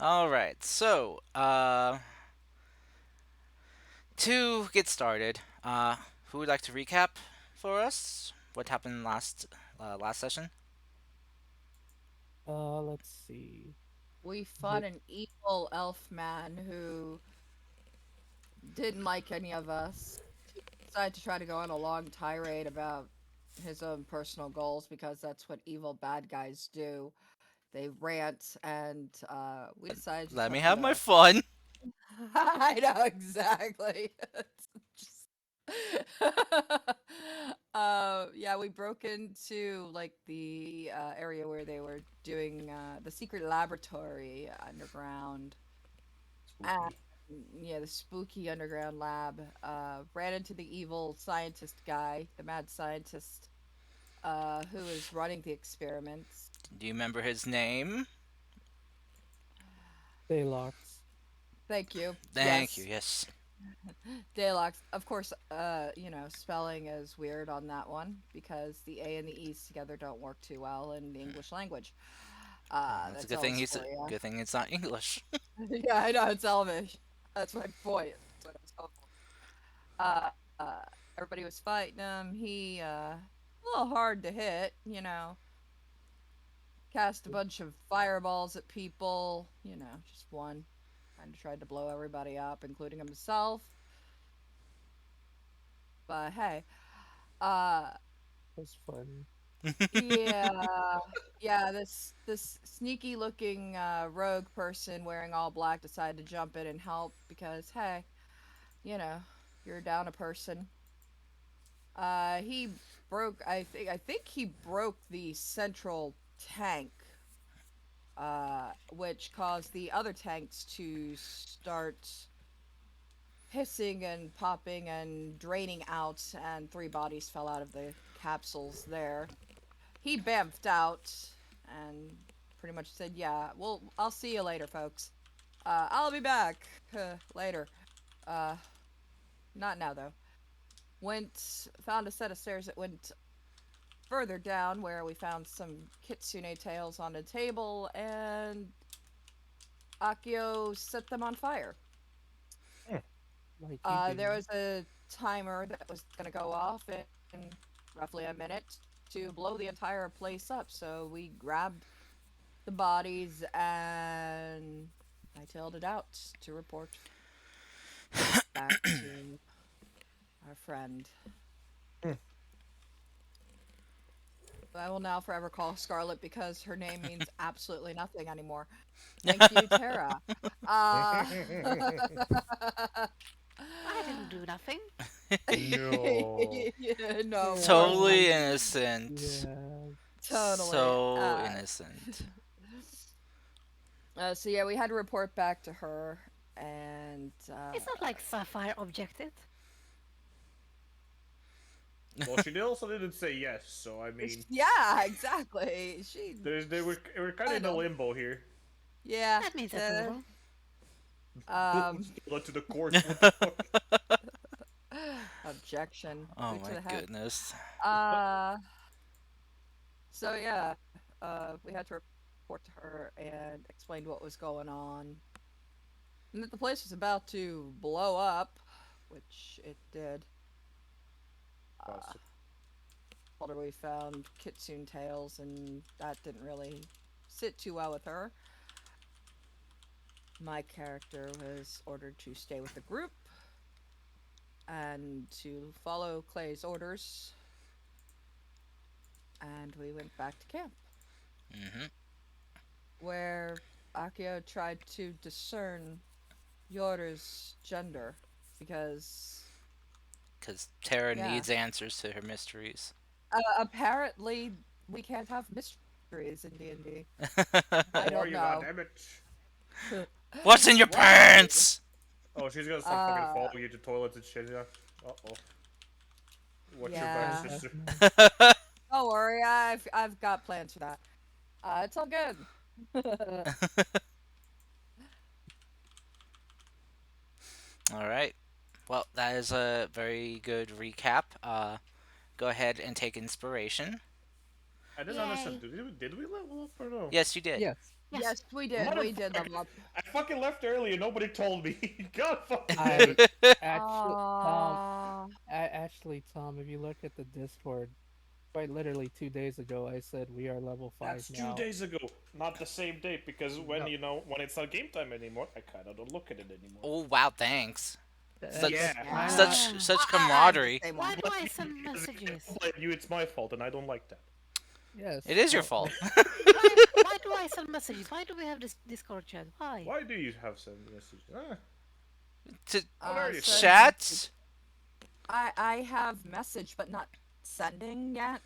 All right. To get started, who would like to recap for us what happened last session? Let's see. We The fought an evil elf man who didn't like any of us. He decided to try to go on a long tirade about his own personal goals because that's what evil bad guys do. They rant, and we decided to Let tell me him have my to. fun. I know exactly. Just... yeah, we broke into like the area where they were doing the secret laboratory underground. And spooky. yeah, the spooky underground lab. Ran into the evil scientist guy, the mad scientist, who was running the experiments. Do you remember his name? Daylox. Thank you. Thank you. Yes, Yes. Daylox. Of course, spelling is weird on that one because the A and the E's together don't work too well in the English language. That's a That's good thing. Elvis He's for you. good thing it's not English. Yeah, I know it's Elvish. That's my point. That's what I was going for. Everybody was fighting him. He a little hard to hit. Cast a bunch of fireballs at people. Just one. Kind of tried to blow everybody up, including himself. But hey, uh, Was fun. yeah, yeah. This sneaky looking rogue person wearing all black decided to jump in and help because hey, you know, you're down a person. He broke. I think he broke the central tank, which caused the other tanks to start hissing and popping and draining out, and three bodies fell out of the capsules there. He bamfed out and pretty much said, "Yeah, well, I'll see you later, folks. I'll be back later. Uh, not now though." Found a set of stairs that went further down where we found some kitsune tails on a table, and Akio set them on fire. Eh, like you There do. was a timer that was going to go off in roughly a minute to blow the entire place up. So we grabbed the bodies and I tailed it out to report back to our friend. Eh. I will now forever call Scarlet because her name means absolutely nothing anymore. Thank you, Tara. Uh, I didn't do nothing. No. yeah, no, of course not. Totally No. innocent. Yeah. Totally. So innocent. So yeah, we had to report back to her, and It's not like Sapphire objected. Well, she also didn't say yes, so I mean, yeah, exactly. She, we're kind of I in a know. limbo here. Yeah. That means approval. Um, Still to the court. What the fuck? objection. Oh Boot to my the head. goodness. Uh, so yeah, we had to report to her and explained what was going on, and that the place was about to blow up, which it did. Uh, Classic. Told her we found kitsune tails, and that didn't really sit too well with her. My character was ordered to stay with the group and to follow Clay's orders, and we went back to camp, Mhm. where Akio tried to discern Yora's gender because, Because Tara yeah, needs answers to her mysteries. apparently we can't have mysteries in D&D. I How don't are you, know. goddammit? What's in your What are you? pants? Oh, she's gonna start fucking Uh, following you to toilets and shit. Yeah. Uh oh. Watch your back, yeah. Princess sister. now. Don't worry, I've got plans for that. It's all good. All right. Well, that is a very good recap. Go ahead and take inspiration. I didn't understand. Yay. Did we level up or no? Yes, you did. Yes. Yes. Yes, we did. We did level up. I fucking left early and nobody told me. God fucking damn I it. actually, Tom, Aw. actually, Tom, if you look at the Discord, quite literally 2 days ago, I said we are level 5 That's now. 2 days ago, not the same date, because when, No. when it's not game time anymore, I kinda don't look at it anymore. Oh wow, thanks. Such Yeah. such Yeah. such I had the camaraderie. same Why one. do I send messages? Blame you, it's my fault, and I don't like that. Yes. It is your well, fault. Why do I send messages? Why do we have this Discord chat? Why? Why do you have sent messages? To How dare you So send chat. I have message, but not sending yet.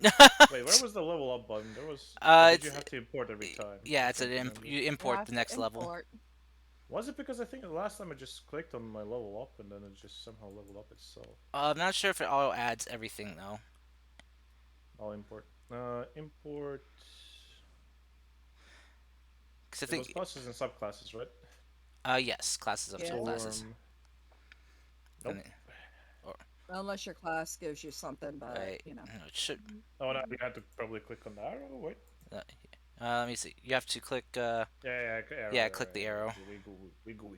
Wait, where was the level up button? There was. Or did you It's have to import every time? yeah, I it's can't an remember. you You import have the to next level. import. Was it because I think the last time I just clicked on my level up and then it just somehow leveled up itself? I'm not sure if it auto adds everything though. I'll import. Import. Cause I It was think classes and subclasses, right? yes, classes of Yeah. subclasses. Nope. And it- Unless your class gives you something, but Right. you know. No, it should. Oh no, you had to probably click on the arrow. Wait. Uh, let me see. You have to click. Yeah, arrow. Yeah, click the arrow. We go.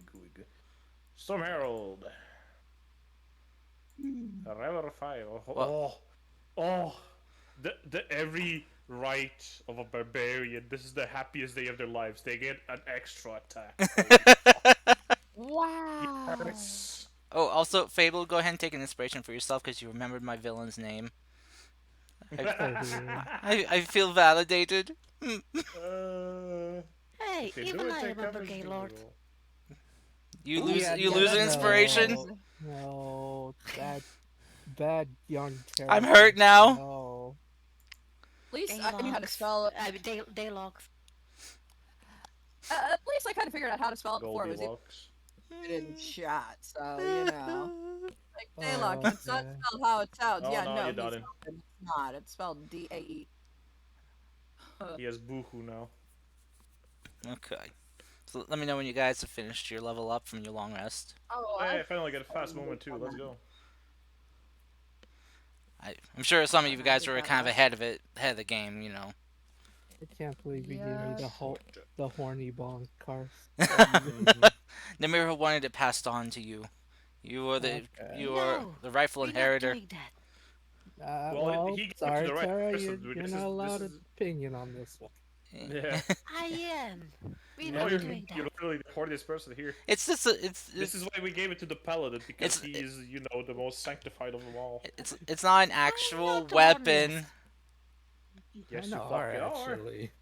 Storm Herald. River Fire. Oh. The every right of a barbarian. This is the happiest day of their lives. They get an extra attack. Wow. Yes. Oh, also, Fable, go ahead and take an inspiration for yourself because you remembered my villain's name. I feel validated. Hey, okay, even do it, I take remember coverage, do Gaylord. it all. You Ooh, lose. yeah, You yeah, lose an that's- inspiration. No, bad young character. I'm hurt now. No. At least I knew how to spell it. Daylogs. At least I kind of figured out how to spell it before it was Goldilocks. even in chat. So you know, like Daylock, Oh, it's not okay. spelled how it sounds. Oh, Yeah, no, no, you he's done it. it's not. It's spelled D-A-E. He has Boohoo now. Okay. So let me know when you guys have finished your level up from your long rest. Oh, Hey, I finally get a fast moment too. Let's go. I'm sure some of you I guys did were that kind of last- ahead of the game. You know. I can't believe you gave me Yes. the horny bonk cars. The mirror wanted it passed on to you. You were the Okay. you were No, the rightful we're not inheritor. doing that. Well, Well, he gave it to sorry, the right Tara, person, you're dude. This not is- allowed this an is- opinion on this one. Yeah. I am. We're No, not you're doing that. literally the horniest person here. It's just This it's is why we gave it to the paladin, because It's- he is, the most sanctified of them all. it's not an actual not the weapon. horniest. Yes, I you know, are fucking are. actually.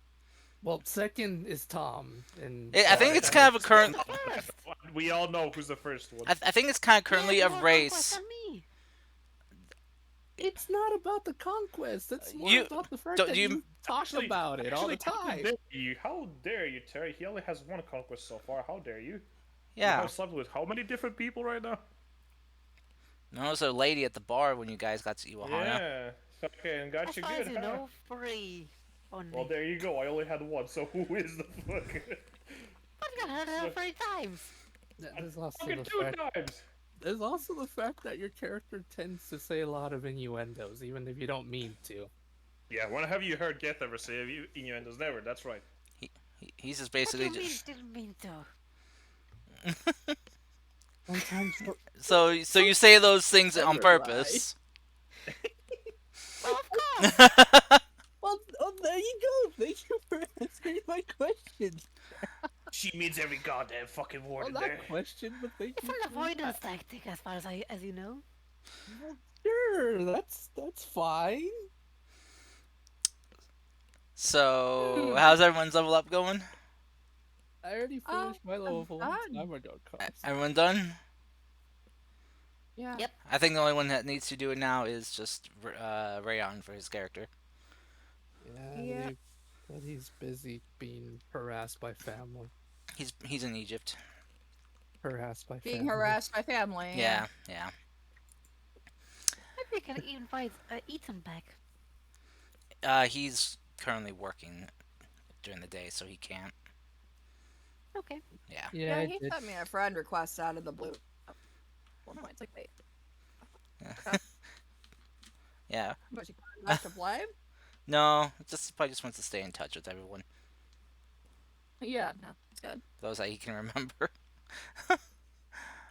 Well, second is Tom, and I think it's kind of a current. First. We all know who's the first one. I think it's kind of currently You a have more race. conquest than me. it's not about the conquest. It's more you- about the fact don't that you- you talk about it all the How time. dare you? How dare you, Terry? He only has one conquest so far. How dare you? You Yeah. have slept with how many different people right now? There was a lady at the bar when you guys got to Iwahana. Yeah. Fucking got As you far good, as you huh? know, 3 only. Well, there you go. I only had one, so who is the fuck? But you got her 3 times. There's also Fucking the 2 fact. times. There's also the fact that your character tends to say a lot of innuendos, even if you don't mean to. Yeah, when have you heard Geth ever say innuendos? Never. That's right. He's just What do basically you mean just. didn't mean to? Sometimes So you say those things on Never purpose. Well, of course. Well, oh, there you go. Thank you for answering my question. She means every goddamn fucking word Well, in not there. question, but thank It's you. an for avoidance that. tactic, as far as you know. Sure, that's fine. So how's everyone's level up going? I already finished my level a long done. time ago, Carson. Everyone done? Yeah. Yep. I think the only one that needs to do it now is just Rayon for his character. Yeah, Yeah. but he's busy being harassed by family. He's in Egypt. Harassed by Being family. harassed by family. Yeah. Maybe we can invite Ethan back. He's currently working during the day, so he can't. Okay. Yeah. Yeah, Yeah, I he did. sent me a friend request out of the blue. Well, no, it's like, wait, Yeah. was he coming back to play? No, just he probably just wants to stay in touch with everyone. Yeah, no, it's good. Those that he can remember.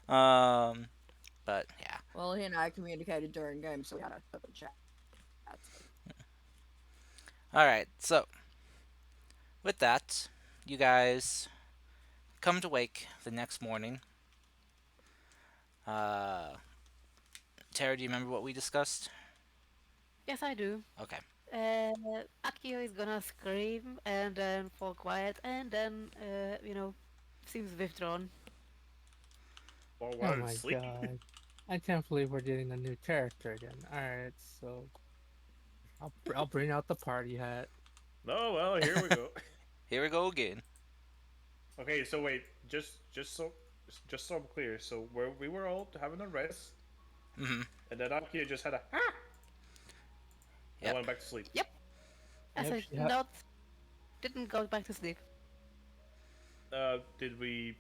Um, but yeah. Well, he and I communicated during games, so we had a open chat. So. All right. So with that, you guys come to wake the next morning. Uh, Tara, do you remember what we discussed? Yes, I do. Okay. Akio is gonna scream and then fall quiet and then, seems withdrawn. Or Oh while it's my sleep. god. I can't believe we're getting a new character again. Alright, so I'll bring out the party hat. No, well, here we go. Here we go again. Okay, so wait, just so I'm clear. So we were all having a rest, Mm-hmm. and then Akia just had a and Yep. went back to sleep. Yep. As Yep, I yep. didn't go back to sleep. Did we?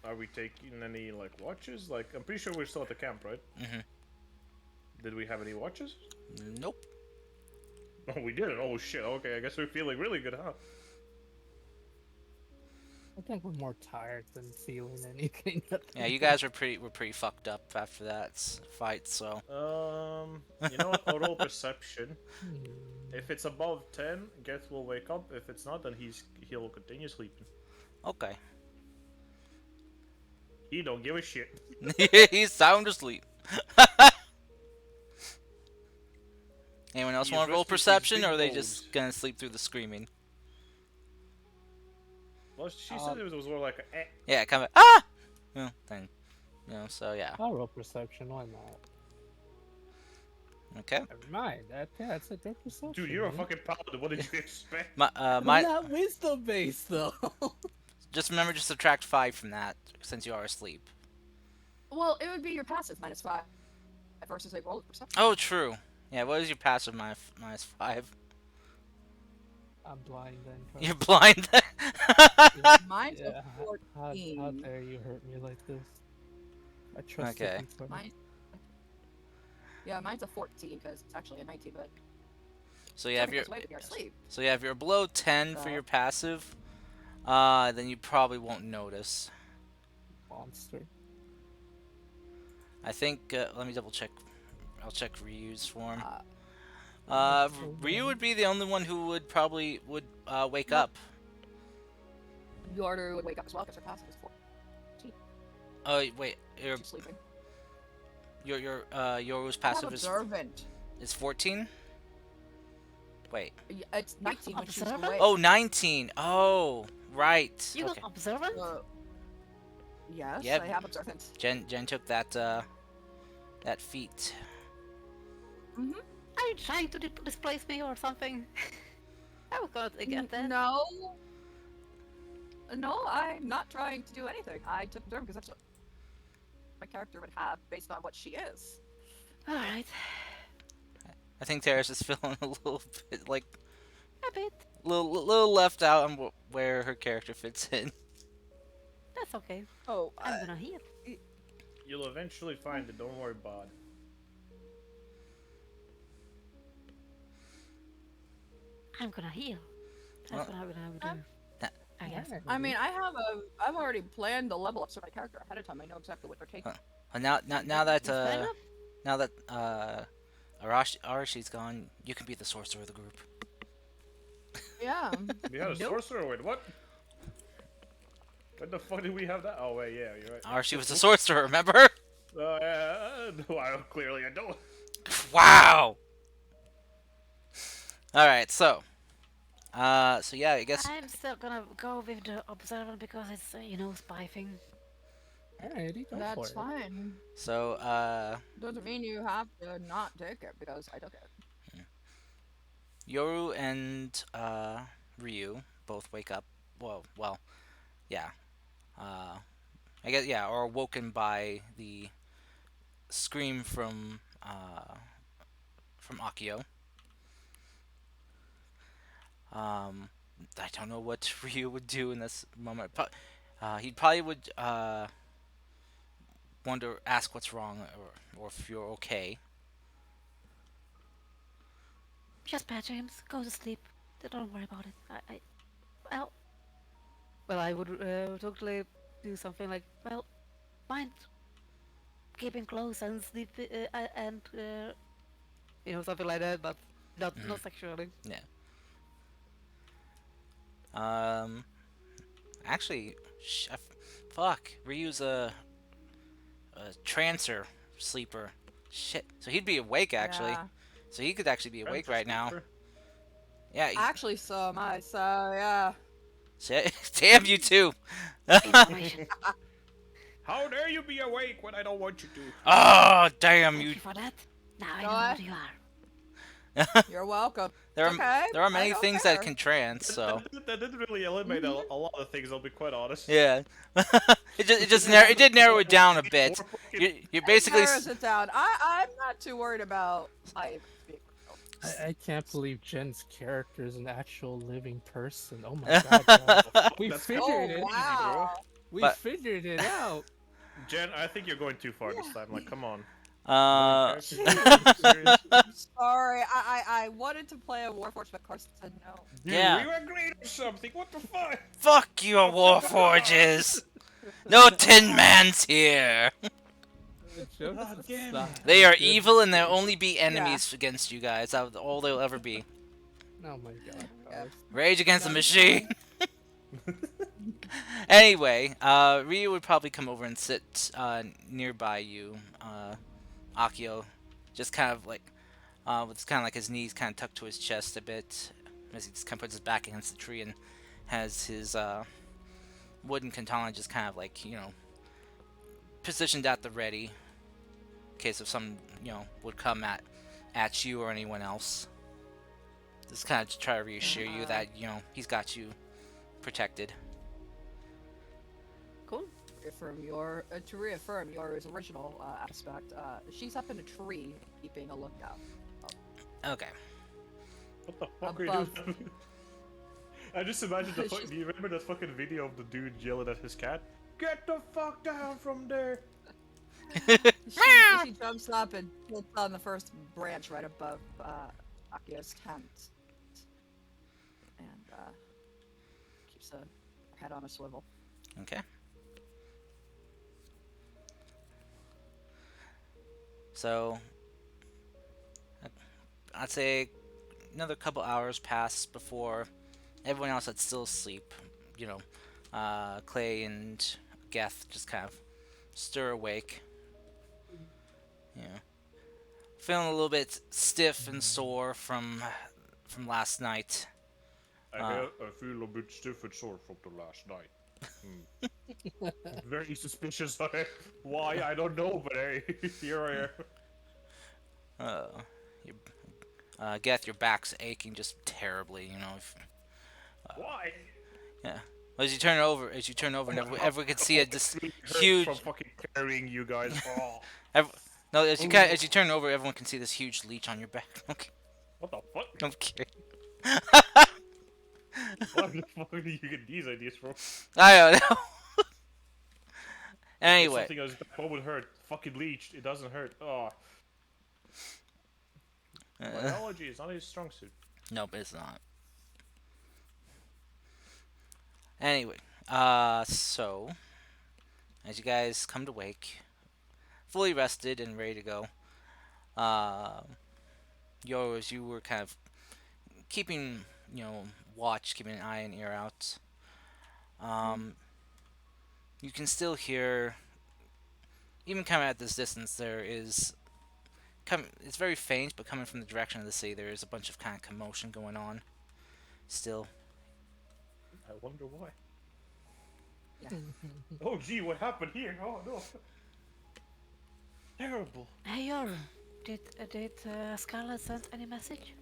Are we taking any like watches? Like, I'm pretty sure we're still at the camp, right? Mm-hmm. Did we have any watches? Nope. Oh, we didn't. Oh shit. Okay, I guess we're feeling really good, huh? I think we're more tired than feeling anything. Yeah, you guys were pretty fucked up after that fight. So You know what? I'll roll perception. Hmm. If it's above 10, Geth will wake up. If it's not, then he'll continue sleeping. okay. He don't give a shit. He's sound asleep. Anyone else He is want to roll resting his perception, or big are they bones. just gonna sleep through the screaming? Well, she Uh, said it was more like a eh. Yeah, kind of ah. Thing. So yeah. I'll roll perception, why not? Okay. Never mind. That's a good perception. Dude, you're a man. fucking paladin. What did you expect? My I'm not wisdom based though. just remember to subtract 5 from that since you are asleep. Well, it would be your passive -5 versus a roll of perception. Oh, true. Yeah. What is your passive minus 5? I'm blind then. You're blind. Mine's Yeah. a How 14. dare you hurt me like this? I trusted Okay. you for Mine, yeah, mine's a 14 because it's actually a 19, but So you have your way to be asleep. so you have your below 10 for So- your passive. Then you probably won't notice. monster. I think. Let me double check. I'll check Ryu's form. So Ryu then- would be the only one who would probably wake Nope. up. Yorder would wake up as well because her passive is 14. Oh wait, She's sleeping. Yoru's I have passive observant. is 14. Wait. It's 19 when she's Observant? awake. Oh, 19. Oh, right. You Okay. got observant? Yes, Yep. I have observant. Jen took that feat. Mm-hmm. Are you trying to displace me or something? I was going to get that. No. No, I'm not trying to do anything. I took observant because that's what my character would have based on what she is. Alright, I think Tara's is feeling a little bit like a bit. little left out on where her character fits in. That's okay. Oh, I'm gonna heal. You'll eventually find it. Don't worry, bud. I'm gonna heal. Well, That's what I'm gonna do. that- I guess. Alright, I mean, maybe. I've already planned the level ups for my character ahead of time. I know exactly what they're taking. Well, now that Fair enough. now that Arashi's gone, you can be the sorcerer of the group. Yeah. We had a Nope. sorcerer. Wait, what? When the fuck did we have that? Oh wait, yeah, you're right. Arashi was the sorcerer, remember? Well, clearly I don't. Wow. All right, so yeah, I guess I'm still gonna go with the observant because it's, spy thing. Alrighty, go for That's it. fine. so Doesn't mean you have to not take it because I took it. Yoru and Ryu both wake up. Well, yeah. I guess yeah, or awoken by the scream from Akio. I don't know what Ryu would do in this moment. He probably would ask what's wrong or if you're okay. Just bad, James. Go to sleep. Don't worry about it. Well, well, I would totally do something like, well, mind keeping close and sleep and something like that, but not sexually. Yeah. Um. Actually, fuck. Ryu's a trancer sleeper. Shit. So he'd be awake actually. Yeah. So he could actually be awake Transfer right now. sleeper. Yeah. Actually, so am I. So yeah. Damn you too. Information. How dare you be awake when I don't want you to? Oh damn Thank you. you for that. Now I No, know what you are. You're welcome. There It's are okay. there are I many don't things that care. can trance. So That didn't really eliminate a lot of things. I'll be quite honest. yeah. It did narrow it down a bit. More fucking- You're It basically narrows it down. I'm not too worried about life being real. I can't believe Jen's character is an actual living person. Oh my god, guys. We That's figured Oh it. wow. We But- figured it out. Jen, I think you're going too far this time. Like, come on. uh Sorry, I wanted to play a Warforged, but Carson said no. Yeah. You agreed or something. What the fuck? fuck your warforges. No Tin Man's here. Joke Again. aside, They are good- evil and they'll only be enemies against you guys. That's all they'll ever be. Oh my god, Yeah. guys. Rage against the machine. Anyway, Ryu would probably come over and sit nearby you, Akio, just kind of like, with kind of like his knees kind of tucked to his chest a bit, as he just kind of puts his back against the tree and has his wooden katana just kind of like positioned at the ready, in case if some would come at you or anyone else. Just kind of to try to reassure you that he's got you protected. Cool. To reaffirm your original aspect, she's up in a tree keeping a lookout. Okay. What the fuck are you Above. doing? I just imagined the fuck. Do you remember that fucking video of the dude yelling at his cat? Get the fuck down from there! She jumps up and sits on the first branch right above Akio's tent, and keeps her head on a swivel. Okay. So, I'd say another couple hours pass before everyone else that's still asleep, Clay and Geth just kind of stir awake. Feeling a little bit stiff and sore from last night. I feel a bit stiff and sore from the last night. Very suspicious. Why? I don't know, but hey, here I am. Geth, your back's aching just terribly. Why? Yeah. As you turn over, and everyone can see this huge. From fucking carrying you guys. Oh, No, as you turn over, everyone can see this huge leech on your back. Okay, what the fuck? I'm kidding. Where the fuck do you get these ideas from? I don't know. There's Anyway, something else. What would hurt? Fucking leech. It doesn't hurt. Oh, biology is not his strong suit. nope, it's not. Anyway, so as you guys come to wake, fully rested and ready to go, as you were kind of keeping, watch, keeping an eye and ear out, you can still hear, even coming at this distance, it's very faint, but coming from the direction of the sea, there is a bunch of kind of commotion going on. Still, I wonder why. Yeah. Oh gee, what happened here? Oh no. Terrible. Hey, Yoru, did Scarlet send any message?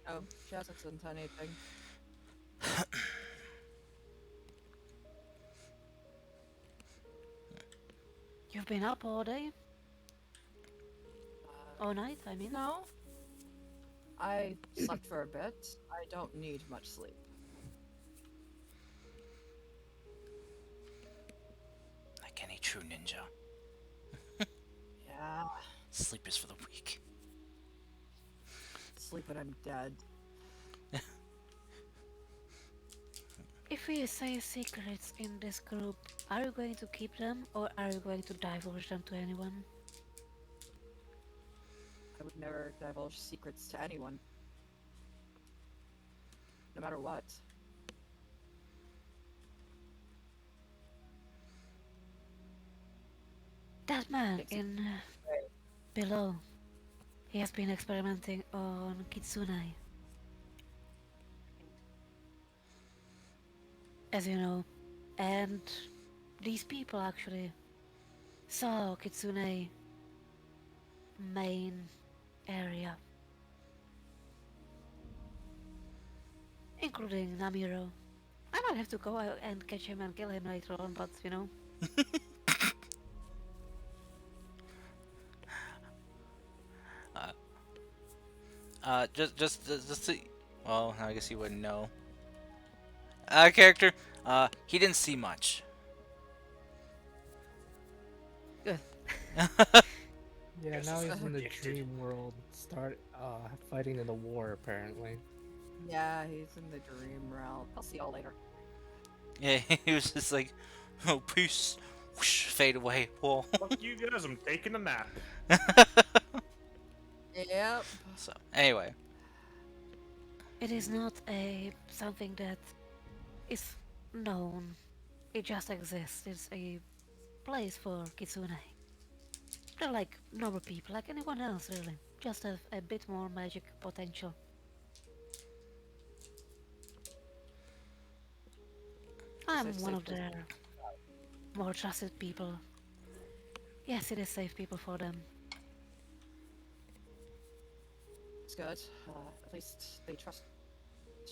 Oh, she hasn't sent anything. You've been up all day? All night, I mean? No. I slept for a bit. I don't need much sleep. like any true ninja, Yeah. sleep is for the weak. Sleep when I'm dead. we say secrets in this group, are you going to keep them or are you going to divulge them to anyone? I would never divulge secrets to anyone, no matter what. That man Makes it in right. below, he has been experimenting on Kitsune. As you know, and these people actually saw Kitsune main area, including Namiro. I might have to go out and catch him and kill him later on, but you know. Just to, well, I guess you wouldn't know. Character, he didn't see much. Good. Yeah, Guess now it's he's in the predicted. dream world, fighting in the war apparently. Yeah, he's in the dream realm. I'll see y'all later. Yeah, he was just like, oh, peace, whoosh, fade away, wall. Fuck you guys, I'm taking a nap. Yep. So, anyway, It is not a something that is known. It just exists. It's a place for Kitsune. They're like normal people, like anyone else really. Just have a bit more magic potential. I'm one Safe of place. their more trusted people. Yes, it is safe people for them. It's good. At least they trust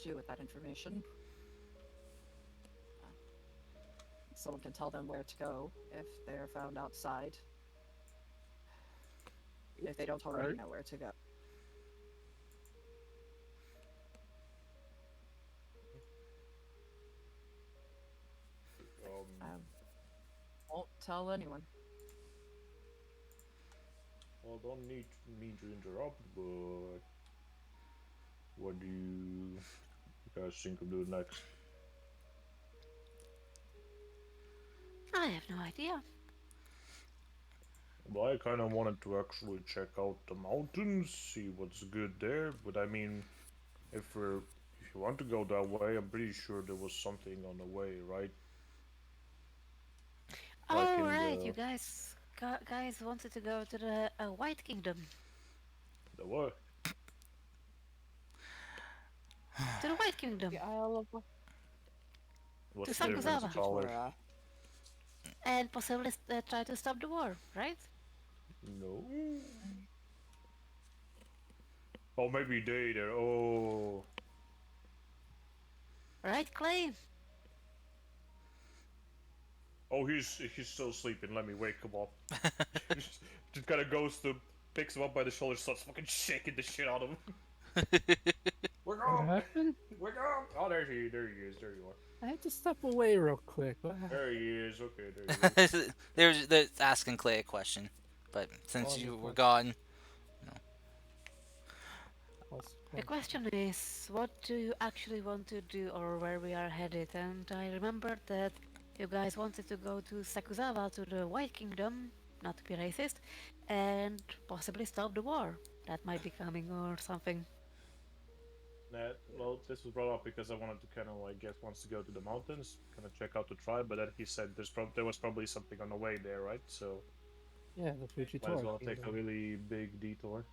you with that information. Someone can tell them where to go if they're found outside. If they don't already Right. know where to go. Um, won't tell anyone. Well, don't need me to interrupt, but what do you guys think of doing next? I have no idea. Well, I kind of wanted to actually check out the mountains, see what's good there. But I mean, if you want to go that way, I'm pretty sure there was something on the way, right? Like Oh in right, you guys wanted to go to the White Kingdom. the what? To the White Kingdom. The Isle of To What's the difference, Sakuzawa. caller? And possibly try to stop the war, right? No. Oh, maybe they there. Oh, Right, Clay? oh, he's still sleeping. Let me wake him up. Just kind of goes to picks him up by the shoulder, starts fucking shaking the shit out of him. Wake What up! happened? Wake up! Oh, there he is. There you are. I had to step away real quick. What happened? There he is. Okay, there he is. they're asking Clay a question, but since Oh, you the were question. gone, What's The question is, what do you actually want to do or where we are headed? And I remembered that you guys wanted to go to Sakuzawa, to the White Kingdom, not to be racist, and possibly stop the war that might be coming or something. Nah, well, this was brought up because I wanted to kind of like get wants to go to the mountains, kind of check out the tribe. But then he said there was probably something on the way there, right? So Yeah, the might as Fujitora well take a Kingdom. really big detour.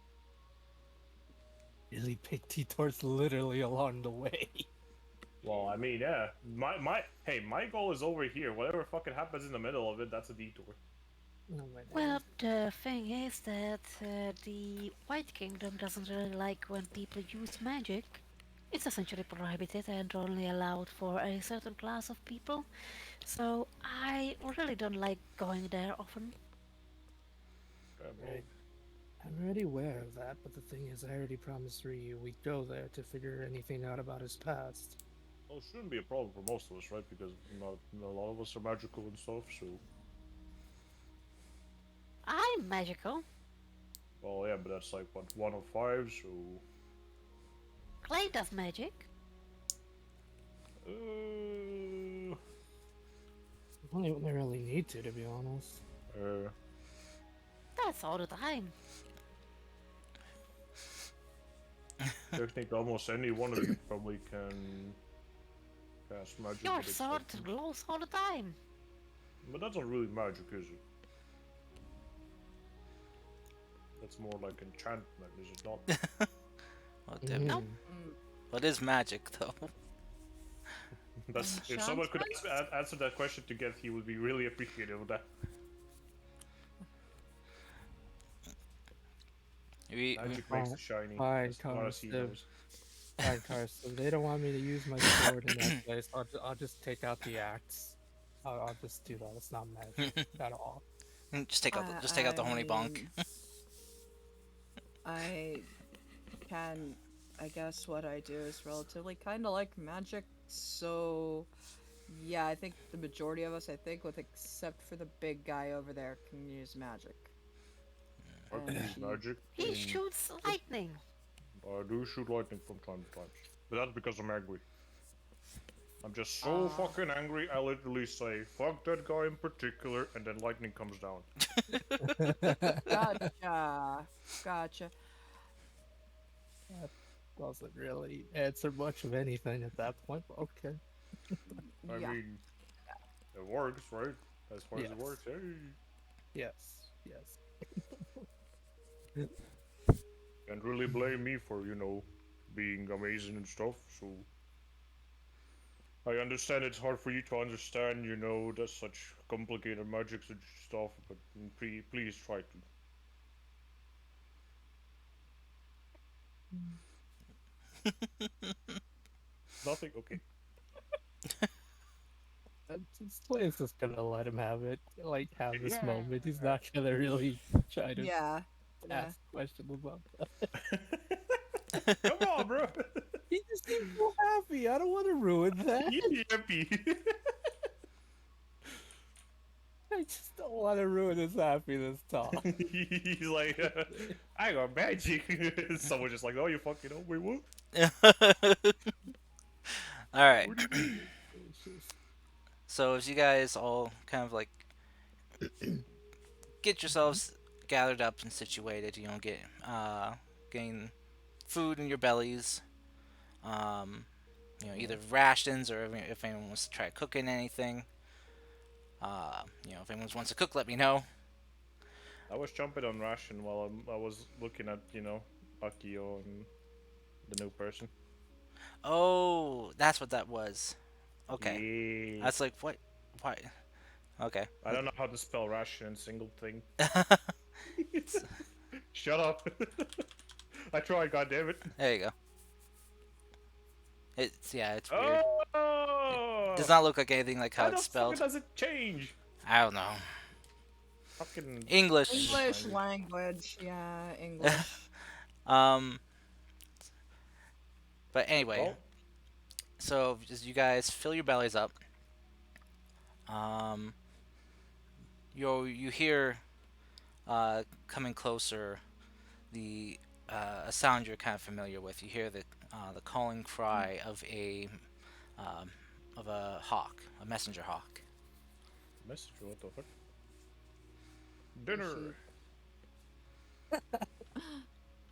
Really big detours literally along the way. Well, I mean, yeah. My goal is over here. Whatever fucking happens in the middle of it, that's a detour. Oh my Well, days. the thing is that the White Kingdom doesn't really like when people use magic. It's essentially prohibited and only allowed for a certain class of people. So I really don't like going there often. Well, Right. I'm already aware of that, but the thing is, I already promised Ryu we'd go there to figure anything out about his past. well, it shouldn't be a problem for most of us, right? Because not a lot of us are magical and stuff. So, I'm magical. well, yeah, but that's like what 1 of 5. So, Clay does magic. Only when they really need to be honest. Uh, That's all the time. Technically, almost any one of you probably can cast magic Your with sword exceptions. glows all the time. But that's not really magic, is it? That's more like enchantment, is it not? Well, Nope. Mm, what is magic, though? That's if someone could enchantment? answer that question to get, he would be really appreciative of that. Magic makes it shiny, Fine, as far as he knows. Fine, Cars. If they don't want me to use my sword in that place, I'll just take out the axe. I'll just do that. It's not magic at all. Just take out the I horny bonk. mean, I can. I guess what I do is relatively kind of like magic, so yeah, I think the majority of us, I think, with except for the big guy over there, can use magic. I can And use magic. I He mean, shoots lightning. I do shoot lightning from time to time. But that's because I'm angry. I'm just so Ah. fucking angry, I literally say, fuck that guy in particular, and then lightning comes down. Gotcha. Gotcha. That doesn't really answer much of anything at that point, but okay. I Yeah. mean, it works, right? As far as it Yes. works, hey. Yes. Yes. Can't really blame me for, being amazing and stuff, so. I understand it's hard for you to understand, that's such complicated magics and stuff, but please try to. Nothing? Okay. This place is gonna let him have it, like have this Yeah. moment. He's not gonna really try to Yeah. Yeah. ask questions about that. Come on, bro. He just seems so happy. I don't want to ruin that. You happy. I just don't want to ruin his happiness talk. He's like, I got magic. Someone's just like, oh, you fucking know, wait, what? All right. What do you mean? It's just- So as you guys all kind of like get yourselves gathered up and situated, getting food in your bellies, either rations or if anyone wants to try cooking anything. If anyone wants to cook, let me know. I was jumping on ration while I was looking at, Akio and the new person. Oh, that's what that was. Okay. Yeah. I was like, what? Why? Okay. I don't know how to spell ration in single thing. Shut up. I tried, goddammit. There you go. It's weird. Oh! Does not look like anything like how How it's the fuck spelled. does it change? I don't know. Fucking English. English language. Yeah, English. Um. But anyway, Well, so as you guys fill your bellies up, um, you hear, coming closer, the a sound you're kind of familiar with. You hear the calling cry um, of a hawk, a messenger hawk. message, what the fuck? Dinner.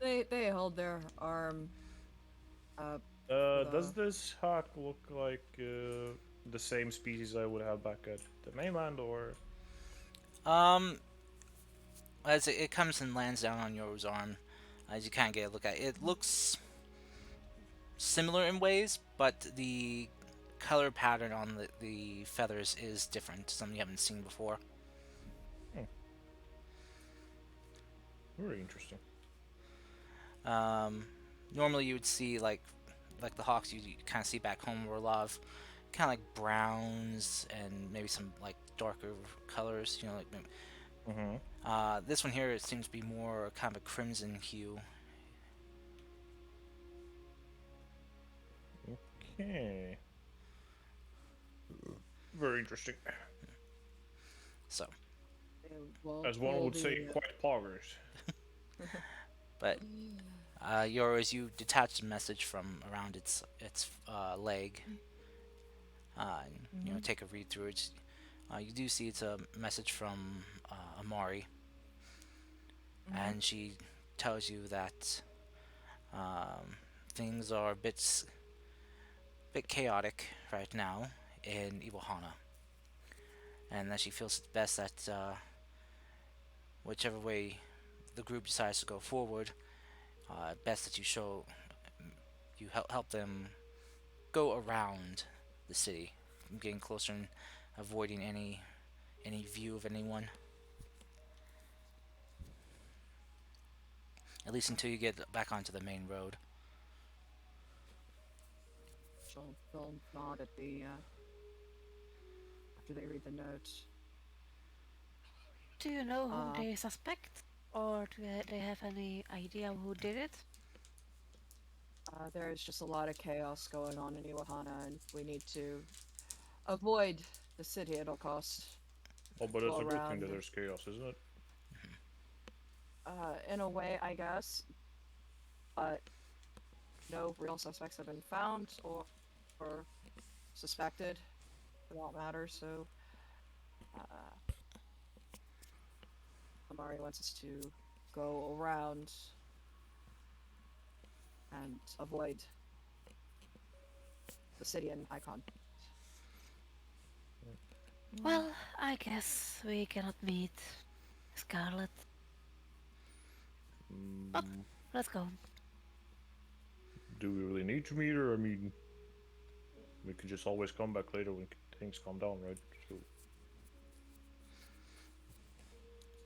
They hold their arm up. Does this hawk look like the same species I would have back at the mainland, or? Um, as it comes and lands down on yours arm, as you kind of get a look at it, it looks similar in ways, but the color pattern on the feathers is different, something you haven't seen before. Very interesting. Normally you would see like the hawks you kind of see back home were a lot of kind of like browns and maybe some like darker colors, Mm-hmm. this one here, it seems to be more kind of a crimson hue. Okay. Very interesting. So, They will As one pull would say, the, quite poggers. but as you detach the message from around its leg, and, take a read through it. You do see it's a message from Amari, Mm-hmm. and she tells you that um, things are a bit chaotic right now in Iwahana, and that she feels it's best that whichever way the group decides to go forward, best that you help them go around the city, getting closer and avoiding any view of anyone. At least until you get back onto the main road. She'll nod at the after they read the note. Do you know whom Uh, they suspect? Or do they have any idea who did it? there's just a lot of chaos going on in Iwahana, and we need to avoid the city at all costs. Oh, but Go it's a good thing that around, there's chaos, isn't it? in a way, I guess. But no real suspects have been found or suspected, for that matter. So uh, Amari wants us to go around and avoid the city and icon. Well, I guess we cannot meet Scarlet. But Mm, let's go. do we really need to meet her? I mean, we could just always come back later when things calm down, right? So,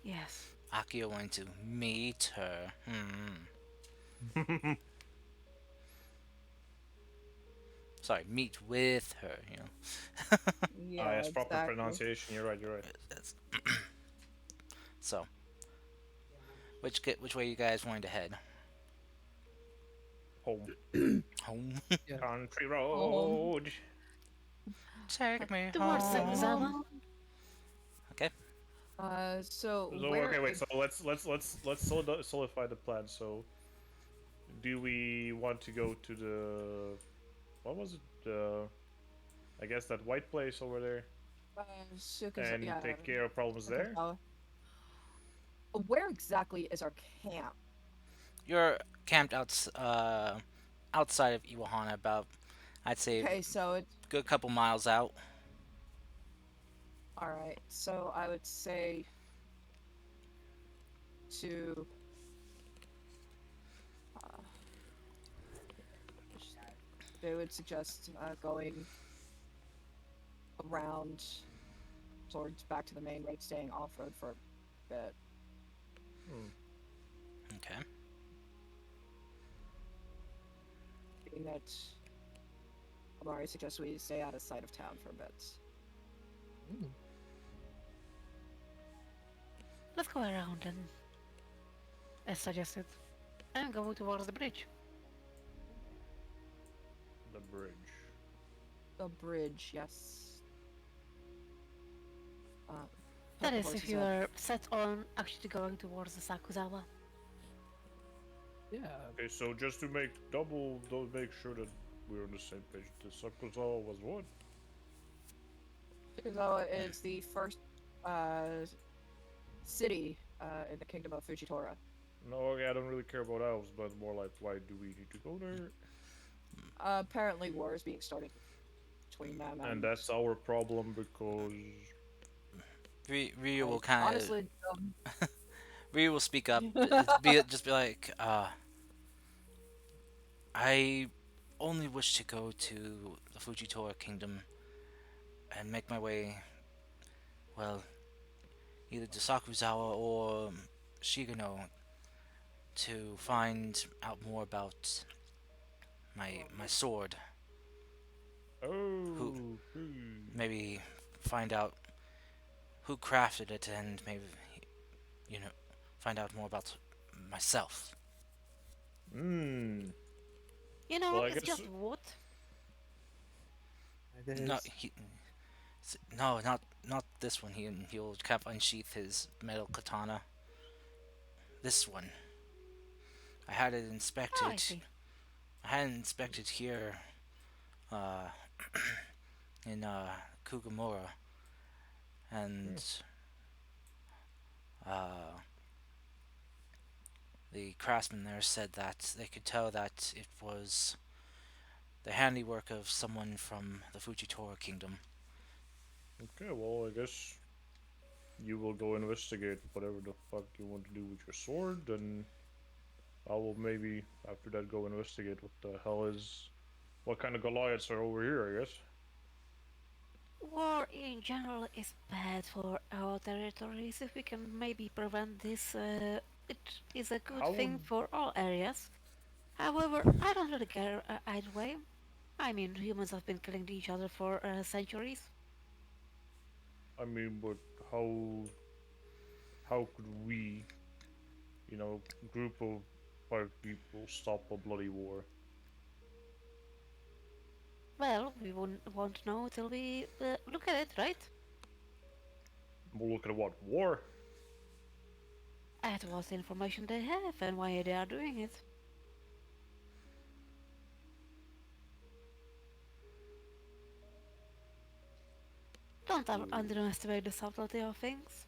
Yes. Akio went to meet her. Sorry, meet with her. ah, Yeah, yes, proper exactly. pronunciation. You're right. You're right. That's, so, which way you guys wanting to head? Home, Home. Yeah. country Um, road. Take me Towards home. Sakuzawa. Okay. so So where okay, wait. So let's solidify the plan. So, do we want to go to the what was it? I guess that white place over there and Yeah, take care of problems there. Sukazawa. Where exactly is our camp? You're camped outside of Iwahana, about I'd say Okay, so it's good couple miles out. all right. So I would say to uh, they would suggest going around towards back to the main road, staying off road for a bit. Hmm. Okay. Being that Amari suggests we stay out of sight of town for a bit. Mm. Let's go around and, as suggested, and go towards the bridge. The bridge. The bridge, yes. Uh, That put the is, if horses you up. are set on actually going towards the Sakuzawa. Yeah. Okay, so just to make don't make sure that we're on the same page. The Sakuzawa was what? Sukazawa is the first uh, city in the kingdom of Fujitora. No, okay, I don't really care about elves, but more like why do we need to go there? Apparently, war is being started between them And and that's our problem because Ryu will I kind of honestly Ryu will speak up. Just be like, I only wish to go to the Fujitora Kingdom and make my way, well, either to Sakuzawa or Shigano to find out more about my sword. Who oh, maybe find out who crafted it and maybe you know find out more about myself. hmm. You know, Well, I it's guess just wood. It No, is. no, not this one. He'll kind of unsheath his metal katana. This one. I had it Oh, I inspected. see. I had it inspected here, uh, in Kugamura, Okay. and uh, the craftsman there said that they could tell that it was the handiwork of someone from the Fujitora kingdom. Okay, well, I guess you will go investigate whatever the fuck you want to do with your sword, and I will maybe after that go investigate what the hell is, what kind of Goliaths are over here. I guess. War in general is bad for our territories. If we can maybe prevent this, it is a good How would thing for all areas. However, I don't really care either way. I mean, humans have been killing each other for centuries. I mean, but how could we, group of 5 people stop a bloody war? Well, we won't know till we look at it, right? We'll look at what war. At what information they have and why they are doing it. Don't underestimate the subtlety of things.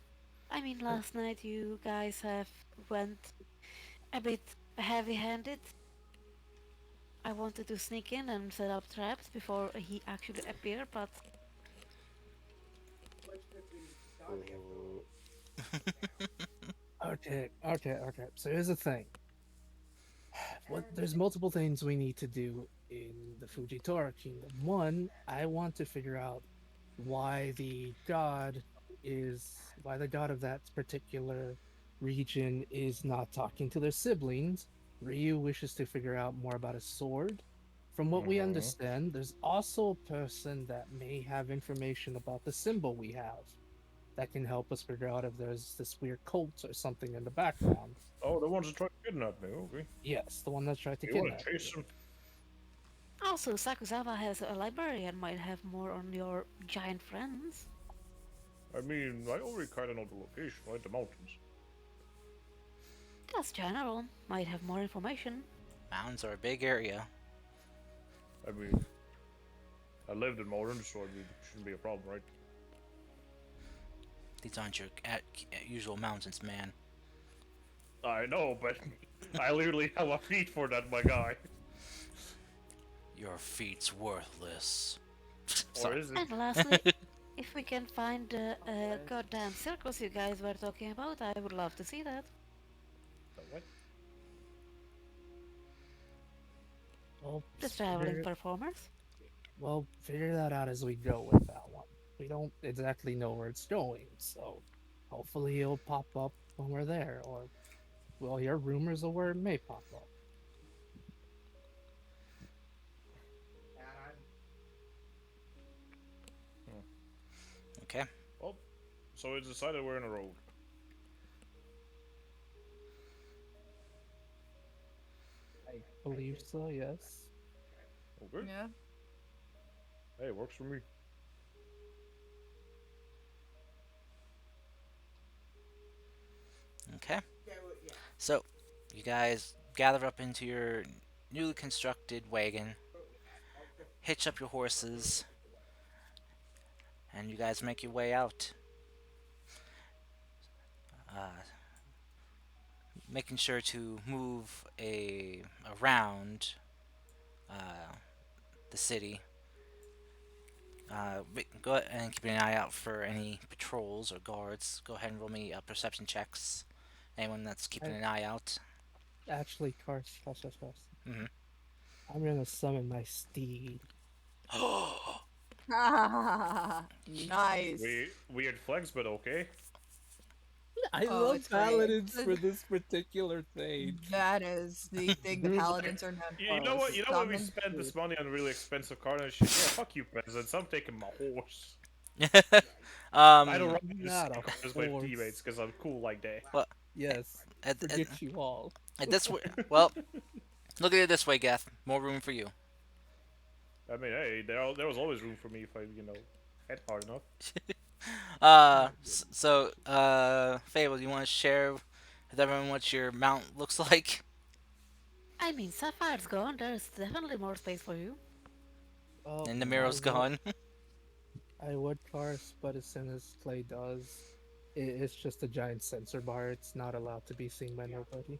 I mean, last night you guys have went a bit heavy-handed. I wanted to sneak in and set up traps before he actually appeared, but Uh, Okay. So here's the thing. What there's multiple things we need to do in the Fujitora Kingdom. One, I want to figure out why the god of that particular region is not talking to their siblings. Ryu wishes to figure out more about his sword. From what we mhm. understand, there's also a person that may have information about the symbol we have that can help us figure out if there's this weird cult or something in the background. Oh, the ones that tried to kidnap me. Okay. Yes, the one that tried to You want kidnap to chase you. them? also Sakuzawa has a library and might have more on your giant friends. I mean, I already kind of know the location, right? The mountains. Just general, might have more information. Mountains are a big area. I mean, I lived in mountains, so I mean, it shouldn't be a problem, right? These aren't your usual mountains, man. I know, but I literally have a feat for that, my guy. Your feet's worthless. Or Sorry. is it? And lastly, if we can find the goddamn circus you guys were talking about, I would love to see that. The what? Well, The traveling performers. figure that out as we go with that one. We don't exactly know where it's going, so hopefully it'll pop up when we're there, or we'll hear rumors of where it may pop up. Hmm. Okay. Well, so it's decided we're in a road. I believe so, yes. Okay. Yeah. Hey, it works for me. Okay. So, you guys gather up into your newly constructed wagon, hitch up your horses, and you guys make your way out. Uh, Making sure to move around uh, the city. Go ahead and keep an eye out for any patrols or guards. Go ahead and roll me perception checks. Anyone that's keeping I an eye out. actually, Cars. Hmm. I'm gonna summon my steed. Nice. Weird flex, but okay. I Oh, love it's great. paladins for this particular thing. That is the thing the Like, paladins are known you for. know what? is You know what? We Summon. spent this money on really expensive car and shit. Yeah, fuck you, peasants. I'm taking my horse. I don't um. ride the Not same a car as my teammates horse. because I'm cool like that. Well, Yes, at, at, forget you all. at this way. Well, look at it this way, Geth. More room for you. I mean, hey, there was always room for me if I, hit hard enough. Fable, you want to share with everyone what your mount looks like? I mean, Sapphire's gone, there's definitely more space for you. Oh, And the I mirror's will. gone. I would curse, but as soon as Clay does, it's just a giant sensor bar. It's not allowed to be seen by nobody.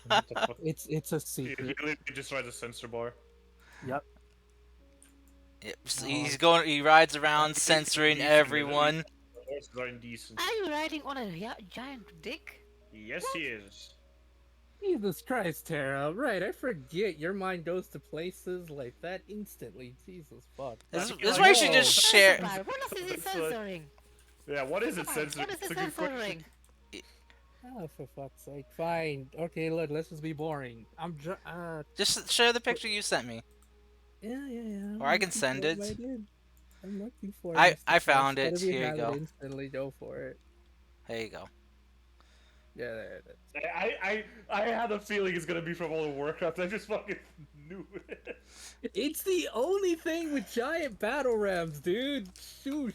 What the fuck? It's a He secret. literally just rides a sensor bar. Yep. Yep, so No, he rides around Horses are censoring indecent, man. everyone. Horses are indecent. Are you riding on a giant dick? Yes, he is. Jesus Christ, Tara. Right, I forget your mind goes to places like that instantly. Jesus fuck. This, I this feel is like- why you should No. just Sensor share. bar. What is it That's censoring? Yeah, what is it What censoring? is It's it a good question. censoring? Oh, for fuck's sake. Fine. Okay, look, let's just be boring. Just share the picture you sent me, Yeah. or I can send it. I did. I'm looking for it, I Mr. Krabs, found but it. if you Here you have it go. instantly, go for it. There you go. Yeah, there it is. I had a feeling it's gonna be from World of Warcraft. I just fucking knew it. It's the only thing with giant battle rams, dude. Shoosh.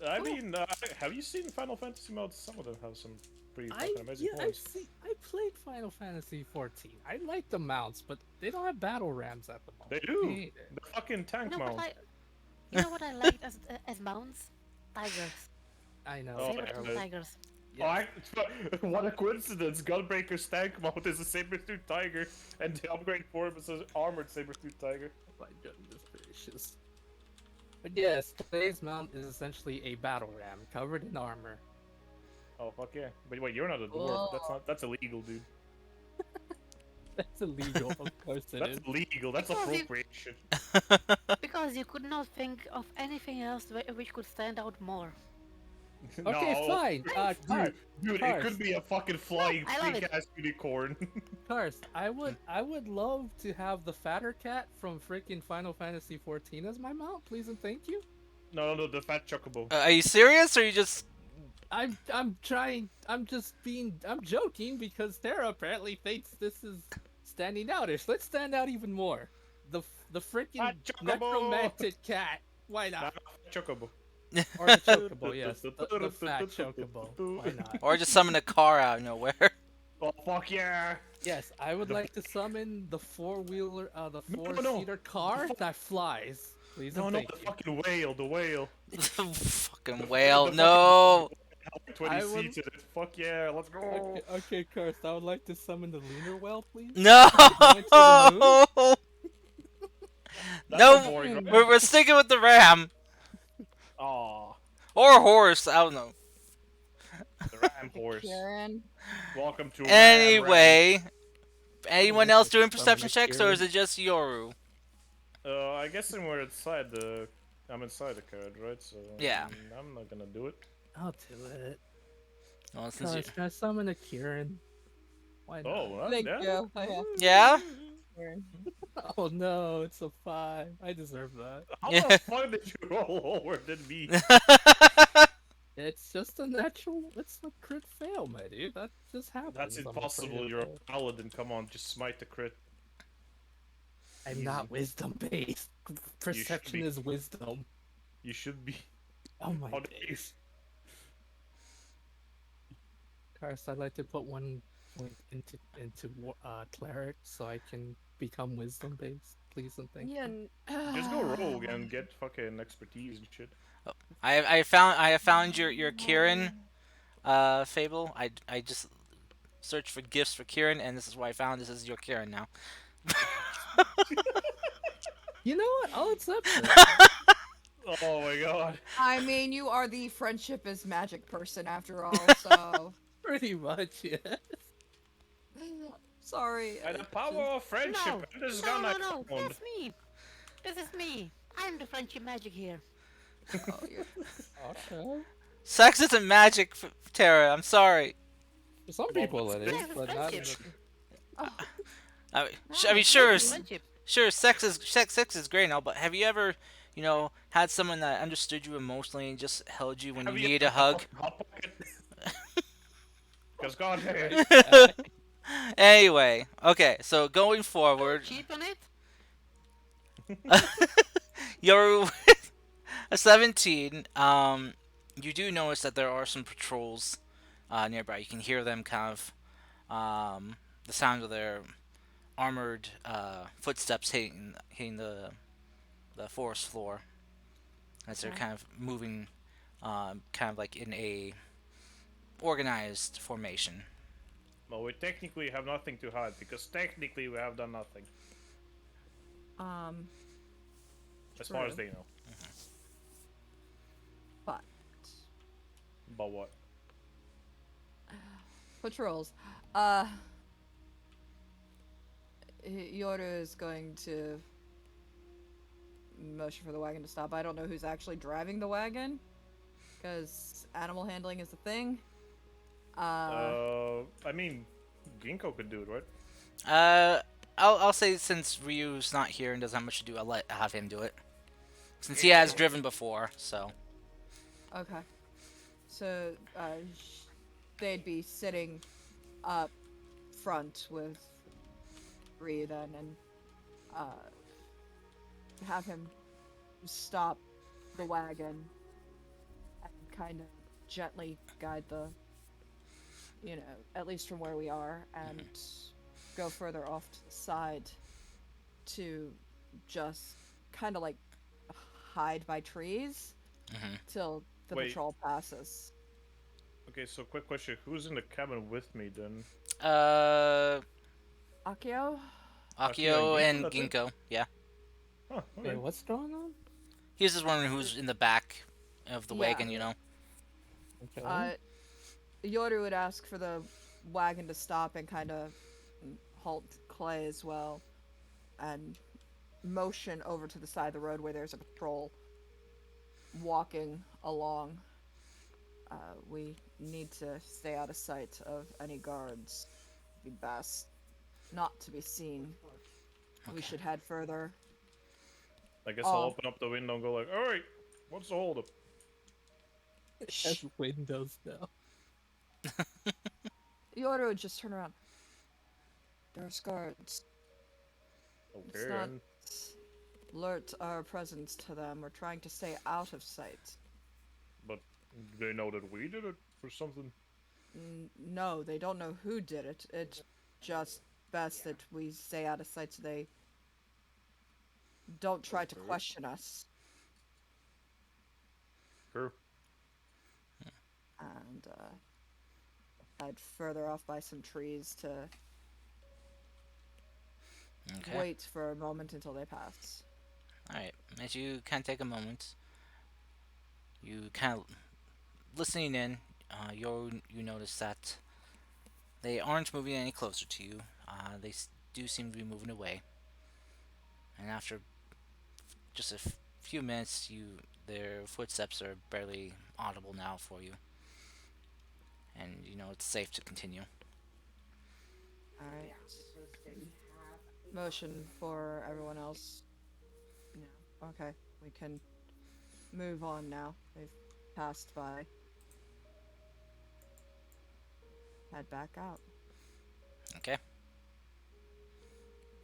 I mean, have you seen Final Fantasy modes? Some of them have some pretty I fucking amazing I've points. seen. I played Final Fantasy 14. I like the mounts, but they don't have battle rams at the moment. They do. Me either. The fucking tank You know mount. what you know what I liked as mounts? Tigers. I know. Oh, Saber-tooth yeah. tigers. Yes. Oh, what a coincidence! Gunbreaker's tank mount is a saber-tooth tiger, and the upgrade form is an armored saber-tooth tiger. My goodness gracious. But yes, today's mount is essentially a battle ram covered in armor. Oh fuck yeah! But wait, you're not a dwarf. That's illegal, dude. That's illegal, of course it is. That's illegal. That's Because you- appropriation. Because you could not think of anything else which could stand out more. Okay, No. fine. Dude, it Cars. could be a fucking flying I love it. freak-ass unicorn. Karst, I would love to have the fatter cat from freaking Final Fantasy 14 as my mount, please and thank you. No, the fat chocobo. Are you serious, or you just? I'm joking because Tara apparently thinks this is standing outish. Let's stand out even more. The freaking Fat chocobo! necromantic cat. Why Nah, not? chocobo. Or the chocobo, yes. The fat chocobo. Why not? Or just summon a car out of nowhere? Oh fuck yeah! Yes, I would The- like to summon the four-wheeler, the No, four-seater car that flies. Please No, and no, thank the you. fucking whale, the whale. Fucking whale! The No. 20 I would- seats in it. Fuck yeah, let's go. Okay, Karst, I would like to summon the lunar whale, please. No. Going to the That's No, a boring ride. we're sticking with the ram Aw, or horse. I don't know. the ram horse. Karen. Welcome to Ram Anyway, anyone else doing Summon perception a checks, or Kieran. is it just Yoru? I guess we're inside the. I'm inside the card, right? So Yeah. I'm not gonna do it. I'll do it. Well, since you... Karst, can I summon a Kieran? Why not? Oh, well, Thank yeah. you. Oh, yeah. Yeah. Karen. Oh no, it's a 5. I deserve that. How Yeah. the fuck did you roll lower than me? It's just a natural. It's a crit fail, my dude. That just happens. That's I'm impossible. afraid. You're a paladin. Come on, just smite the crit. I'm not wisdom based. Perception be. is wisdom. You should be. Oh my How days. Karst, I'd like to put 1 point into cleric so I can become wisdom based. Please and thank Yeah. you. Just go rogue and get fucking expertise and shit. I have found your Kieran fable. I just searched for gifts for Kieran, and this is what I found. This is your Kieran now. You know what? I'll accept it. Oh my god. I mean, you are the friendship is magic person after all, so. Pretty much, yeah. Sorry. By the power of friendship, No, it is no, gonna no, count. that's me. This is me. I'm the friendship magic here. Oh, you're- Okay. Sex isn't magic, Tara. I'm sorry. For some people it is, Sex is but not. friendship. I mean, sure, It's friendship. sure, sex is great and all, but have you ever, had someone that understood you emotionally and just held you when you Have needed a hug? Because god damn. Anyway, okay, so going forward, Cheat on it? you're a 17. You do notice that there are some patrols nearby. You can hear them kind of, the sound of their armored footsteps hitting the forest floor. as they're Okay. kind of moving, kind of like in a organized formation. Well, we technically have nothing to hide because technically we have done nothing, Um, as far as true. they know. But But what? patrols. Yoru is going to motion for the wagon to stop. I don't know who's actually driving the wagon, because animal handling is a thing. Uh, I mean, Ginkgo could do it, right? Uh, I'll say since Ryu's not here and doesn't have much to do, have him do it. Since he has driven before, so. okay. So, they'd be sitting up front with Ryu then, and have him stop the wagon and kind of gently guide the, at least from where we are, and go further off to the side to just kind of like hide by trees Hmm. till the Wait. patrol passes. Okay, so quick question: who's in the cabin with me then? Uh, Akio? Akio Ginkgo, and that's it? Ginkgo, yeah. Huh. Wait, Okay. what's going on? He was just wondering who's in the back of the Yeah. wagon, you know. Okay. Yoru would ask for the wagon to stop and kind of halt Clay as well, and motion over to the side of the road where there's a patrol walking along. We need to stay out of sight of any guards. Be best not to be seen. We Okay. should head further. I guess Oh. I'll open up the window and go like, "All right, what's the holdup?" It has windows now. Yoru would just turn around. There's guards. It's Okay, not and alert our presence to them. We're trying to stay out of sight. but they know that we did it or something. No, they don't know who did it. It's just best that we stay out of sight so they don't try to Okay. question us. Sure. And head further off by some trees to Okay. wait for a moment until they pass. All right. As you kind of take a moment, you kind of listening in. You notice that they aren't moving any closer to you. Do seem to be moving away. And after just a few minutes, their footsteps are barely audible now for you, and you know it's safe to continue. Alright. Motion for everyone else. No. Okay, we can move on now. They've passed by. Head back out. Okay.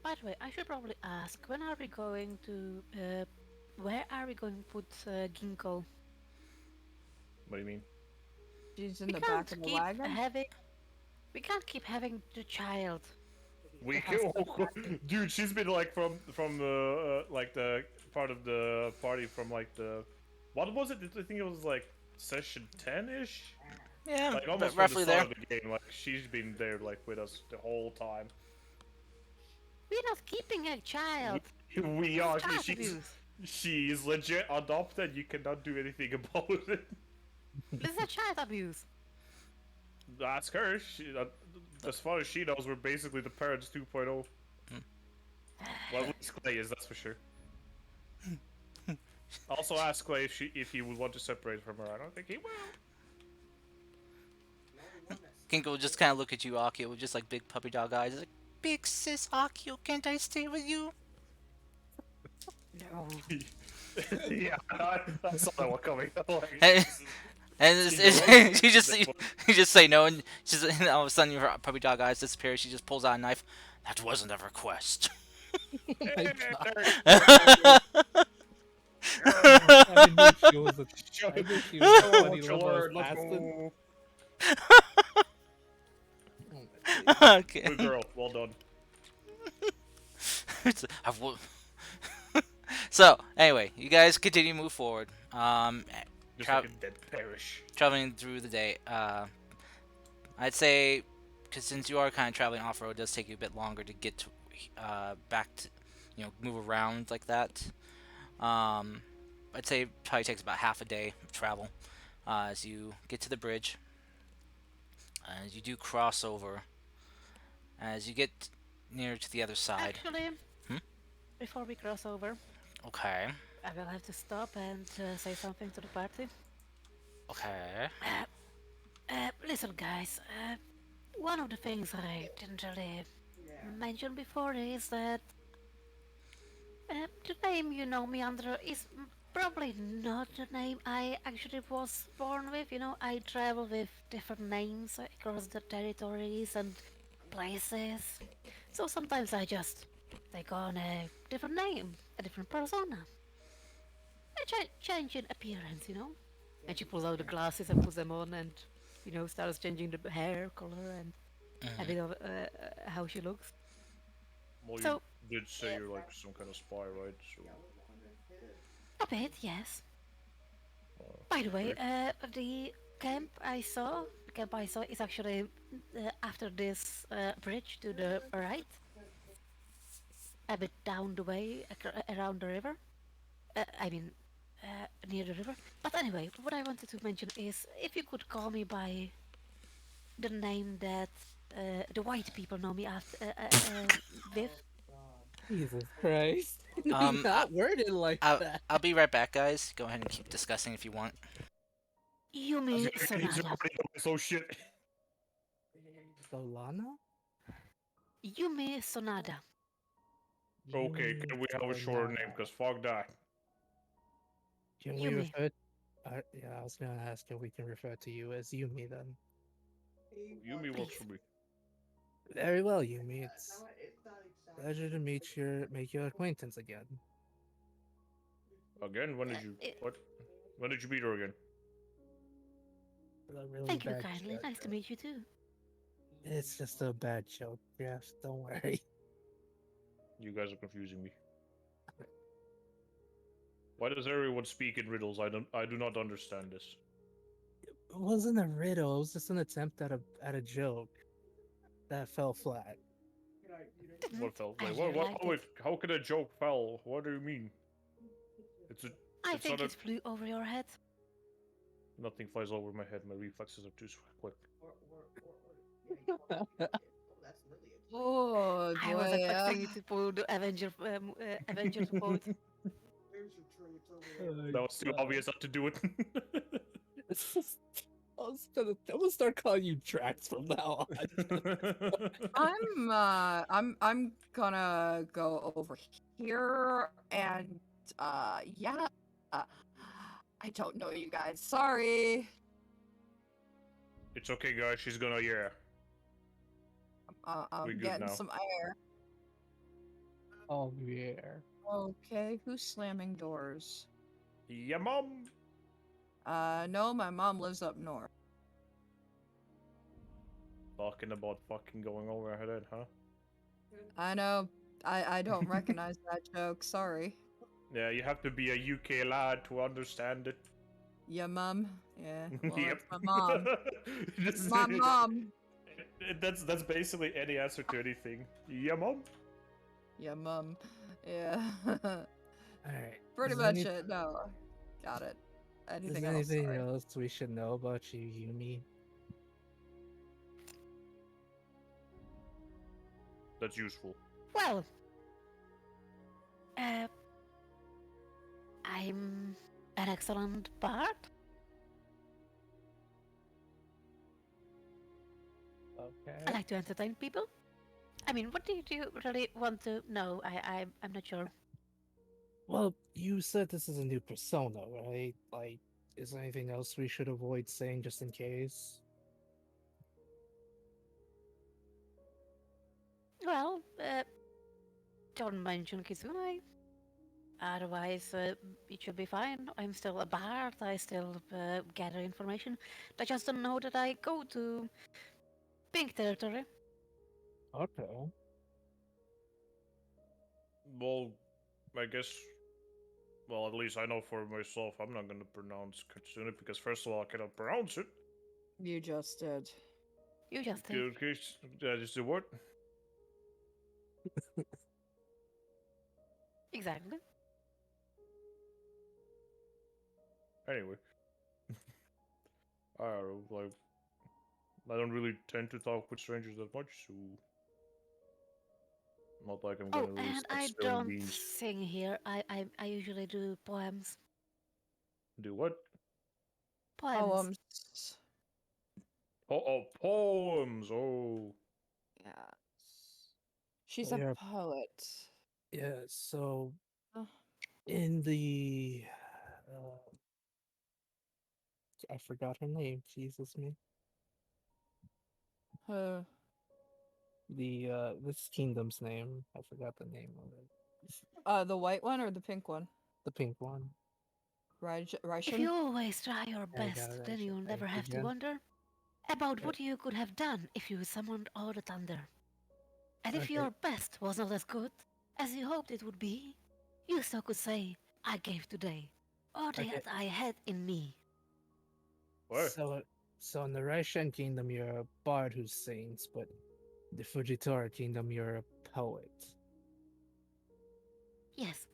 By the way, I should probably ask, when are we going to, where are we going to put Ginkgo? What do you mean? She's in We the can't back of the keep wagon. having, we can't keep having the child. We has to dude, she's been like from the like the part of the party from like the what was it? I think it was like session 10-ish. Yeah, Like but almost from roughly the start there. of the game. Like she's been there like with us the whole time. We're not keeping a child. We are. Child She's abuse. she's legit adopted. You cannot do anything about it. This is a child abuse. Ask her. As far as she knows, we're basically the parents 2.0. Well, at least Clay is, that's for sure. Also, ask Clay if he would want to separate from her. I don't think he will. Kinko will just kind of look at you, Akio, with just like big puppy dog eyes. He's like, big sis Akio, can't I stay with you? No. Yeah, I saw that one coming. Like, And, she just you just say no, and and all of a sudden your puppy dog eyes disappear. She just pulls out a knife. That wasn't a request. My God. "Hey, I knew she was a, show I knew she show was a what funny you little learned, let's assassin. go." Oh my God. Okay. Good girl, well done. So anyway, you guys continue to move forward. Um, Just like tra- a dead parish. traveling through the day. I'd say, because since you are kind of traveling off road, it does take you a bit longer to get to, back to, move around like that. Um, I'd say it probably takes about half a day of travel as you get to the bridge. As you do cross over, as you get near to the other side. Actually, Hmm? before we cross over, Okay. I will have to stop and say something to the party. Okay. Listen, guys. One of the things I didn't really mention before is that the name you know me under is probably not the name I actually was born with. I travel with different names across the territories and places. So sometimes I just take on a different name, a different persona. A change in appearance. And she pulls out the glasses and puts them on and, starts changing the hair color and a bit of how she looks. Well, you So, did say you're like some kind of spy, right? So, a bit, yes. By the way, okay. the camp I saw is actually after this bridge to the right, a bit down the way, around the river. I mean, near the river. But anyway, what I wanted to mention is if you could call me by the name that the white people know me after with. Jesus Christ. Um, I, Not worded like I'll, that. I'll be right back, guys. Go ahead and keep discussing if you want. Yumi He's Sonada. already doing so shit. Solana? Yumi Sonada. Okay, Yumi can we have a shorter name? Sonata. Cause fuck that. Can we Yumi. refer? Yeah, I was gonna ask if we can refer to you as Yumi then. Yumi works for Please. me. Very well, Yumi. It's a pleasure to make your acquaintance again. Again? When Uh, did you uh, what? When did you meet her again? A really Thank you bad kindly. joke. Nice to meet you too. It's just a bad joke, Jeff. Don't worry. You guys are confusing me. Why does everyone speak in riddles? I do not understand this. It wasn't a riddle. It was just an attempt at a joke that fell flat. What Didn't. fell? I Wait, really what? liked it. How could a joke fall? What do you mean? It's a. I It's not think a. it flew over your head. Nothing flies over my head. My reflexes are too quick. Oh I was boy. expecting you to pull the Avengers quote. Oh, That was too God. obvious not to do it. It's just, I'm gonna start calling you Drax from now on. I'm gonna go over here and yeah. I don't know you guys. Sorry. It's okay, guys. She's gonna yeah. We I'm good getting now. some air. Oh yeah. Okay, who's slamming doors? Yeah, mom. No, my mom lives up north. Talking about fucking going over her head, huh? I know. I don't recognize that joke. Sorry. Yeah, you have to be a UK lad to understand it. Yeah, mum. Yeah. Well, Yep. that's my mom. Just- My mom. that's basically any answer to anything. Yeah, mom. Yeah, mum. Yeah. Alright. Pretty much it. No. Got it. Is Anything there else? anything Sorry. else we should know about you, Yumi? That's useful. Well, uh, I'm an excellent bard. I Okay. like to entertain people. I mean, what do you really want to know? I'm not sure. Well, you said this is a new persona, right? Like, is there anything else we should avoid saying just in case? Well, don't mention Kizune. Otherwise, it should be fine. I'm still a bard. I still gather information. I just don't know that I go to pink territory. Okay. Well, I guess. Well, at least I know for myself I'm not gonna pronounce Kitsune because first of all I cannot pronounce it. You just did. You just did. Okay, that is the what? Exactly. Anyway, I don't know, like I don't really tend to talk with strangers that much, so not like I'm Oh, gonna really and start I spilling don't beans. sing here. I usually do poems. Do what? Poems. Poems. Oh, poems. Oh, Yeah. She's So a yeah, poet. yeah. So Oh, in the, uh, I forgot her name. Jesus me. uh, This kingdom's name. I forgot the name of it. the white one or the pink one? The pink one. If Raishin? you always try your I got it. best, I then should you'll never thank you, have to Jen. wonder about Uh, what you could have done if you summoned all the thunder. And if Okay. your best was not as good as you hoped it would be, you still could say, I gave today all Okay. that I had in me. what? So in the Raishan kingdom, you're a bard who sings, but the Fujitora kingdom, you're a poet. Yes,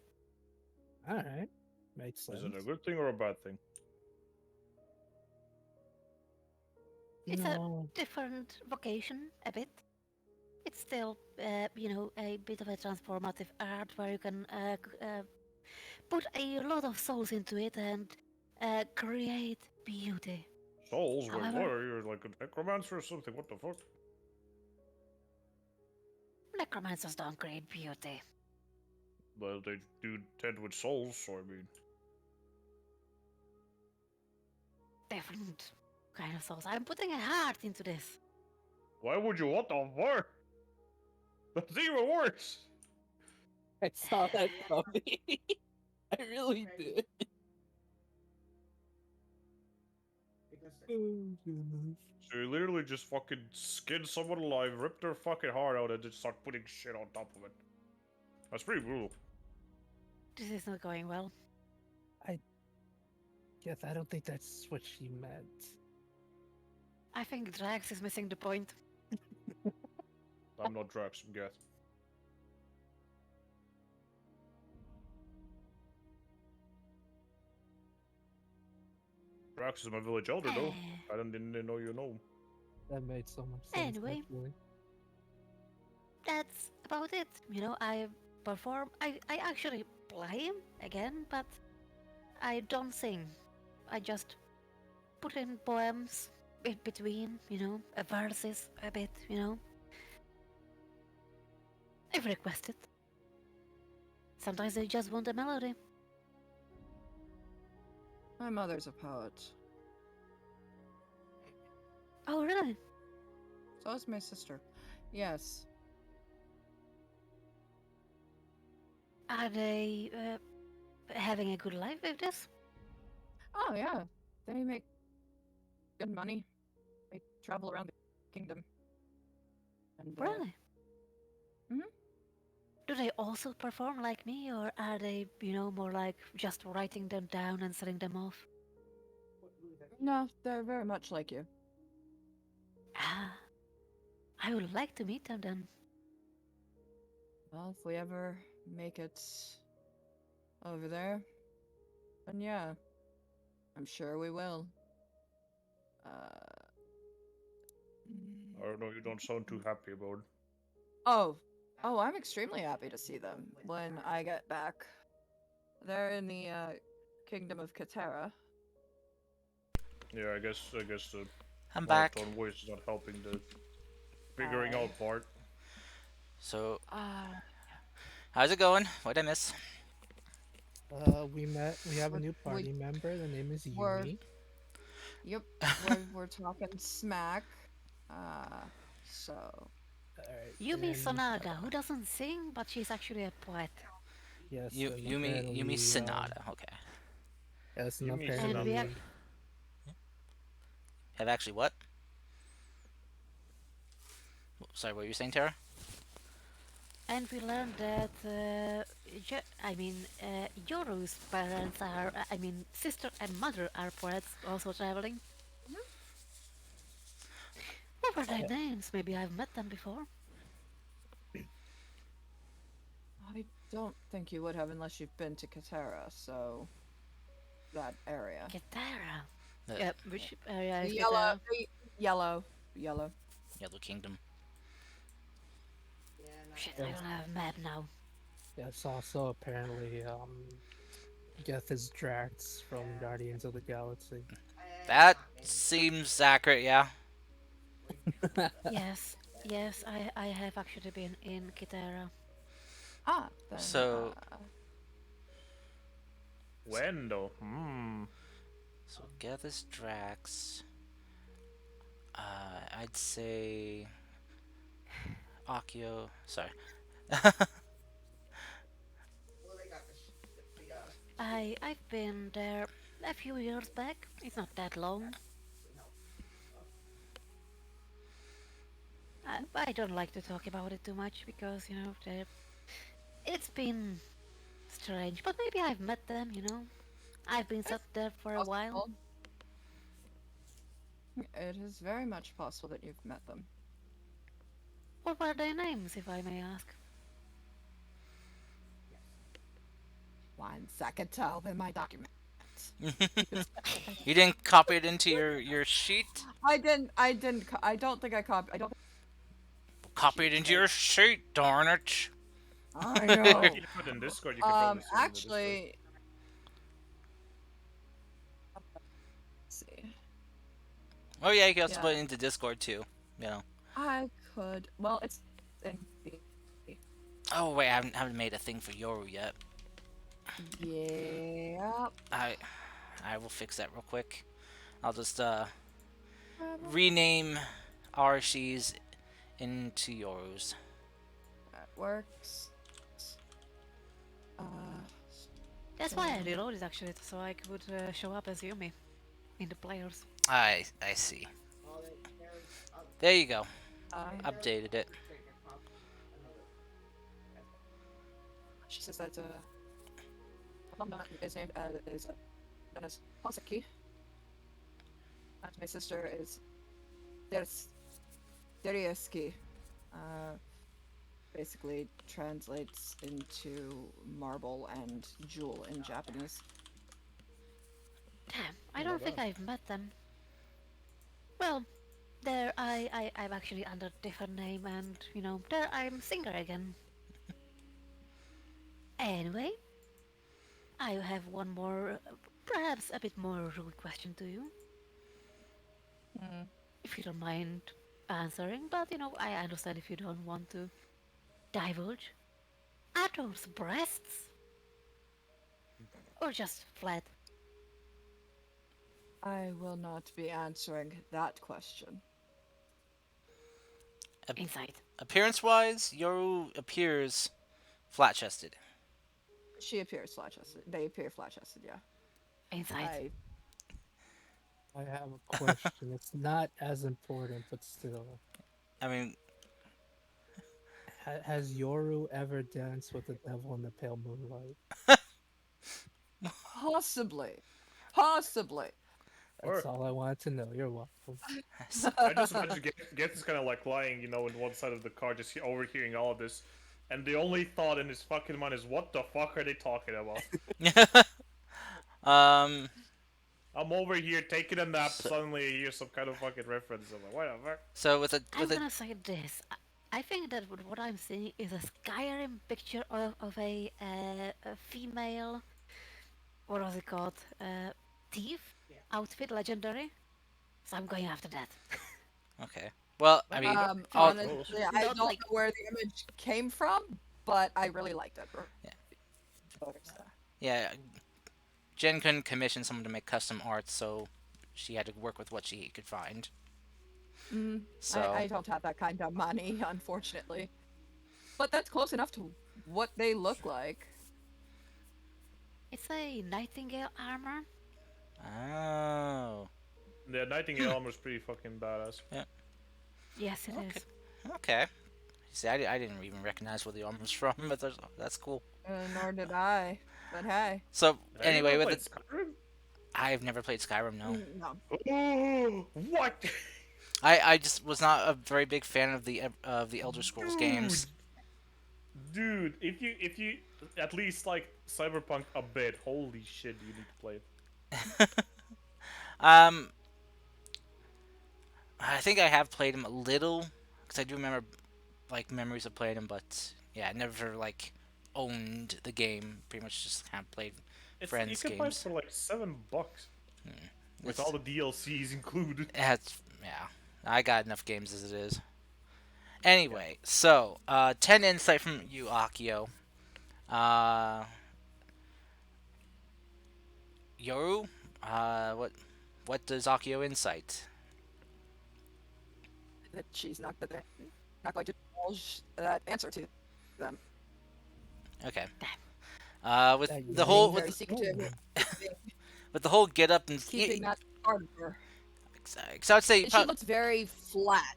All right, makes Is it a sense. good thing or a bad thing? it's a No, different vocation, a bit. It's still, a bit of a transformative art where you can put a lot of souls into it and create beauty. Souls? Wait, what However, are you like a necromancer or something? What the fuck? necromancers don't create beauty. Well, they do tend with souls, so I mean, Different kind of souls. I'm putting a heart into this. why would you want the fuck? That's even worse. I saw that coming. I really did. Oh, goodness. So you literally just fucking skin someone alive, rip their fucking heart out, and just start putting shit on top of it. That's pretty brutal. This is not going well. I guess I don't think that's what she meant. I think Drax is missing the point. I'm not Drax, I'm Geth. Drax is my village elder, though. I didn't know you know him. That made so much sense, Anyway, actually. that's about it. I perform. I actually play again, but I don't sing. I just put in poems in between, verses a bit. I've requested. Sometimes they just want a melody. my mother's a poet. Oh, really? So is my sister. Yes. Are they having a good life with this? Oh, yeah. They make good money. They travel around the kingdom. And, Really? Mhm. Do they also perform like me, or are they, more like just writing them down and selling them off? no, they're very much like you. Ah, I would like to meet them then. Well, if we ever make it over there, then yeah, I'm sure we will. I don't know, you don't sound too happy about it. Oh, I'm extremely happy to see them when I get back. They're in the kingdom of Katera. Yeah, I guess the I'm back. monotone voice is not helping the figuring out part. So, Ah, how's it going? What'd I miss? We have a we're, new we, party member. The name is we're Yumi. yep, we're talking smack. So All right, Yumi and Sonada, who doesn't sing, but she's actually a poet. yes, You, and Yumi apparently, Sonata. Okay. yes, and Yumi And we Sonata. apparently, Have actually what? Sorry, what were you saying, Tara? And we learned that, Yoru's parents are, sister and mother are poets also traveling. What were their Yeah, names? Maybe I've met them before. I don't think you would have unless you've been to Katera, so that area. Katara. The Yep, which area The is yellow, Katara? the yellow, yellow. Yellow Kingdom. Shit, I yes, don't have a map now. yes. Also, apparently, Geth is Drax from Guardians of the Galaxy. That seems accurate, yeah. Yes, yes, I have actually been in Katara. Ah, then, So, When though? Hmm. so get this Drax. I'd say Akio. Sorry. I've been there a few years back. It's not that long. I don't like to talk about it too much because it's been strange. But maybe I've met them. I've been sat it's there for a while. possible. It is very much possible that you've met them. What were their names, if I may ask? 1 second to open my document. You didn't copy it into your sheet? I don't think I copied. I don't. Copy it into your sheet, darn it. I If know. you put in Discord, you can probably see it in the Discord. Actually, let's see. Oh yeah, you can also put Yeah, it into Discord too. You know. I could. Well, it's in the. Oh wait, I haven't made a thing for Yoru yet. Yeah. I I will fix that real quick. I'll just rename Arashi's into Yoru's. That works. Uh, That's why I reloaded actually, so I could show up as Yumi in the players. I see. There you go. uh, Updated it. she says that Mama is named as Hosaki, and my sister is Deres Derieski. Uh, basically translates into marble and jewel in Japanese. Damn, I Oh, don't not think bad. I've met them. Well, I'm actually under different name, and there I'm singer again. Anyway, I have one more, perhaps a bit more rude question to you, Mm. if you don't mind answering. But I understand if you don't want to divulge. Are those breasts or just flat? I will not be answering that question. Inside. Appearance wise, Yoru appears flat chested. She appears flat chested. They appear flat chested, yeah. Inside. I I have a question. It's not as important, but still. I mean, Has Yoru ever danced with the devil in the pale moonlight? possibly. Possibly. That's Or all I wanted to know. You're welcome. I just imagine Get is kind of like lying, in one side of the car, just overhearing all of this, and the only thought in his fucking mind is, "What the fuck are they talking about?" um, I'm over here taking a nap. so, Suddenly, I hear some kind of fucking reference. I'm like, "What the fuck?" so with a I'm gonna say this. I think that what I'm seeing is a Skyrim picture of a female, what was it called? Thief outfit, legendary. So I'm going after that. okay. Well, I mean, all Honestly, Close. I Not don't like know where the image came from, but I really liked it. yeah, yeah. Jen couldn't commission someone to make custom art, so she had to work with what she could find. Mm, So I don't have that kind of money, unfortunately. But that's close enough to what they look like. it's a nightingale armor. oh The Nightingale armor is pretty fucking badass. yeah, Yes, it okay, is. okay. See, I didn't even recognize where the armor was from, but that's cool. Nor did I. But hey, So Have you never anyway, with played it, Skyrim? I've never played Skyrim. No, no. Oh, what? I just was not a very big fan of the Elder Scrolls games. Dude, dude, if you at least like Cyberpunk a bit, holy shit, you need to play it. Um, I think I have played them a little because I do remember like memories of playing them, but yeah, I never like owned the game. Pretty much just kind of played You friends can buy it games. for like $7 with all It's the DLCs included. it's yeah. I got enough games as it is. Anyway, so 10 insight from you, Akio. Uh, Yoru, what does Akio insight? That she's not going to divulge that answer to them. Okay. With That the you Being whole don't very with secretive, know. with the whole get up and keeping that part of her. so I'd say She looks very flat.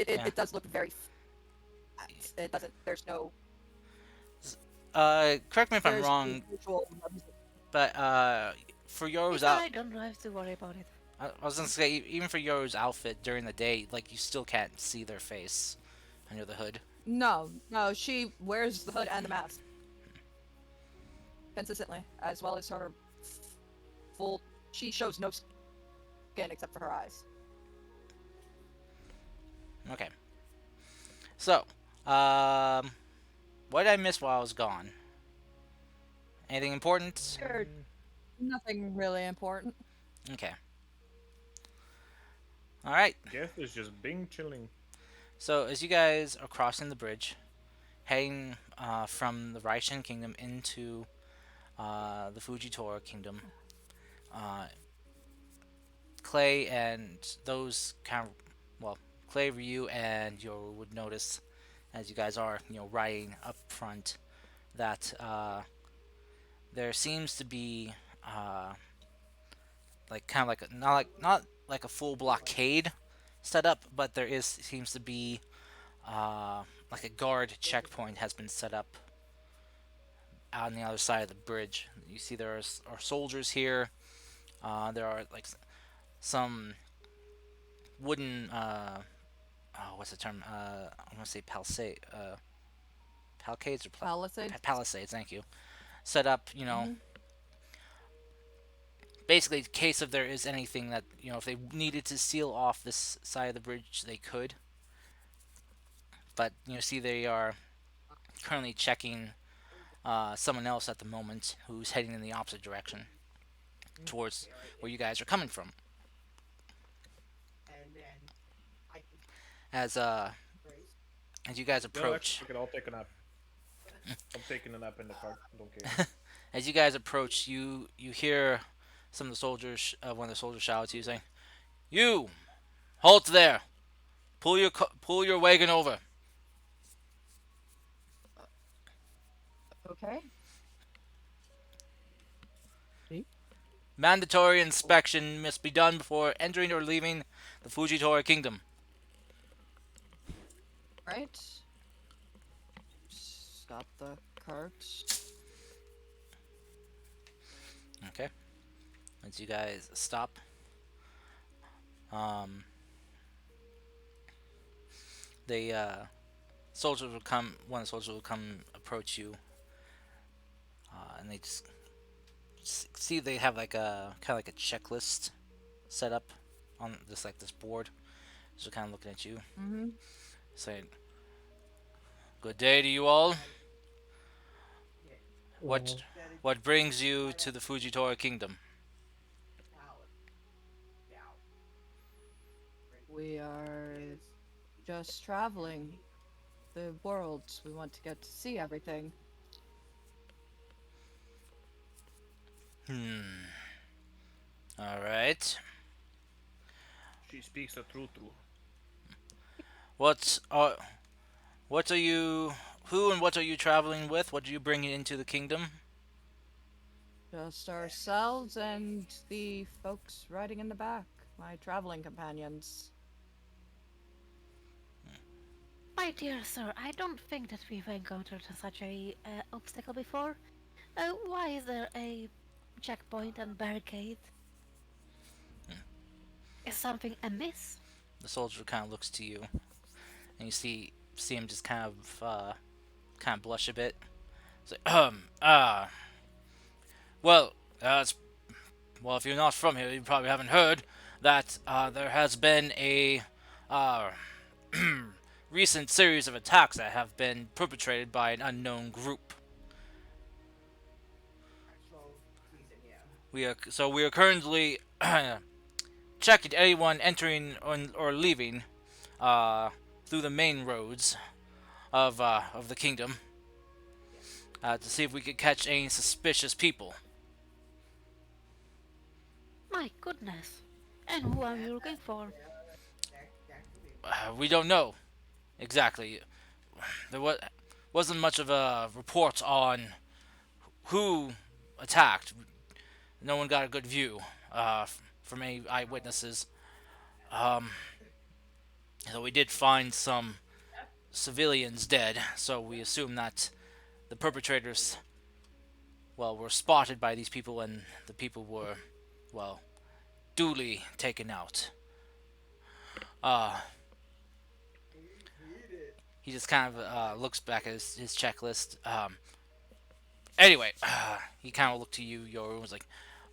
yeah. It does look very flat. It doesn't. There's no. Correct me if I'm There's no wrong, visual. but for Yoru's It's out, alright, don't have to worry about it. I was gonna say even for Yoru's outfit during the day, like you still can't see their face under the hood. No, no. She wears the hood and the mask consistently, as well as her full. She shows no skin except for her eyes. Okay. So, um, what did I miss while I was gone? Anything important? Sure, nothing really important. Okay. All right. Geth is just Bing chilling. So as you guys are crossing the bridge, heading from the Raishin Kingdom into the Fujitora Kingdom, uh, Clay and those kind of well, Clay, Ryu, and Yoru would notice as you guys are riding up front that there seems to be uh, like kind of like not like a full blockade set up, but there is seems to be like a guard checkpoint has been set up on the other side of the bridge. You see are soldiers here. There are like some wooden what's the term? I want to say palisades or Palisade. palisades. Thank you. Set up, Mm-hmm. basically in case if there is anything that if they needed to seal off this side of the bridge, they could. But see they are currently checking someone else at the moment who's heading in the opposite direction towards where you guys are coming from. As as you guys Yeah, that's approach, okay. I'll take a nap. I'm taking a nap in the car. Don't care. as you guys approach, you hear some of the soldiers, one of the soldiers shout to you saying, "You halt there! Pull your wagon over. Okay. See? Mandatory inspection must be done before entering or leaving the Fujitora Kingdom." Right. Stop the cart. Okay. Once you guys stop, um, the soldiers will come. One of the soldiers will come approach you, and they just see they have like a kind of like a checklist set up on this like this board. So kind of looking at you, Mm-hmm. saying, "Good day to you all. What Well, what brings you to the Fujitora Kingdom?" We are just traveling the world. We want to get to see everything. All right. She speaks the truth. What are what are you? Who and what are you traveling with? What do you bring into the kingdom? Just ourselves and the folks riding in the back, my traveling companions. My dear sir, I don't think that we've encountered such a obstacle before. Why is there a checkpoint and barricade? Is something amiss? The soldier kind of looks to you, and you see him just kind of blush a bit. It's like, well, well, if you're not from here, you probably haven't heard that there has been a uh, recent series of attacks that have been perpetrated by an unknown group. We are currently checking anyone entering or leaving uh, through the main roads of the kingdom to see if we could catch any suspicious people. My goodness. And who are you looking for? We don't know exactly. Wasn't much of a report on who attacked. No one got a good view from any eyewitnesses. Um, so we did find some civilians dead. So we assume that the perpetrators, well, were spotted by these people, and the people were, well, duly taken out. Uh, he just kind of looks back at his checklist. Anyway, he kind of looked to you, Yoru, and was like,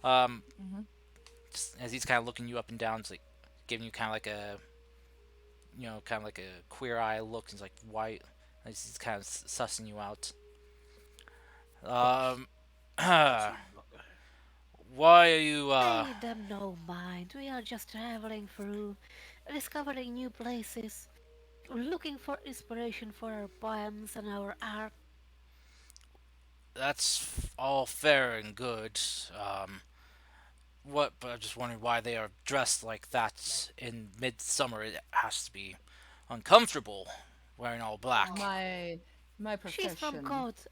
um, Hmm. just as he's kind of looking you up and down, it's like giving you kind of like a, kind of like a queer eye look. He's like, why? He's kind of sussing you out. Um, why are you, Pay them no mind. We are just traveling through, discovering new places, looking for inspiration for our poems and our art. that's all fair and good. But I'm just wondering why they are dressed like that in midsummer. It has to be uncomfortable wearing all black. My She's from profession. Court,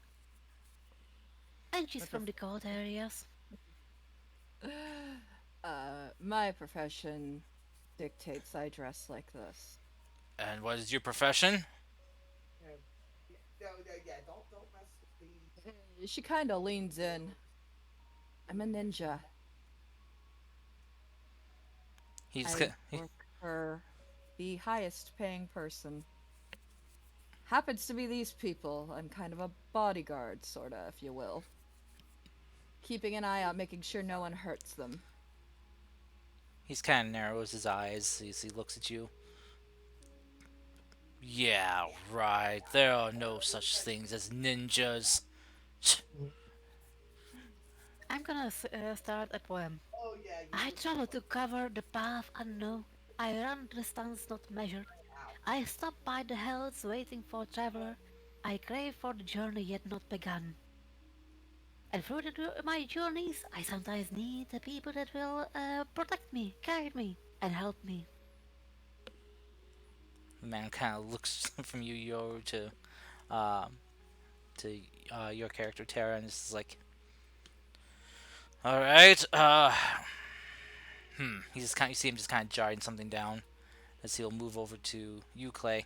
and My she's from prof- the cold areas. my profession dictates I dress like this. And what is your profession? She kind of leans in. I'm a ninja. He's I work for the highest paying person. Happens to be these people. I'm kind of a bodyguard, sorta, if you will. Keeping an eye out, making sure no one hurts them. he's kind of narrows his eyes as he looks at you. Yeah, right. There are no such things as ninjas. I'm gonna start a poem. I travel to cover the path unknown. I run distance not measured. I stop by the hills waiting for traveler. I crave for the journey yet not begun. And through my journeys, I sometimes need the people that will protect me, guide me, and help me. The man kind of looks from you, Yoru, um, to your character Tara, and is like, "All right, He just kind, you see him just kind of jotting something down as he'll move over to you, Clay,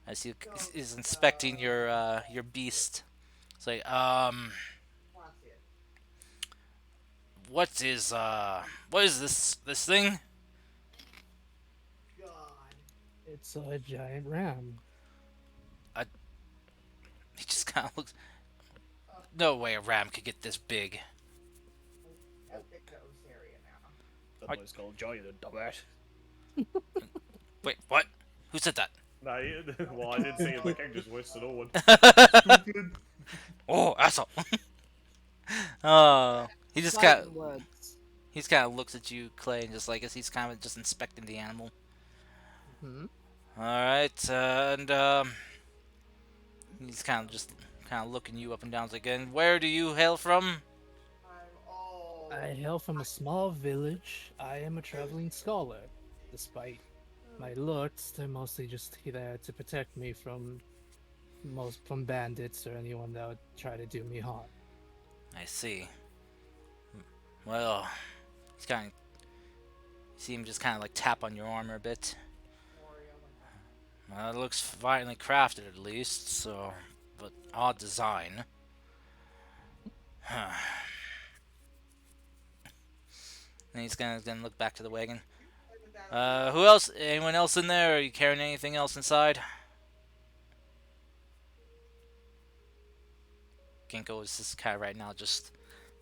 as he is inspecting your beast. It's like, what is this thing? It's a giant ram. I, he just kind of looks. No way a ram could get this big. That was called giant, dumbass. Wait, what? Who said that? Nah, well, I didn't say it like I just voice to no one. Oh, asshole! Oh, he just kind of Fighting words. he's kind of looks at you, Clay, and just like as he's kind of just inspecting the animal. Hmm. All right, and he's kind of looking you up and down again. Where do you hail from? I hail from a small village. I am a traveling scholar. Despite my looks, they're mostly just there to protect me from bandits or anyone that would try to do me harm. I see. Well, he's kind of see him just kind of like tap on your armor a bit. It looks finely crafted at least, so. But odd design. And he's gonna look back to the wagon. Who else? Anyone else in there? Are you carrying anything else inside? Ginkgo is just kind of right now just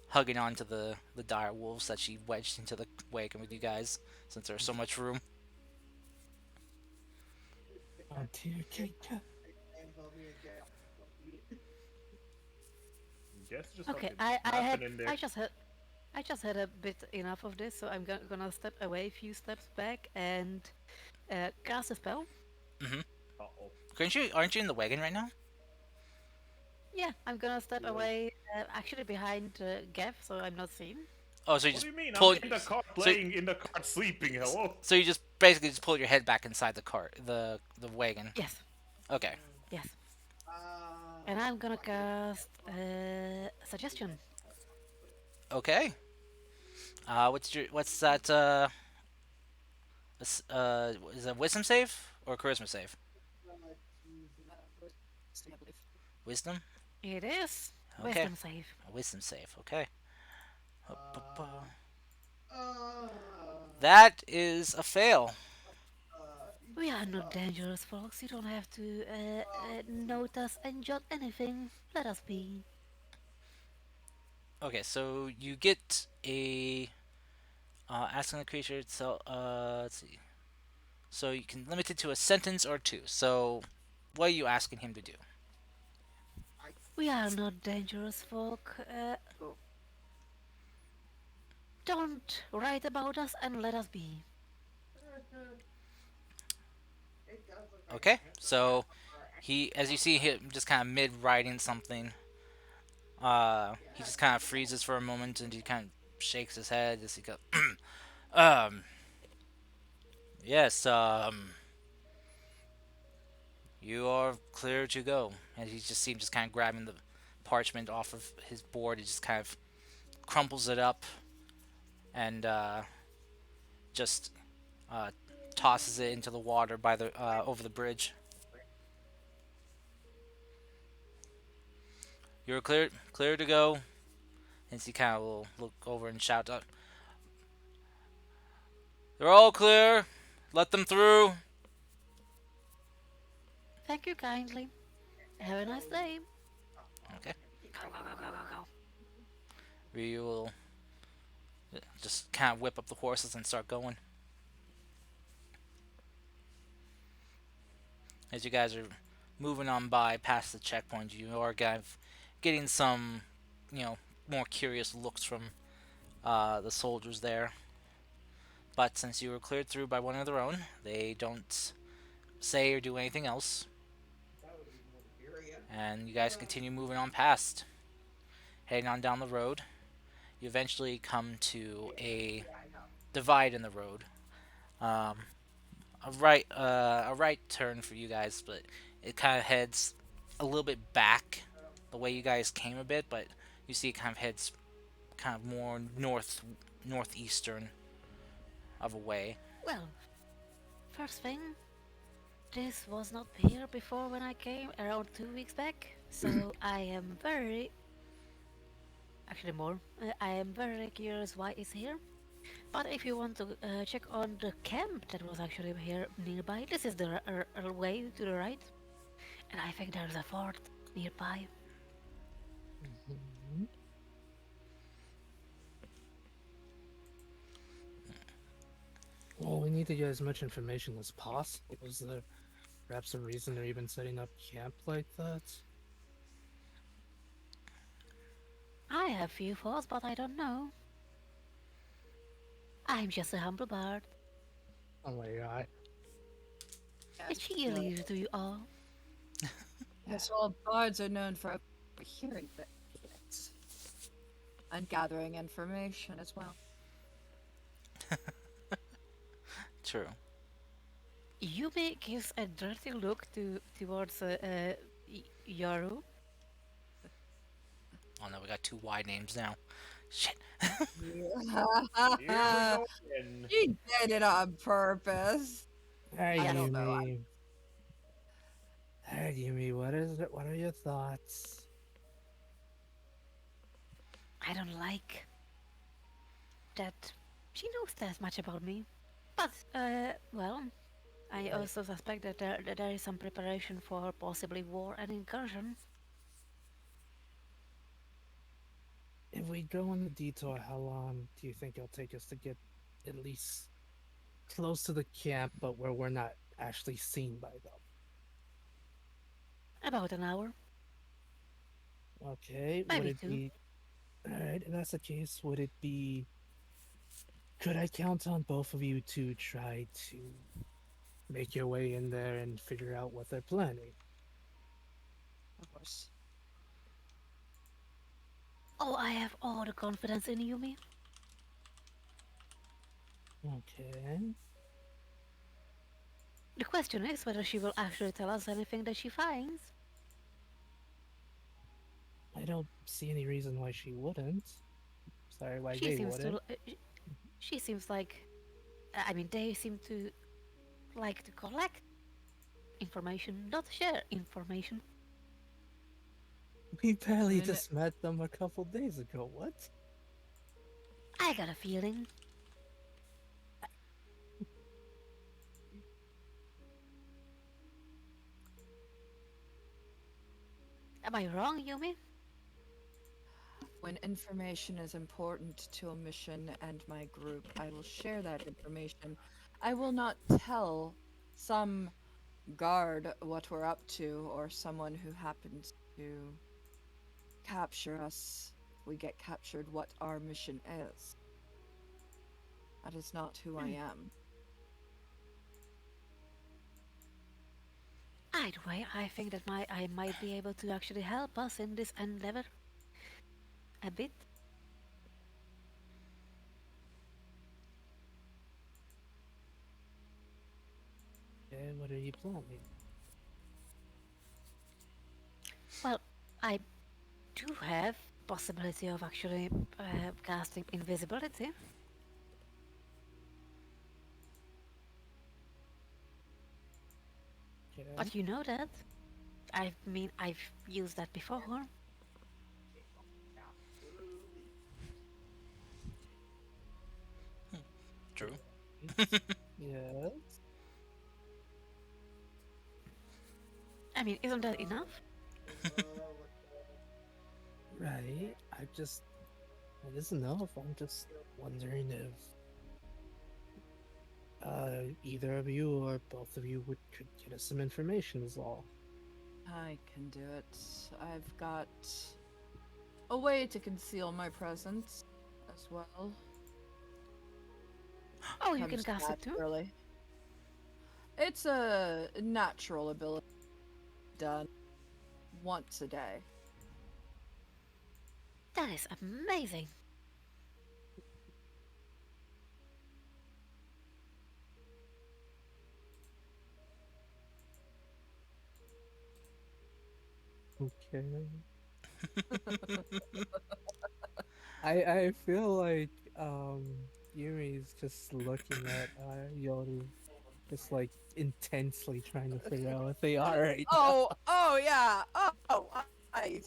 hugging onto the dire wolves that she wedged into the wagon with you guys, since there's so much room. Oh dear, Kinka. Guess just Okay, fucking I snap had it in there. I just had a bit enough of this, so I'm gonna step away a few steps back and cast a spell. Mm-hmm. Uh-oh. Aren't you in the wagon right now? Yeah, I'm gonna step Lol. away, actually behind Gav, so I'm not seen. Oh, so you What just do you mean? I'm pull. in the car So playing in the car sleeping, hello? so you just basically just pull your head back inside the cart, the wagon. Yes, Okay. yes. And I'm gonna cast suggestion. Okay. What's that? Is it wisdom save or charisma save? I believe. Wisdom. It is Okay. wisdom save. A wisdom save. Okay. That is a fail. We are not dangerous, folks. You don't have to note us and jot anything. Let us be. Okay, so you get a asking the creature itself. Let's see. So you can limit it to a sentence or two. So, what are you asking him to do? We are not dangerous, folk. Don't write about us and let us be. Okay, so as you see him, just kind of mid writing something. He just kind of freezes for a moment and he kind of shakes his head as he goes, um, yes, you are clear to go. And he just seems just kind of grabbing the parchment off of his board. He just kind of crumples it up and just uh, tosses it into the water by the over the bridge. You're clear to go. And he kind of will look over and shout out, "They're all clear. Let them through." Thank you kindly. Have a nice day. Okay. Go, go, go, go, go, go. We will just kind of whip up the horses and start going. As you guys are moving on by past the checkpoint, you are kind of getting some, you know, more curious looks from the soldiers there. But since you were cleared through by one of their own, they don't say or do anything else. And you guys continue moving on past, heading on down the road. You eventually come to a divide in the road. Um, a right turn for you guys, but it kind of heads a little bit back the way you guys came a bit, but you see it kind of heads kind of more northeastern of a way. Well, first thing, this was not here before when I came around 2 weeks back, so I am very. Actually, more. I am very curious why it's here. But if you want to check on the camp that was actually here nearby, this is the way to the right. And I think there's a fort nearby. Mhm. Well, we need to get as much information as possible. Is there perhaps a reason they're even setting up camp like that? I have few thoughts, but I don't know. I'm just a humble bard. Oh my god. A cheerleader to you all. Yes, well, bards are known for hearing things and gathering information as well. True. Yumi gives a dirty look towards Yaru. Oh no, we got two Y names now. Shit. Here we go again. She did it on purpose. Hey, I don't know. Yumi. Alright, Yumi, what is it? What are your thoughts? I don't like that she knows that much about me. But, well, I Right. also suspect that there is some preparation for possibly war and incursion. If we go on the detour, how long do you think it'll take us to get at least close to the camp, but where we're not actually seen by them? About an hour, Okay, would maybe it two. be alright? If that's the case, would it be? Could I count on both of you to try to make your way in there and figure out what they're planning? Of course. Oh, I have all the confidence in Yumi. Okay. The question is whether she will actually tell us anything that she finds. I don't see any reason why she wouldn't. Sorry, why She they seems to. wouldn't. She seems like. I mean, they seem to like to collect information, not share information. We barely And just met them a couple days ago. What? I got a feeling. Am I wrong, Yumi? when information is important to a mission and my group, I will share that information. I will not tell some guard what we're up to or someone who happens to capture us if we get captured what our mission is. That is not who I am. Either way, I think that I might be able to actually help us in this endeavor a bit. Okay, what are you planning? Well, I do have possibility of actually casting invisibility, Okay. but you know that. I mean, I've used that before. True. Yes. I mean, isn't that enough? Right. I just know if I'm just wondering if either of you or both of you could get us some information is all. I can do it. I've got a way to conceal my presence as well. Oh, you can Comes cast it too. naturally. It's a natural ability done once a day. That is amazing. Okay. I feel like Yuri's just looking at Yoru, just like intensely trying to figure out what they are right now. Oh yeah. Oh, I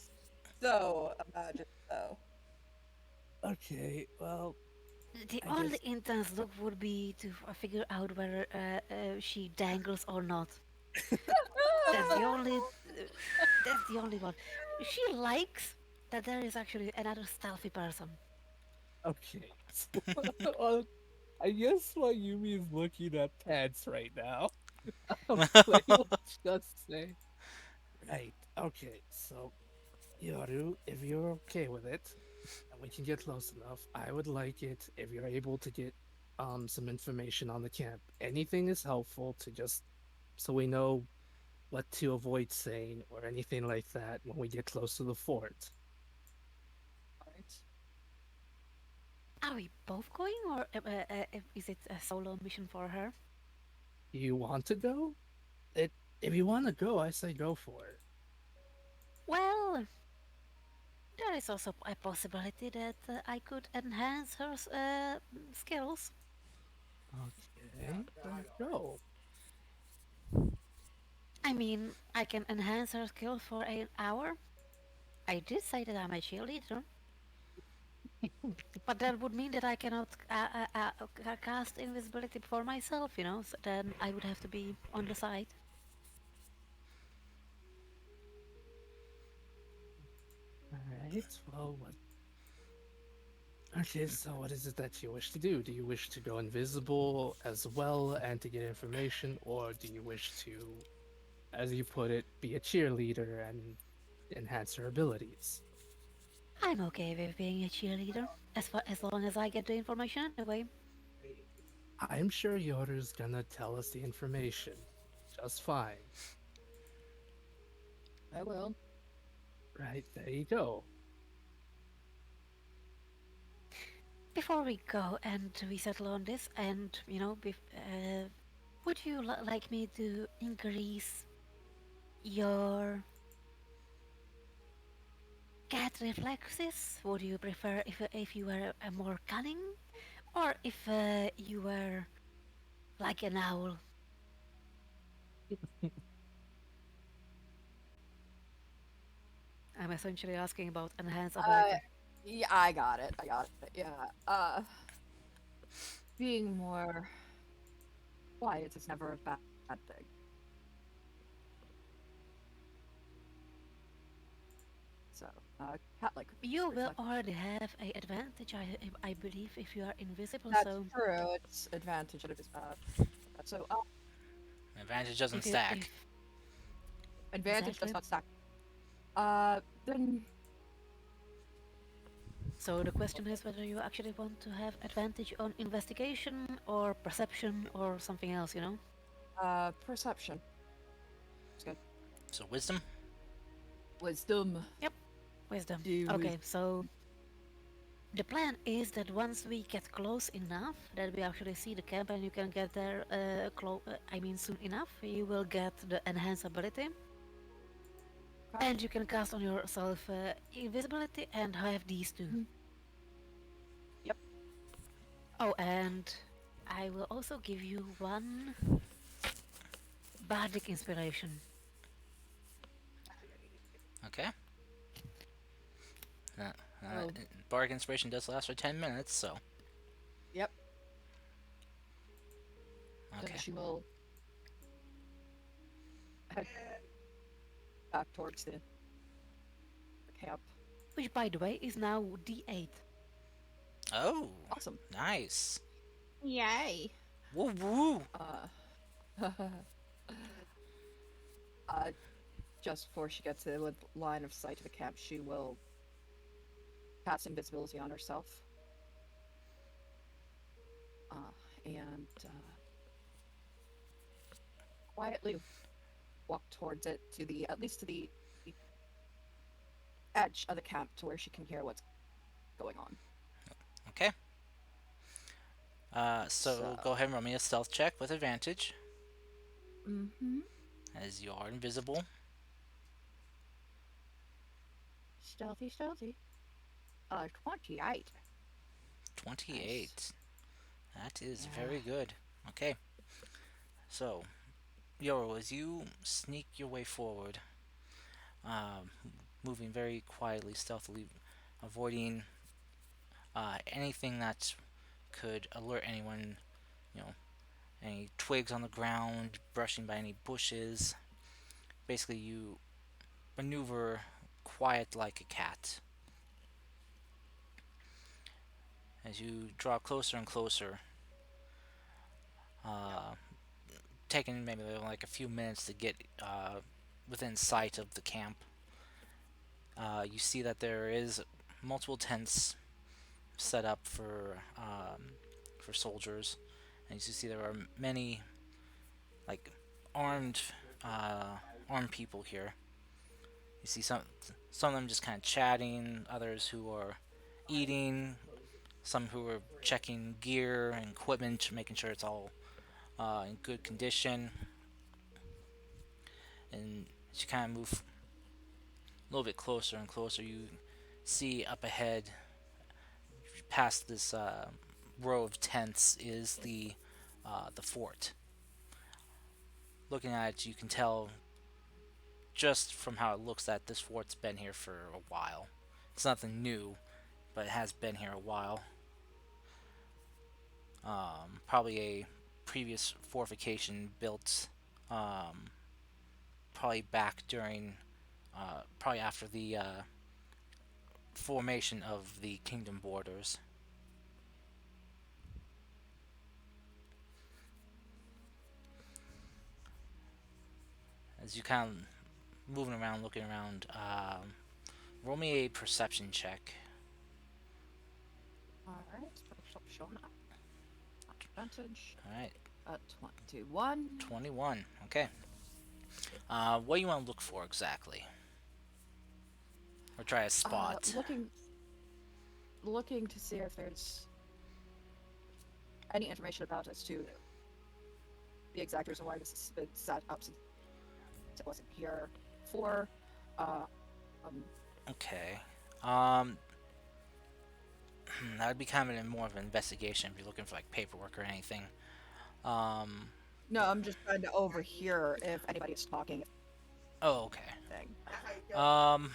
so imagine so. Okay, well, The I only guess intense look would be to figure out whether she dangles or not. That's the only. That's the only one. She likes that there is actually another stealthy person. okay. So, well, I guess while Yumi is looking at pants right now, I will just say, right, okay, so Yoru, if you're okay with it, and we can get close enough, I would like it if you're able to get some information on the camp. Anything is helpful to just so we know what to avoid saying or anything like that when we get close to the fort. Right. Are we both going, or is it a solo mission for her? You want to go? It if you want to go, I say go for it. Well, there is also a possibility that I could enhance her skills. Okay, then go. I mean, I can enhance her skill for an hour. I did say that I'm a cheerleader, but that would mean that I cannot cast invisibility for myself, you know. So then I would have to be on the side. Alright, well, what? Okay, so what is it that you wish to do? Do you wish to go invisible as well and to get information, or do you wish to, as you put it, be a cheerleader and enhance her abilities? I'm okay with being a cheerleader, as long as I get the information anyway. I'm sure Yoru's gonna tell us the information. Just fine. I will. Right, there you go. Before we go and we settle on this, and would you like me to increase your cat reflexes? Would you prefer if you were more cunning, or if you were like an owl? I'm essentially asking about enhanced Uh, ability. yeah, I got it. I got it. Yeah. Being more quiet is never a bad thing. So, cat like You will reflex. already have a advantage, I believe, if you are invisible. That's So true. It's advantage of so Advantage doesn't if you stack. if advantage does exactly. not stack. Then So the question is whether you actually want to have advantage on investigation or perception or something else. You know. perception. It's good. So wisdom. Wisdom. Yep. Wisdom. Do Okay. So the plan is that once we get close enough that we actually see the camp and you can get there I mean soon enough, you will get the enhanced ability and you can cast on yourself invisibility and have these two. Mhm. Yep. Oh, and I will also give you one bardic inspiration. Okay. Uh, uh, Oh. Bardic inspiration does last for 10 minutes, so Yep. Then okay. she will head back towards the camp. Which by the way is now D8. Oh, Awesome. nice. Yay. Woo woo. uh, just before she gets to the line of sight of the camp, she will cast invisibility on herself. And quietly walk towards it to the at least to the edge of the camp to where she can hear what's going on. Okay. So go So, ahead and roll me a stealth check with advantage, mm-hmm. as you are invisible. Stealthy, stealthy. 28. Nice. 28. That is Yeah. very good. Okay. So, Yoro, as you sneak your way forward, um, moving very quietly, stealthily, avoiding anything that could alert anyone, you know, any twigs on the ground, brushing by any bushes. Basically, you maneuver quiet like a cat. As you draw closer and closer, uh, taking maybe like a few minutes to get within sight of the camp, you see that there is multiple tents set up for soldiers, and you see there are many like armed uh, armed people here. You see some of them just kind of chatting, others who are eating, some who are checking gear and equipment, making sure it's all in good condition. And as you kind of move a little bit closer and closer, you see up ahead, past this row of tents, is the fort. Looking at it, you can tell just from how it looks that this fort's been here for a while. It's nothing new, but it has been here a while. Probably a previous fortification built probably back during, probably after the formation of the kingdom borders. As you kind of moving around, looking around, roll me a perception check. Alright, perception advantage. All right, 21. 21. Okay. What do you want to look for exactly? Or try a spot? Looking to see if there's any information about as to the exact reason why this has been set up since it wasn't here before. Okay. That would be kind of more of an investigation if you're looking for like paperwork or anything. Um, No, I'm just trying to overhear if anybody's talking. oh, okay. Thing. Um,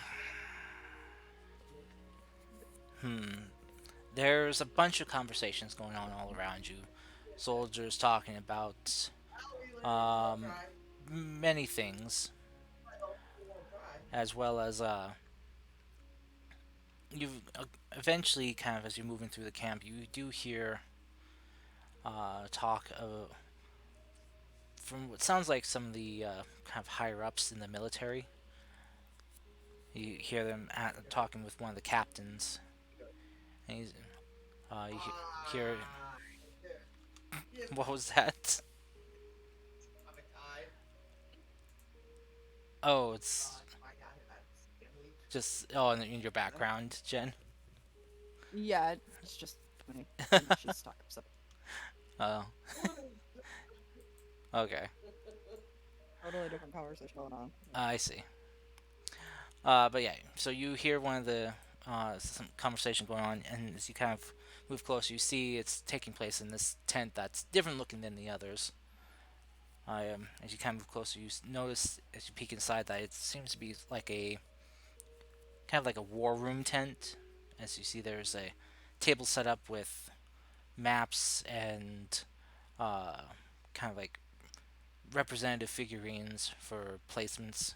there's a bunch of conversations going on all around you. Soldiers talking about um, many things, as well as you eventually kind of as you're moving through the camp, you do hear talk of from what sounds like some of the kind of higher ups in the military. You hear them talking with one of the captains, and you hear what was that? Oh, it's just in your background, Jen. Yeah, it's just when she's talking. So. Oh, okay. Totally different conversation going on. I see. But yeah, so you hear one of the some conversation going on, and as you kind of move closer, you see it's taking place in this tent that's different looking than the others. As you kind of move closer, you notice as you peek inside that it seems to be like a kind of like a war room tent. As you see, there's a table set up with maps and uh, kind of like representative figurines for placements.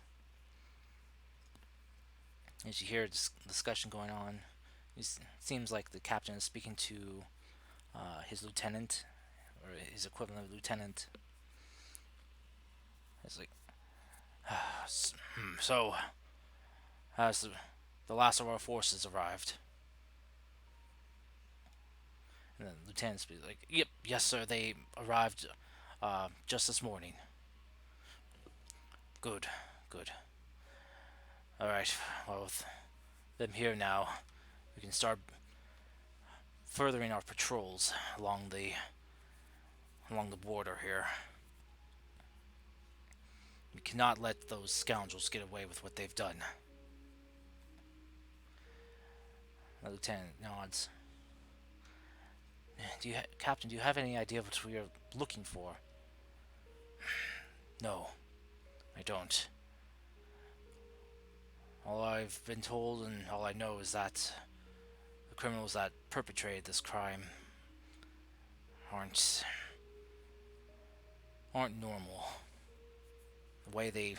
As you hear discussion going on, it seems like the captain is speaking to his lieutenant or his equivalent of lieutenant. It's like, so has the last of our forces arrived? And then the lieutenant speaks like, "Yep, yes, sir. They arrived just this morning." Good, good. All right. Well, with them here now, we can start furthering our patrols along the border here. We cannot let those scoundrels get away with what they've done. The lieutenant nods. Captain, do you have any idea what we are looking for? No, I don't. All I've been told and all I know is that the criminals that perpetrated this crime aren't normal. The way they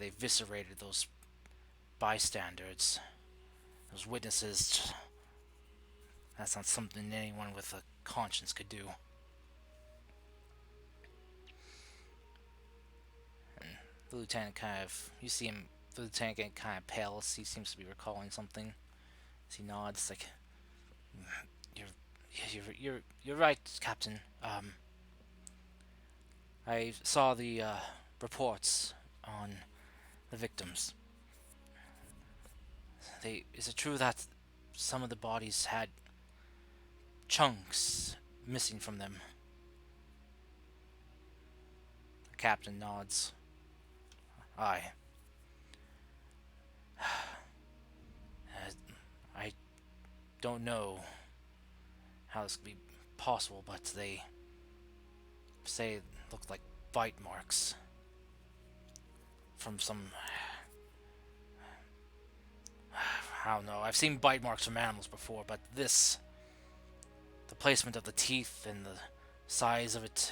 eviscerated those bystanders, those witnesses, that's not something anyone with a conscience could do. And the lieutenant you see him, the lieutenant getting kind of pale as he seems to be recalling something. As he nods, like, you're, you're right, Captain. I saw the reports on the victims. Is it true that some of the bodies had chunks missing from them? The captain nods. Aye. I don't know how this could be possible, but they say it looked like bite marks. from some. I don't know. I've seen bite marks from animals before, but this. The placement of the teeth and the size of it.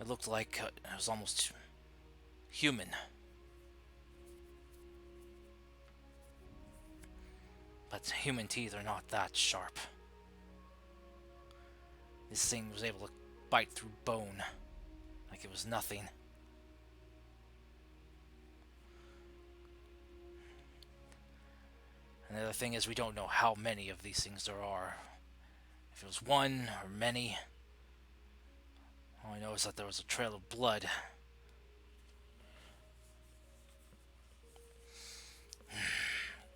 It looked like it was almost human. But human teeth are not that sharp. This thing was able to bite through bone like it was nothing. And the other thing is, we don't know how many of these things there are. If it was one or many. All I know is that there was a trail of blood.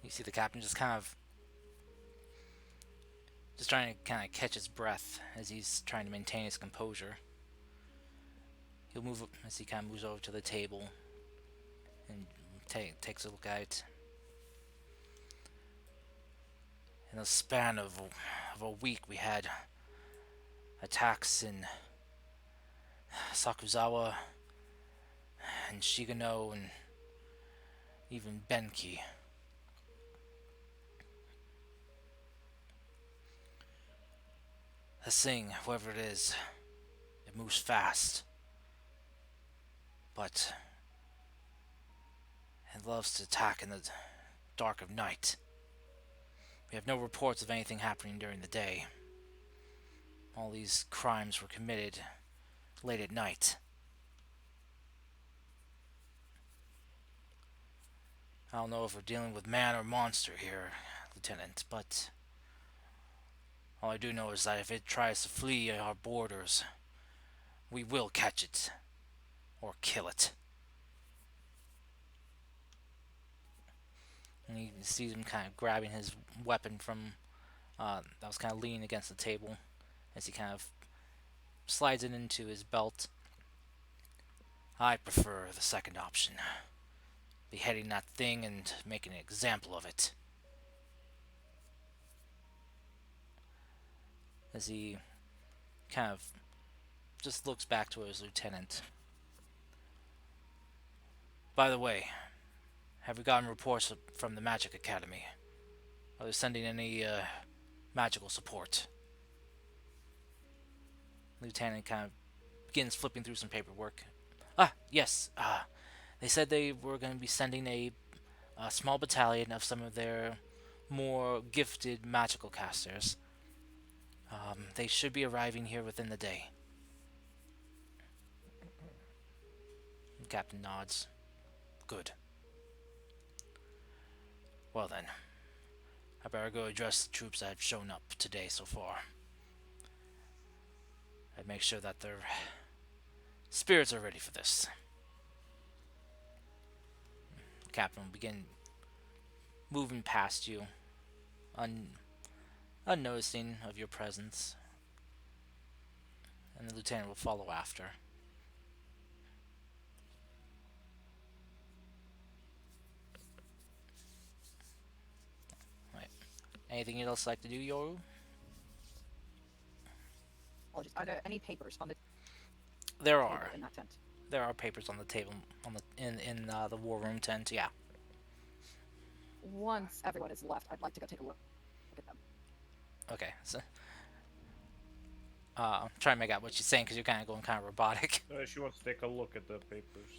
You see the captain just trying to kind of catch his breath as he's trying to maintain his composure. He'll move up as he kind of moves over to the table and takes a look at it. In the span of a week, we had attacks in Sakuzawa and Shigano and even Benki. This thing, whoever it is, it moves fast. But it loves to attack in the dark of night. We have no reports of anything happening during the day. All these crimes were committed late at night. I don't know if we're dealing with man or monster here, Lieutenant, but all I do know is that if it tries to flee our borders, we will catch it or kill it. And you see him kind of grabbing his weapon from that was kind of leaning against the table as he kind of slides it into his belt. I prefer the second option. Beheading that thing and making an example of it. As he kind of just looks back to his lieutenant. By the way, have we gotten reports from the Magic Academy? Are they sending any magical support? Lieutenant kind of begins flipping through some paperwork. Yes. They said they were going to be sending a small battalion of some of their more gifted magical casters. They should be arriving here within the day. The captain nods. Good. Well then, I better go address the troops that have shown up today so far. I'd make sure that their spirits are ready for this. The captain will begin moving past you, unnoticing of your presence, and the lieutenant will follow after. Right. Anything you'd else like to do, Yoru? Apologies. Are there any papers on the There table are. in that tent? There are papers on the table in the war room tent. Yeah. Once everyone is left, I'd like to go take a look at them. Okay. So, I'm trying to make out what she's saying because you're kind of going kind of robotic. She wants to take a look at the papers.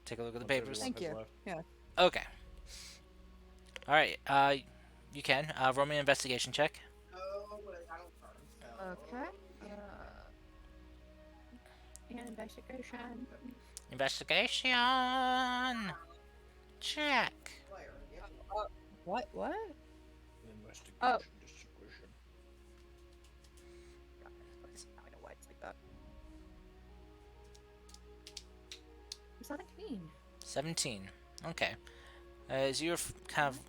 Take a look at the Once papers. everyone Thank has you. left. Yeah. Okay. All right. You can roll me an investigation check. Okay. Investigation. Investigation. Check. What? What? Investigation. Oh. Discretion. Now I know why it's like that. 17. 17. Okay. As you're kind of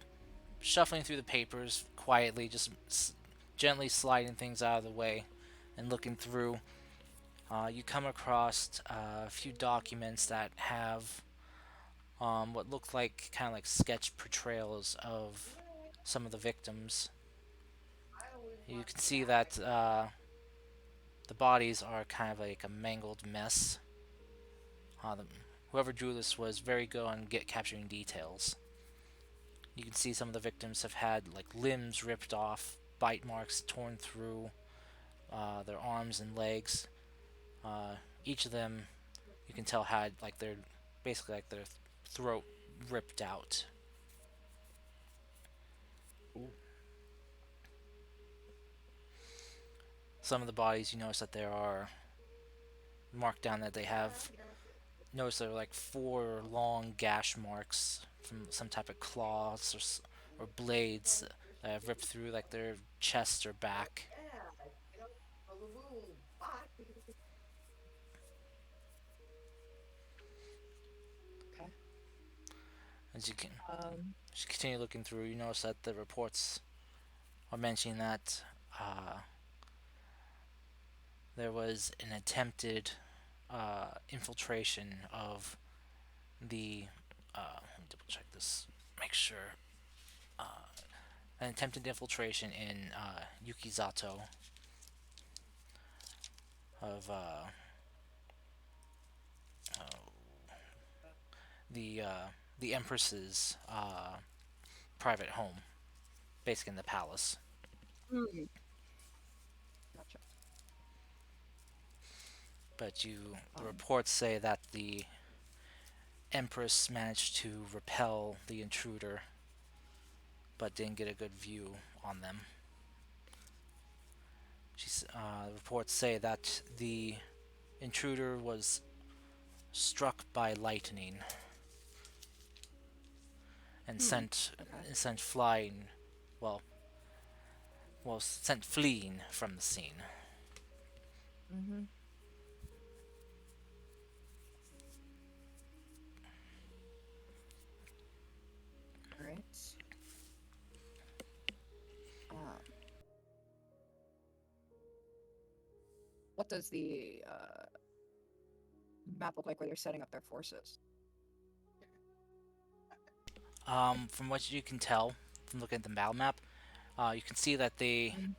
shuffling through the papers quietly, just gently sliding things out of the way and looking through, you come across a few documents that have what look like kind of like sketch portrayals of some of the victims. You can see that the bodies are kind of like a mangled mess. The, whoever drew this was very good on capturing details. You can see some of the victims have had like limbs ripped off, bite marks torn through their arms and legs. Uh, each of them, you can tell, had like their basically like their throat ripped out. Ooh. Some of the bodies, you notice that there are marked down that they have. Notice there are like four long gash marks from some type of claws or blades that have ripped through like their chest or back. Okay. As you can Um. as you continue looking through, you notice that the reports are mentioning that there was an attempted infiltration of the. Let me double check this. Make sure. An attempted infiltration in Yukizato of the uh, the Empress's private home, basically in the palace. Hmm. Gotcha. But the Um. reports say that the Empress managed to repel the intruder, but didn't get a good view on them. Reports say that the intruder was struck by lightning and Hmm. sent Okay. sent flying, well, sent fleeing from the scene. Mm-hmm. All right. Um. What does the map look like where they're setting up their forces? From what you can tell from looking at the battle map, you can see that the Mm.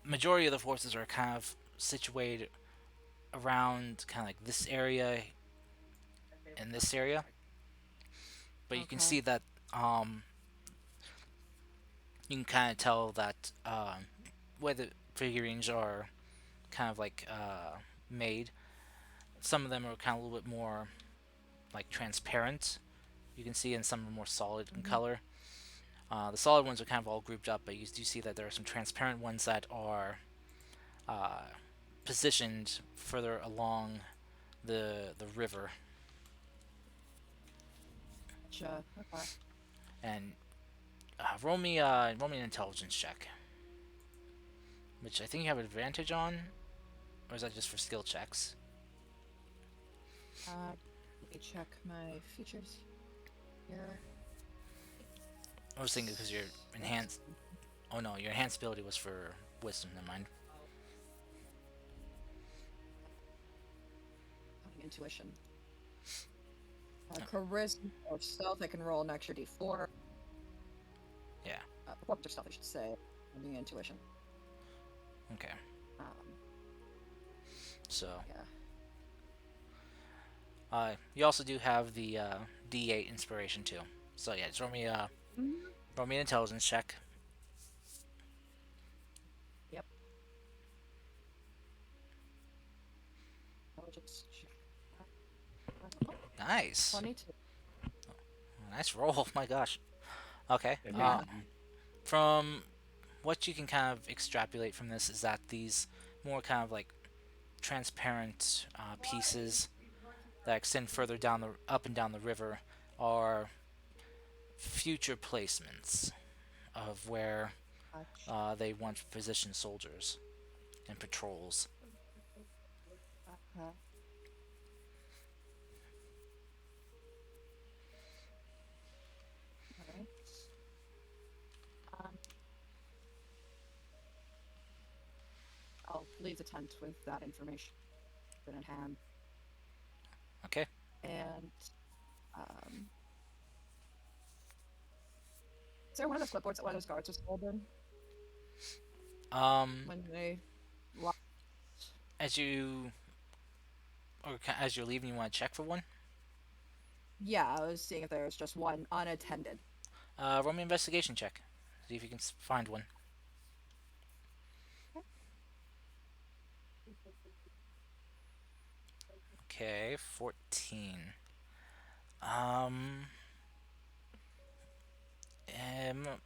majority of the forces are kind of situated around kind of like this area and this area. But you can Okay. see that um, you can kind of tell that where the figurines are kind of like made. Some of them are kind of a little bit more like transparent. You can see, and some are more solid in Mm-hmm. color. The solid ones are kind of all grouped up, but you do see that there are some transparent ones that are uh, positioned further along the river. Gotcha. Okay. And roll me an intelligence check, which I think you have advantage on, or is that just for skill checks? Let me check my features here. I was thinking because your That's enhanced. Oh no, your enhanced ability was for wisdom. Never mind. intuition. Oh, Charisma or stealth, I can roll an extra d4. yeah. Performance or stealth, I should say. Being intuition. Okay. Um, So yeah. you also do have the D8 inspiration too. So yeah, just Mhm. roll me an intelligence check. Yep. Intelligence check. Oh, Nice. 22. Nice roll. My gosh. Okay. Yeah. MVP. From what you can kind of extrapolate from this is that these more kind of like transparent pieces that extend further down the up and down the river are future placements of where they want to position soldiers and patrols. Uh-huh. All right. Um, I'll leave the tent with that information in hand. Okay. And um, is there one of those clipboards that one of those guards was holding Um, when they locked? as you or as you're leaving, you want to check for one. Yeah, I was seeing if there was just one unattended. Roll me an investigation check. See if you can find one. Okay, 14. Um,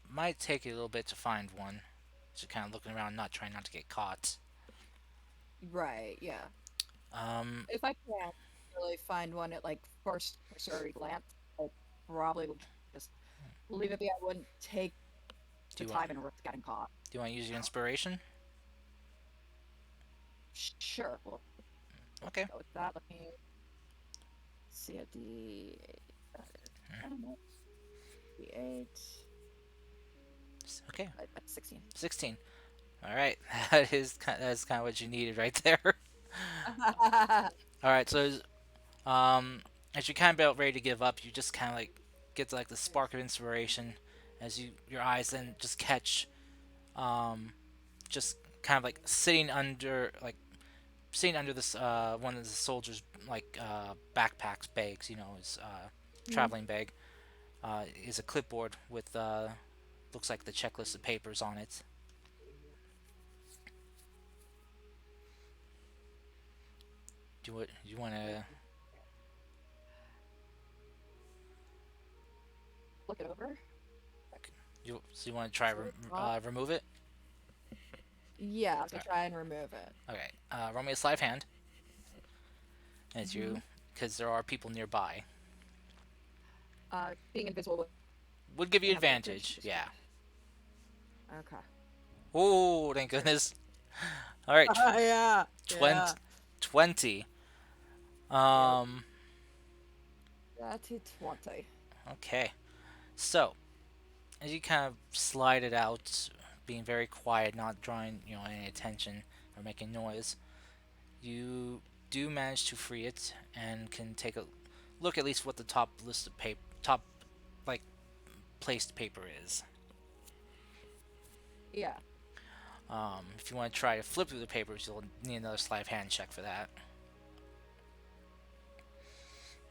might take you a little bit to find one. Just kind of looking around, not trying not to get caught. Right, yeah. Um, If I can't really find one at like first cursory glance, I probably would just leave it be. I wouldn't take do the you want time and risk getting caught. do you want to use your inspiration? Sure, we'll Okay. go with that. Let me see a D8. I don't know. D8. Okay. 16. 16. All right. That's kind of what you needed right there. All right. So as you kind of about ready to give up, you just kind of like get like the spark of inspiration as your eyes then just catch just kind of like sitting under this one of the soldiers like backpacks bags, his Mhm. traveling bag, is a clipboard with looks like the checklist of papers on it. Do you want to Look it over. so you want to try So it's not. remove it? Yeah, I was gonna Alright. try and remove it. Okay. Roll me a sleight of hand as Hmm. you because there are people nearby. Being invisible Would give you wouldn't have advantage. advantage. Yeah. Okay. Oh, thank goodness. All right. Yeah. 20. Yeah. 20. Yep. Um. That's 20. Okay. So as you kind of slide it out, being very quiet, not drawing any attention or making noise, you do manage to free it and can take a look at least what the top list of top like placed paper is. Yeah. If you want to try to flip through the papers, you'll need another sleight of hand check for that.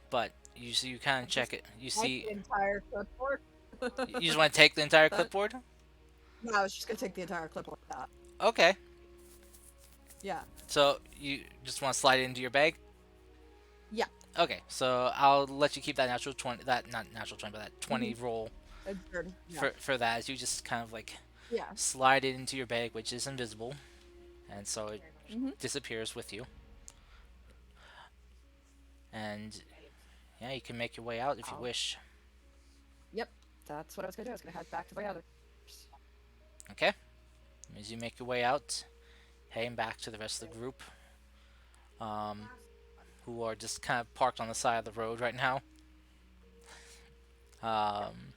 But you kind of I just check it. You like see, the entire clipboard. you just want to take the entire That, clipboard. no, I was just gonna take the entire clipboard out. Okay, Yeah. so you just want to slide it into your bag. Yeah. Okay, so I'll let you keep that natural 20, that not natural 20, but that Hmm. 20 roll Yeah. for that as you just kind of like Yeah. slide it into your bag, which is invisible, and so it Hmm. disappears with you. And yeah, you can make your way out if you Oh. wish. Yep. That's what I was gonna do. I was gonna head back to my other. Okay, as you make your way out, heading back to the rest of the group, um, who are just kind of parked on the side of the road right now. Um,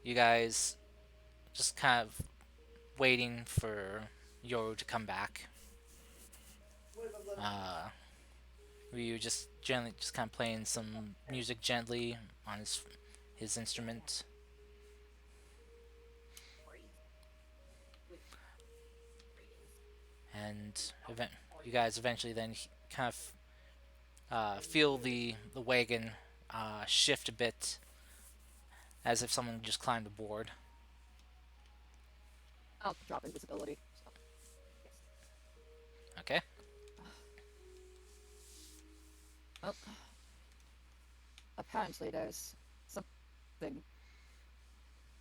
you guys just kind of waiting for Yoru to come back. Uh, Ryu just gently, just kind of playing some music gently on his instrument, and you guys eventually then kind of feel the wagon shift a bit, as if someone just climbed aboard. I'll drop invisibility. So. Okay. Well, apparently there's something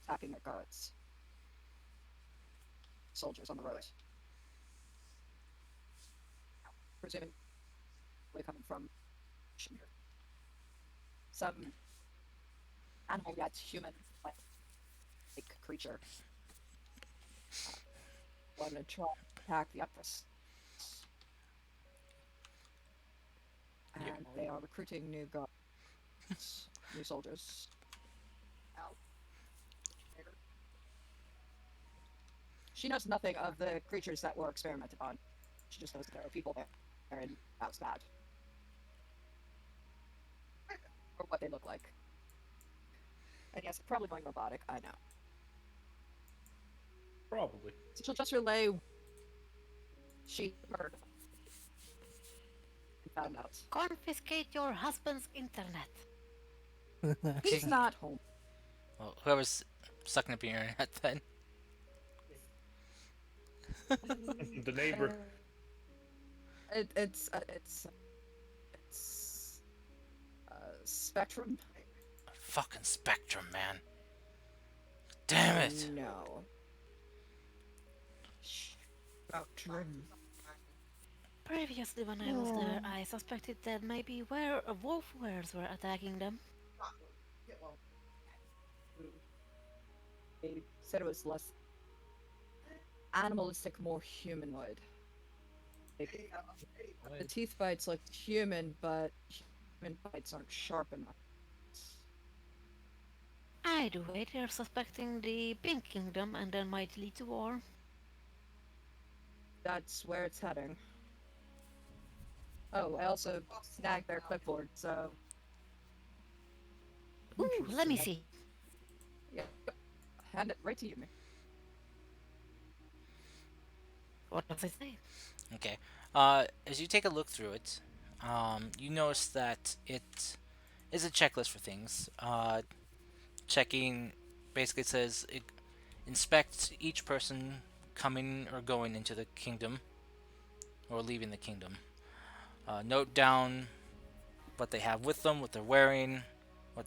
attacking their guards. Soldiers on the road. Presumably coming from some animal yet human like creature. Want to try and attack the Empress. Yeah. And they are recruiting new guards, new soldiers. She knows nothing of the creatures that were experimented on. She just knows that there are people there, and that was bad. Or what they look like. And yes, probably going robotic, I know. Probably. So she'll just relay she heard found out. Confiscate your husband's internet. He's Okay. not home. Well, whoever's sucking up your internet then. The neighbor. It's Spectrum. Fucking Spectrum, man. Damn it. No. Spectrum. Previously, when I was there, I suspected that maybe wolf wares were attacking them. They said it was less animalistic, more humanoid. The teeth bites look human, but human bites aren't sharp enough. Either way, they're suspecting the Pink Kingdom and then might lead to war. That's where it's heading. Oh, I also snagged their clipboard, so Ooh, let me see. yeah, hand it right to you. What does it say? Okay. As you take a look through it, you notice that it is a checklist for things. Checking basically says it inspect each person coming or going into the kingdom or leaving the kingdom. Note down what they have with them, what they're wearing, what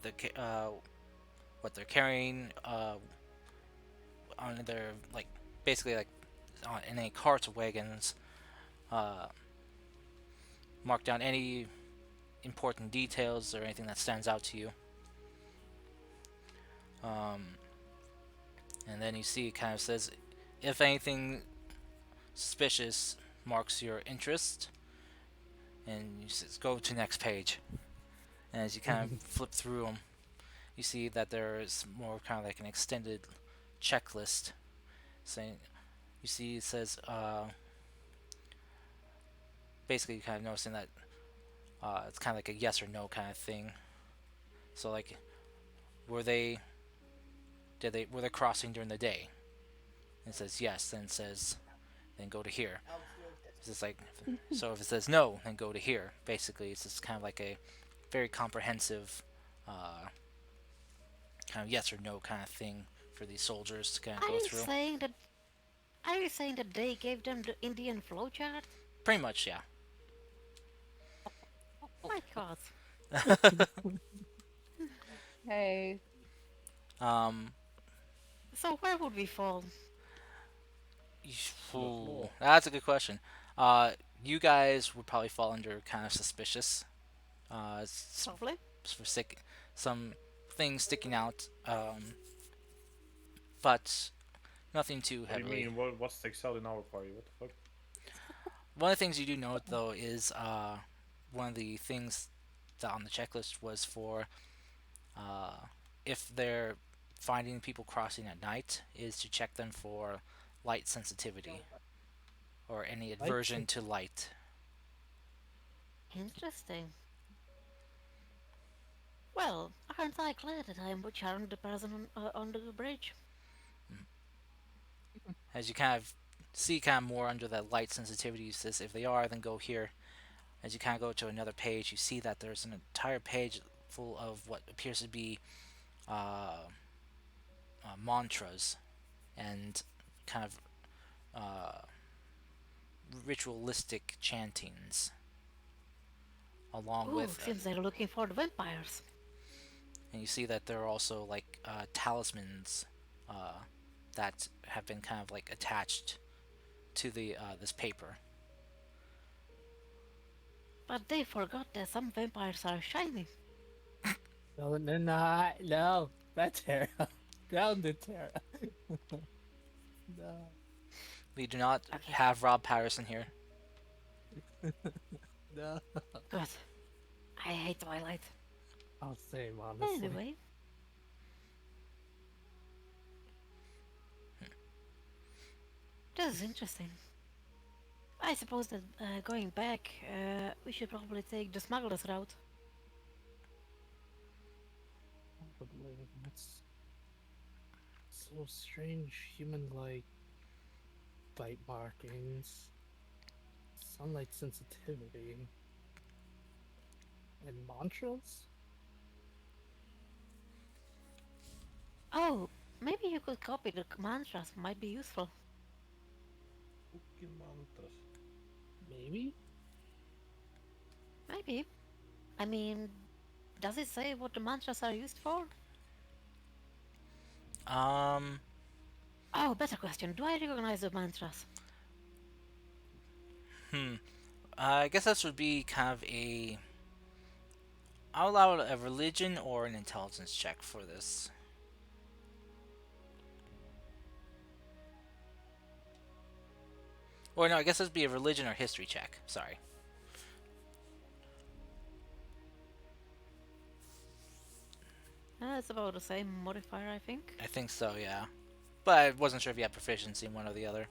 what they're carrying on their like basically like in any carts or wagons. Uh, Mark down any important details or anything that stands out to you. Um, and then you see it kind of says if anything suspicious marks your interest, and you says go to next page. And as you kind of flip through them, you see that there is more kind of like an extended checklist. Saying you see it says basically kind of noticing that it's kind of like a yes or no kind of thing. So like, were they were they crossing during the day? And it says yes. Then it says then go to here. It's just like so if it says no, then go to here. Basically, it's just kind of like a very comprehensive uh, kind of yes or no kind of thing for these soldiers to kind of Are go you through. saying that? Are you saying that they gave them the Indian flowchart? Pretty much, yeah. My God. Hey, Um, So where would we fall? ooh, that's a good question. You guys would probably fall under kind of suspicious. Probably. For some things sticking out, but nothing too What do you heavily. mean? What sticks out in our party? What the fuck? One of the things you do note though is one of the things that on the checklist was for uh, if they're finding people crossing at night is to check them for light sensitivity or any Lights aversion and to light. Interesting. Well, aren't I glad that I am charmed the person on the bridge? As you kind of see kind of more under the light sensitivity, says if they are, then go here. As you kind of go to another page, you see that there's an entire page full of what appears to be uh, mantras and kind of uh, ritualistic chantings, along Ooh, with, since they're looking for the vampires. and you see that there are also like talismans uh, that have been kind of like attached to the this paper. But they forgot that some vampires are shiny. no, they're not. No, that's Terra. Grounded Terra. No, We do not Okay, have Rob Patterson here. no. good. I hate Twilight. I'll same honestly. Anyway, this is interesting. I suppose that going back, we should probably take the smuggler's route. Probably. That's so strange. Human-like bite markings, sunlight sensitivity. And mantras? Oh, maybe you could copy the mantras. Might be useful. Fucking mantras. Maybe? Maybe. I mean, does it say what the mantras are used for? Um, Oh, better question. Do I recognize the mantras? hmm. I guess this would be kind of a. I'll allow a religion or an intelligence check for this. Or no, I guess this would be a religion or history check. Sorry. It's about the same modifier, I think. I think so, yeah. But I wasn't sure if you had proficiency in one or the other.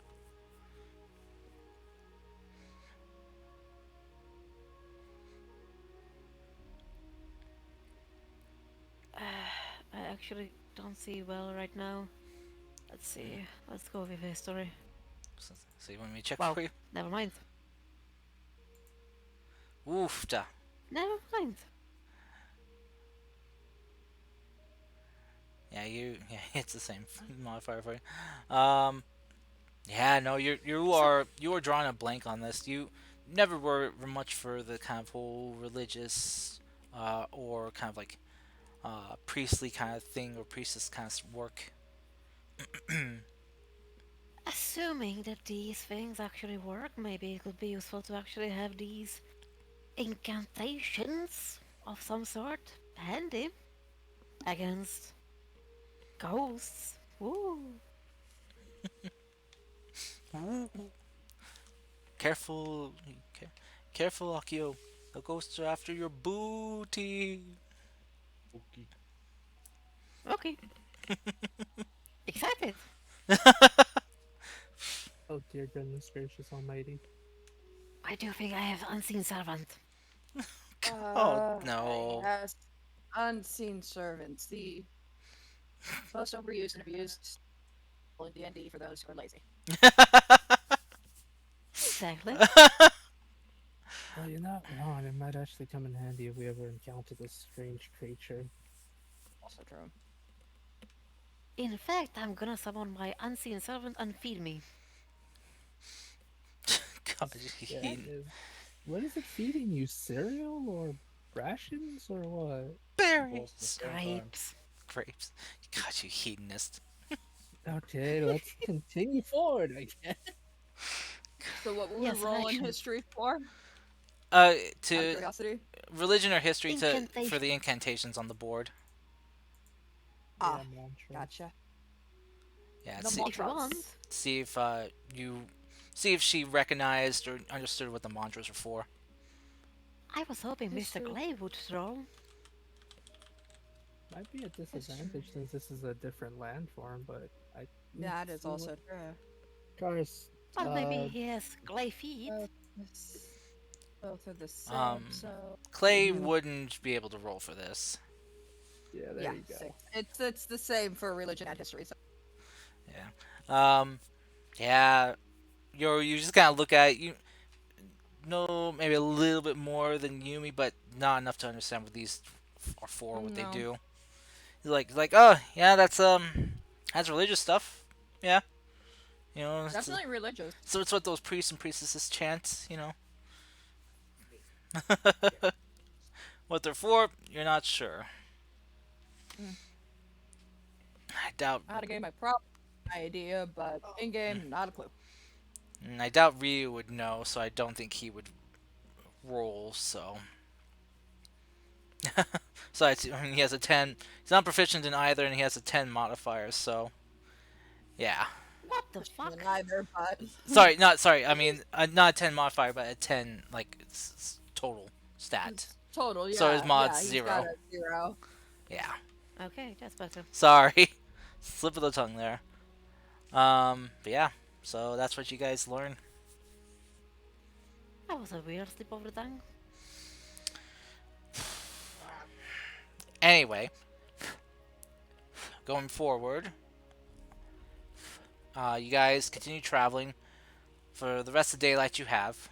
I actually don't see well right now. Let's see. Let's go with history. So you want me to check Wow. for you? Never mind. Oofta. Never mind. Yeah, yeah, it's the same modifier for you. Yeah, no, So, you are drawing a blank on this. You never were much for the kind of whole religious, or kind of like, priestly kind of thing or priestess kind of work. assuming that these things actually work, maybe it could be useful to actually have these incantations of some sort handy against ghosts. Ooh. Careful, ca- careful, Akio. The ghosts are after your booty. Okay. Okay. Excited. Oh dear goodness gracious almighty. I do think I have unseen servant. Oh no. Yes. Unseen servants, the most overused and abused in DnD for those who are lazy. Exactly. Well, you're not wrong. It might actually come in handy if we ever encounter this strange creature. Also true. In fact, I'm gonna summon my unseen servant and feed me. God, Yeah, what is it feeding you? Cereal or rations or what? Both at the berries, same time. Grapes. grapes. God, you hedonist. Okay, let's continue forward, I guess. So what were we Yes, rolling action. history for? Uh, Out of to curiosity? religion or history to for the Incantation. incantations on the board. Yeah, Ah, mantra. gotcha. Yeah, The see, If you want. mantras. see if you see if she recognized or understood what the mantras were for. I was hoping Mr. History. Clay would roll. Might be a disadvantage History. since this is a different landform, but I need That to is see what also true. cars. But maybe he has clay feet. Both, both are the same, Um, so Clay Mhm. wouldn't be able to roll for this. Yeah, there yeah, you go. it's the same for religion and history. So Yeah. Yeah. You just kind of look at it, you know maybe a little bit more than Yumi, but not enough to understand what these are for, what they no, do. Like oh yeah, that's religious stuff. Yeah, definitely religious. so it's what those priests and priestesses chant. What they're for, you're not sure. Mm. I doubt. Out of game, I probably have an idea, but in game, not a clue. I doubt Ryu would know, so I don't think he would roll. So I mean, he has a 10. He's not proficient in either, and he has a 10 modifier. So yeah. What the And fuck? neither, but Sorry. I mean, not a 10 modifier, but a 10 like total stat. total, So his yeah, mod's yeah, he's got 0. a 0. Yeah. Okay, that's better. Sorry. Slip of the tongue there. But yeah. So that's what you guys learn. That was a weird slip of the tongue. Anyway, going forward, you guys continue traveling for the rest of daylight you have,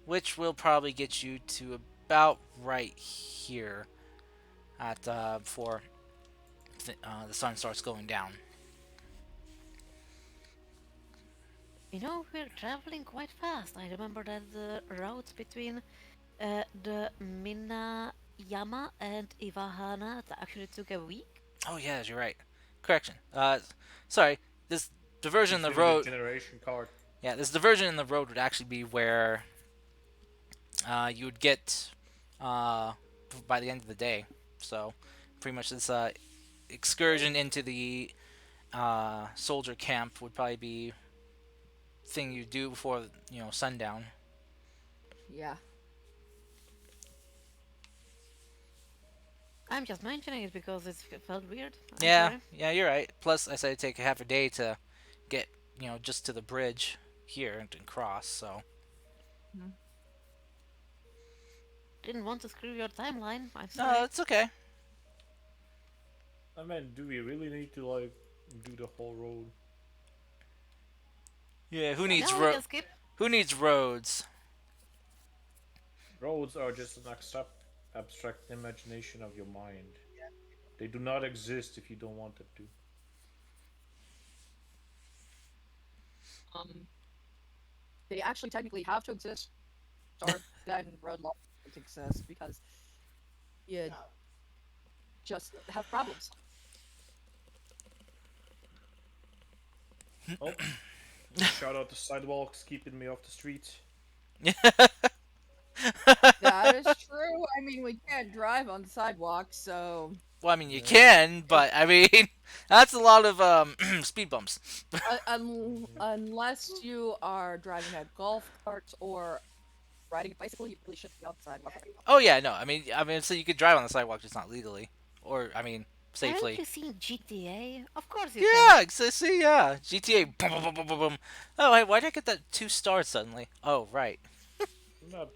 which will probably get you to about right here at before the sun starts going down. You know, we're traveling quite fast. I remember that the routes between the Minayama and Iwahana actually took a week. Oh yeah, you're right. Correction. Sorry. This diversion in He's the doing the road. generation card. Yeah, this diversion in the road would actually be where you would get uh, by the end of the day. So, pretty much this excursion into the soldier camp would probably be thing you do before sundown. Yeah. I'm just mentioning it because it felt weird. I'm Yeah, sorry. yeah, you're right. Plus, I said it'd take a half a day to get just to the bridge here and cross. So, Mhm. Didn't want to screw your timeline. I'm no, sorry. it's okay. I mean, do we really need to like do the whole road? Yeah, No, we can skip. who needs roads? Roads are just an abstract imagination of your mind. They do not exist if you don't want them to. Um, they actually technically have to exist, or then road law doesn't exist because you just have problems. Oh, shout out to sidewalks keeping me off the streets. That is true. I mean, we can't drive on the sidewalk, so Well, I mean, you Yeah. can, if, but I mean, that's a lot of speed bumps. unless you are driving a golf cart or riding a bicycle, you really shouldn't be on the sidewalk. Oh yeah, no, I mean, so you could drive on the sidewalk, just not legally, or I mean, Haven't safely. you seen GTA? Of course you can. Yeah, see, yeah, GTA. Boom, boom, boom, boom, boom, boom. Oh, wait, why did I get that 2 stars suddenly? Oh, right. Not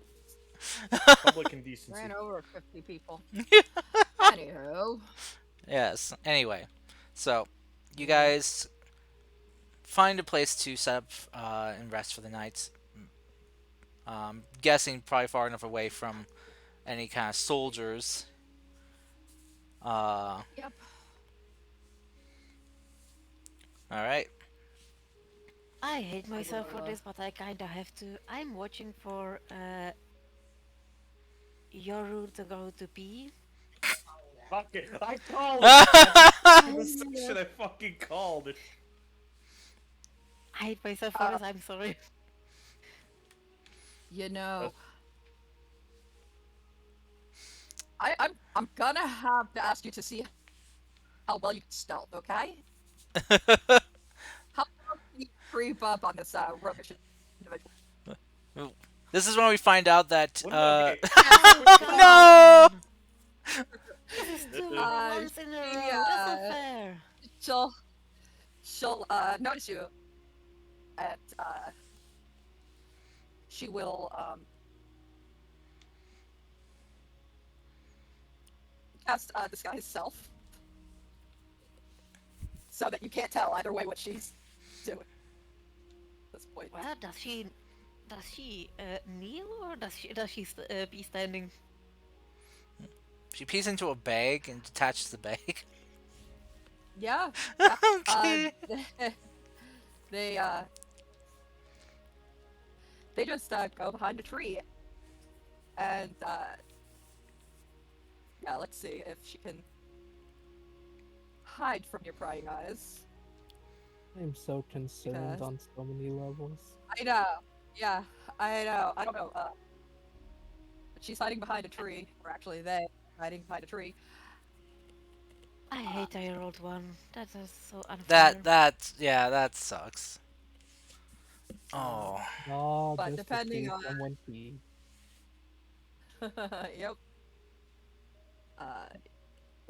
public indecency. Ran over 50 people. Anywho, Yes. Anyway, so you yeah. guys find a place to set up and rest for the night. Guessing probably far enough away from any kind of soldiers. Uh, Yep. all right. I hate myself for this, but I kinda have to. I'm watching for Yoru to go to pee. Fuck it. I called it! In the section I fucking called it. I hate myself for this. I'm sorry. You know, That's- I'm gonna have to ask you to see how well you can stealth, okay? How well can you creep up on this roguish individual? This is when we find out that. Okay. No! This is two Uh, months in a row. she, That's not fair. she'll she'll notice you, and she will cast disguise self, so that you can't tell either way what she's doing at this point. Well, does she kneel or does she be standing? She pees into a bag and detaches the bag. Yeah. Okay. They they just go behind a tree, and yeah, let's see if she can hide from your prying eyes. I'm so concerned Yes. on so many levels. I know. Yeah, I know. I don't know. But she's hiding behind a tree, or actually, they hiding behind a tree. I hate I rolled one. That is so unfair. That sucks. Oh. Oh, But just to depending see on someone pee. yep. Uh,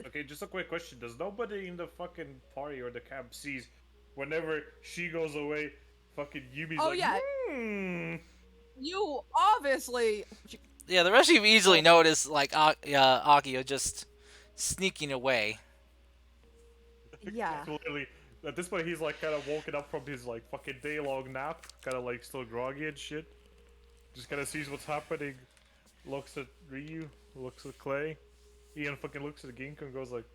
Okay, just a quick question. Does nobody in the fucking party or the camp sees whenever she goes away, fucking Yumi's oh like, yeah, hmm. you obviously. Yeah, the rest of you easily notice, like, Akio just sneaking away. Yeah. Literally, at this point, he's like kind of woken up from his like fucking day long nap, kind of like still groggy and shit. Just kind of sees what's happening looks at Ryu, looks at Clay. Ian fucking looks at Ginkgo and goes like,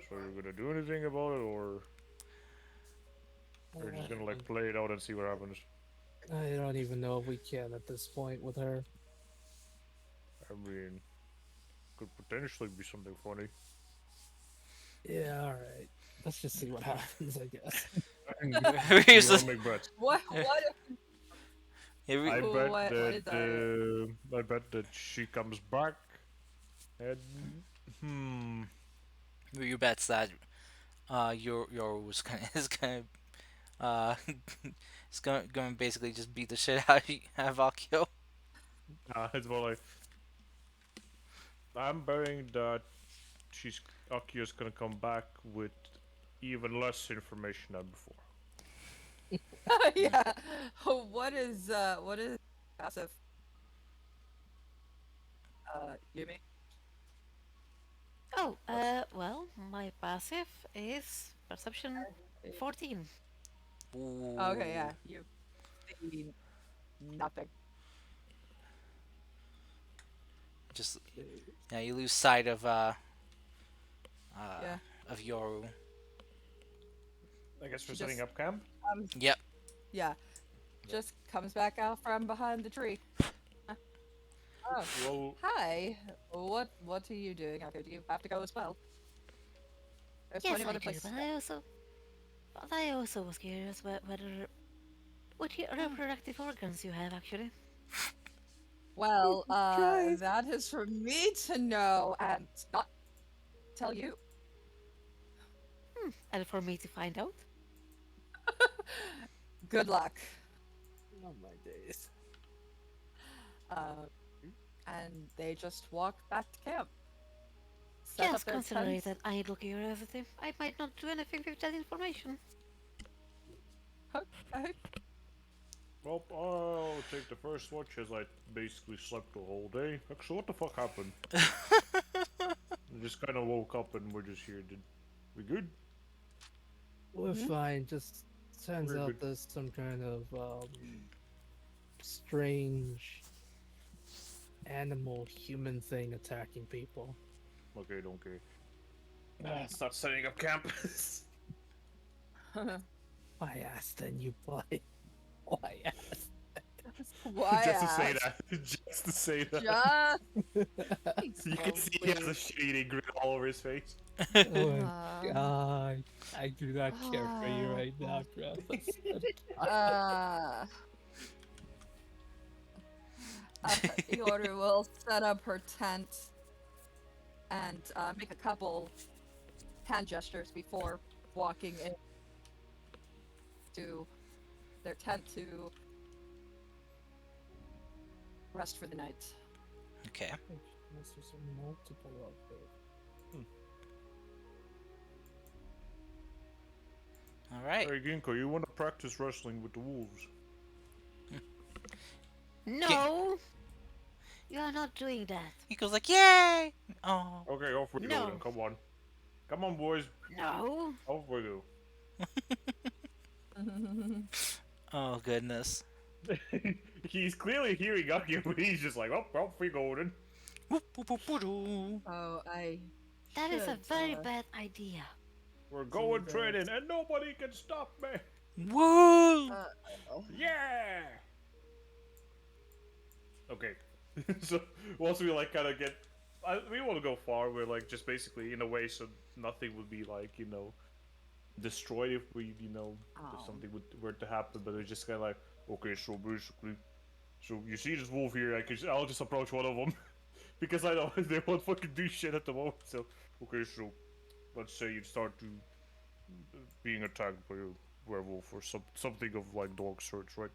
"So you're gonna do anything about it, or you're just gonna like play it out and see what happens?" I don't even know if we can at this point with her. I mean, could potentially be something funny. Yeah, all right. Let's just see what happens, I guess. You Here's wanna the- make bets? What yeah, I bet what is that? that I bet that she comes back and hmm. your bet's that your was gonna is gonna uh is going to basically just beat the shit out of Akio. It's more like I'm betting that she's Akio's gonna come back with even less information than before. Yeah. What is passive? Yumi? Oh, well, my passive is perception 14. Okay, Ooh. yeah. You see nothing. Just yeah, you lose sight uh Yeah. of Yoru. I guess She we're setting just up camp. comes Yep. yeah. Just comes back out from behind the tree. Oh. Well, Hi. What are you doing out here? Do you have to go as well? There's Yes, plenty of I other do, places. but I also was curious whether what reproductive organs you have actually. Well, Guys. that is for me to know and not tell you. And for me to find out. Good luck. Oh my days. Um, and they just walk back to camp. Set up Just their consider it tents. an idle curiosity. I might not do anything with that information. Okay. well, I'll take the first watch as I basically slept the whole day. Actually, what the fuck happened? I just kind of woke up and we're just here. Did we good? We're Mhm. fine. Just turns We're out good. there's some kind of strange animal human thing attacking people. Okay, don't care. Start setting up camp. Why ask then you play? Why ask? Why Just to say ask? that. Just to say that. Just You can see he has a shit-eating grin all over his face. Oh my Um, god. I do not care for you right now, Travis. uh, Eora will set up her tent and make a couple hand gestures before walking in to their tent to rest for the night. Okay. This is a multiple of it. All right. Hey, Ginkgo, you want to practice wrestling with the wolves? No, you are not doing that. He goes like, "Yay!" Oh. Okay, off we go No. then. Come on. Come on, boys. No. Off we go. Oh goodness. He's clearly hearing up you, but he's just like, oh, off we go then. Whoop, whoop, whoop, whoop, whoop. Oh, That is a should, very uh, bad idea. We're going Jesus. trading, and nobody can stop me. Woo! Yeah. Okay. So once we like kind of get, we want to go far. We're like just basically in a way so nothing would be like destroyed if we if something were to happen. But it's just kind of like okay, so basically, so you see this wolf here? I'll just approach one of them because I know they won't fucking do shit at the moment. So okay, so let's say you start to being attacked by a werewolf or something of like dog sorts, right?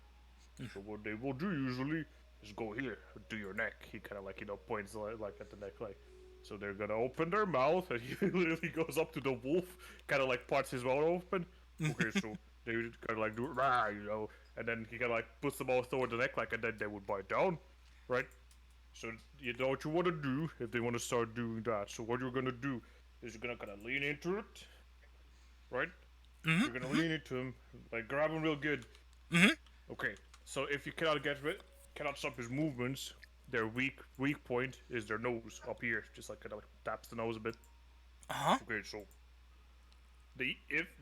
So what they will do usually is go here to your neck. He kind of like points like at the neck, like. So they're gonna open their mouth, and he literally goes up to the wolf, kind of like parts his mouth open. Okay, so they kind of like do rah, and then he kind of like puts the mouth toward the neck, like, and then they would bite down, right? So you know what you want to do if they want to start doing that. So what you're gonna do is you're gonna kind of lean into it, right? You're gonna lean into him, like grab him real good. Okay, so if you cannot cannot stop his movements, their weak point is their nose up here, just like kind of like taps the nose a bit. Uh-huh. Okay, so the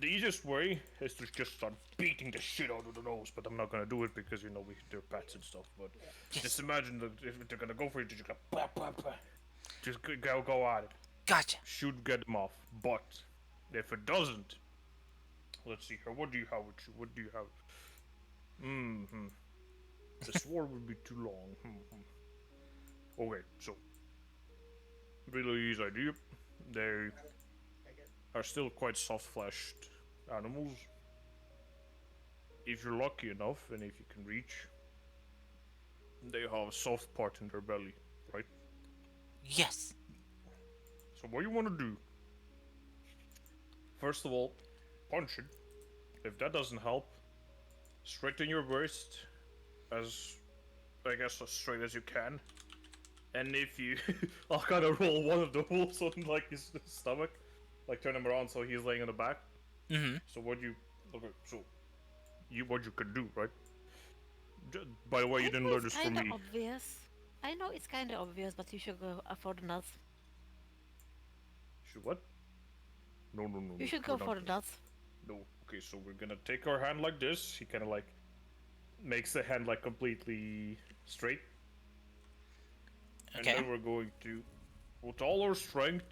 easiest way is to just start beating the shit out of the nose, but I'm not gonna do it because they're pets and stuff. But just Yes. imagine that if they're gonna go for it, you just go bah, bah, bah. Just go at it, Gotcha. shoot, get them off. But if it doesn't, let's see here. What do you have with you? What do you have? Hmm. The sword would be too long. Okay, so really easy idea. They are still quite soft-fleshed animals. If you're lucky enough, and if you can reach, they have a soft part in their belly, right? Yes. So what you want to do, first of all, punch it. If that doesn't help, straighten your wrist as I guess as straight as you can. And if you, I'll kind of roll one of the wolves on like his stomach, like turn him around so he's laying on the back. Mm-hmm. So what you can do, right? By the way, you I didn't know learn it's this from kind of me. obvious. I know it's kind of obvious, but you should go for the nuts. Should what? No, no, no, You no. should We're go not. for the nuts. No. Okay, so we're gonna take our hand like this. He kind of like makes the hand like completely straight, and Okay. then we're going to, with all our strength,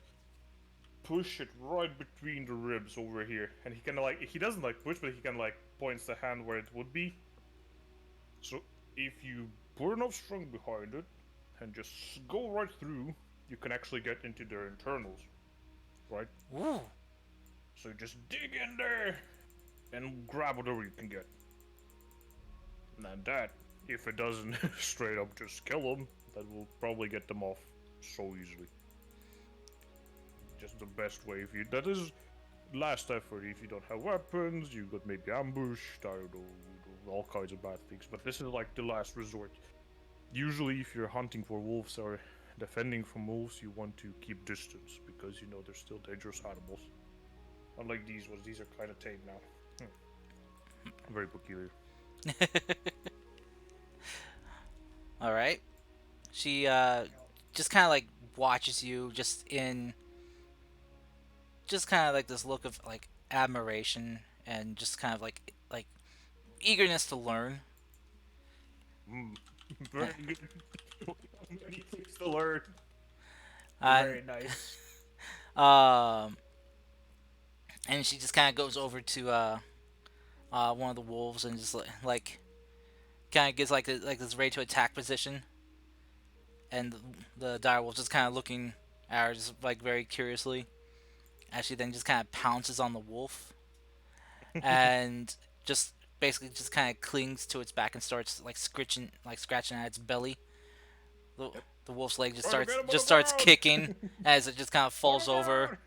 push it right between the ribs over here. And he kind of like he doesn't like push, but he kind of like points the hand where it would be. So if you put enough strength behind it and just go right through, you can actually get into their internals, right? Ooh. So you just dig in there and grab whatever you can get. And that, if it doesn't straight up just kill them, that will probably get them off so easily. Just the best way if you. That is last effort. If you don't have weapons, you got maybe ambushed, I don't know, all kinds of bad things. But this is like the last resort. Usually, if you're hunting for wolves or defending from wolves, you want to keep distance because you know they're still dangerous animals. Unlike these ones, these are kind of tame now. Very peculiar. All right. She just kind of like watches you just kind of like this look of like admiration and just kind of like eagerness to learn. Mm. Uh, Very good. Many things to learn. And Very nice. um and she just kind of goes over to one of the wolves and just like kind of gets like this ready to attack position, and the dire wolf just kind of looking at her just like very curiously as she then just kind of pounces on the wolf and just basically just kind of clings to its back and starts scratching at its belly. The, Yep. the wolf's leg Try to get him on the just starts ground! kicking as it just kind of On the falls over, ground!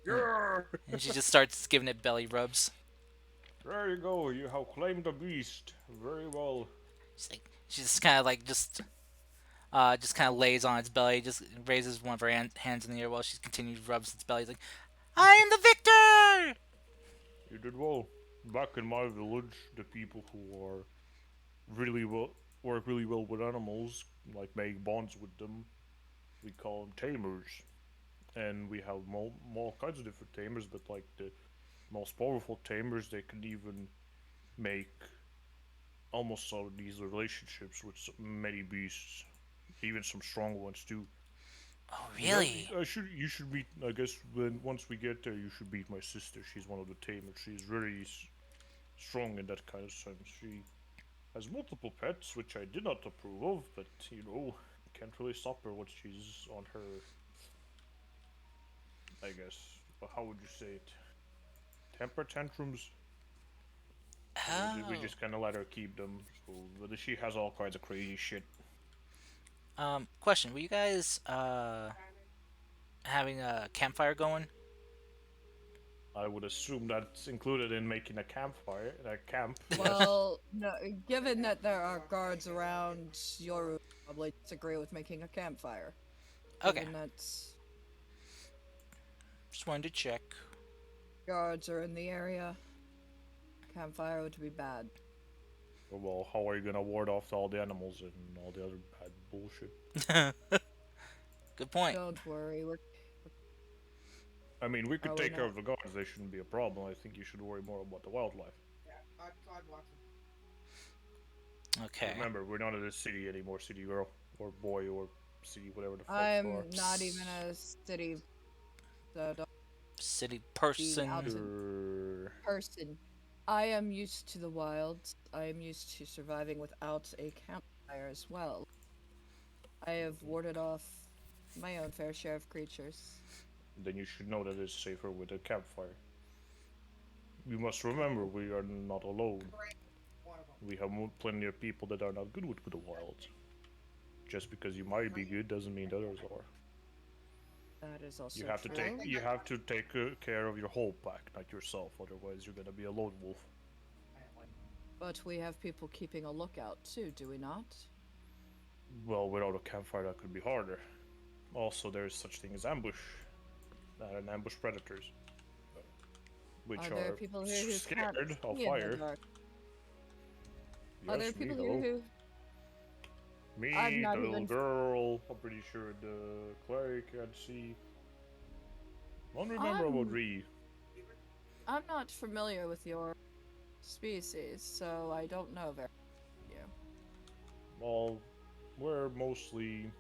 and, Yeah! and she just starts giving it belly rubs. There you go, you have claimed the beast. Very well. She just kind of like just kind of lays on its belly, just raises one of her hands in the air while she continues to rubs its belly. It's like, I am the victor! You did well. Back in my village, the people who are really well work really well with animals, like make bonds with them, we call them tamers. And we have all kinds of different tamers, but like the most powerful tamers, they can even make almost all of these relationships with many beasts, even some strong ones too. Oh, Yeah, really? you should meet. I guess when once we get there, you should meet my sister. She's one of the tamers. She's really strong in that kind of sense. She has multiple pets, which I did not approve of, but can't really stop her once she's on her. I guess. How would you say it? Temper tantrums. So we Oh. just kind of let her keep them. So, but she has all kinds of crazy shit. Question: were you guys having a campfire going? I would assume that's included in making a campfire, a camp. Yes. Well, no, given that there are guards around, Yoru would probably disagree with making a campfire. Okay, Given that just wanted to check. guards are in the area, campfire would be bad. Well, how are you gonna ward off all the animals and all the other bad bullshit? Good point. Don't worry, we're I mean, we could growing take care up. of the guards. They shouldn't be a problem. I think you should worry more about the wildlife. Okay. Remember, we're not in a city anymore, city girl or boy or city, whatever the fuck you are. I'm not even a city dog City being out person. in Er, person. I am used to the wilds. I am used to surviving without a campfire as well. I have warded off my own fair share of creatures. then you should know that it's safer with a campfire. You must remember, we are not alone. We have plenty of people that are not good with the wilds. Just because you might be good doesn't mean others are. That is also You have to true. take care of your whole pack, not yourself. Otherwise, you're gonna be a lone wolf. But we have people keeping a lookout too, do we not? Well, without a campfire, that could be harder. Also, there is such thing as ambush, and ambush predators, which Are there are people here who can't scared of see in the fire. dark? Are there Yes, me people here though. who Me, I'm the not little even girl. I'm pretty sure the cleric can see. I don't remember about I'm Ree. I'm not familiar with your species, so I don't know very you. Well, we're mostly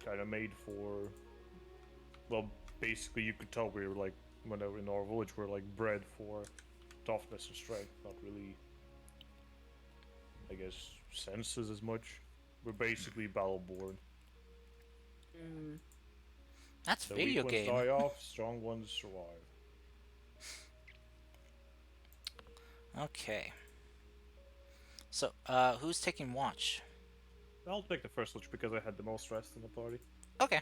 kind of made for. Well, basically, you could tell we were like whenever in our village, we're like bred for toughness and strength, not really, I guess, senses as much. We're basically battle born. Mm. That's The video weak ones game. die off, strong ones survive. Okay. So, who's taking watch? I'll take the first watch because I had the most rest in the party. Okay.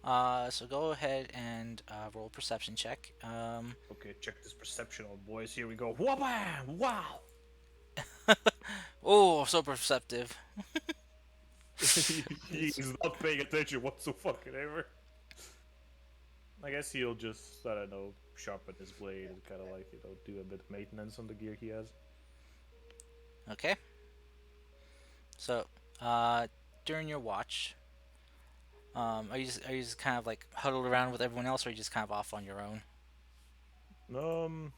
So go ahead and roll a perception check. Okay, check this perception out, boys. Here we go. Wabam! Wow! Oh, so perceptive. He's not paying attention whatsoever. I guess he'll just, I don't know, sharpen his blade and kind of like, do a bit of maintenance on the gear he has. Okay. So, during your watch, are you just kind of like huddled around with everyone else, or are you just kind of off on your own? Um,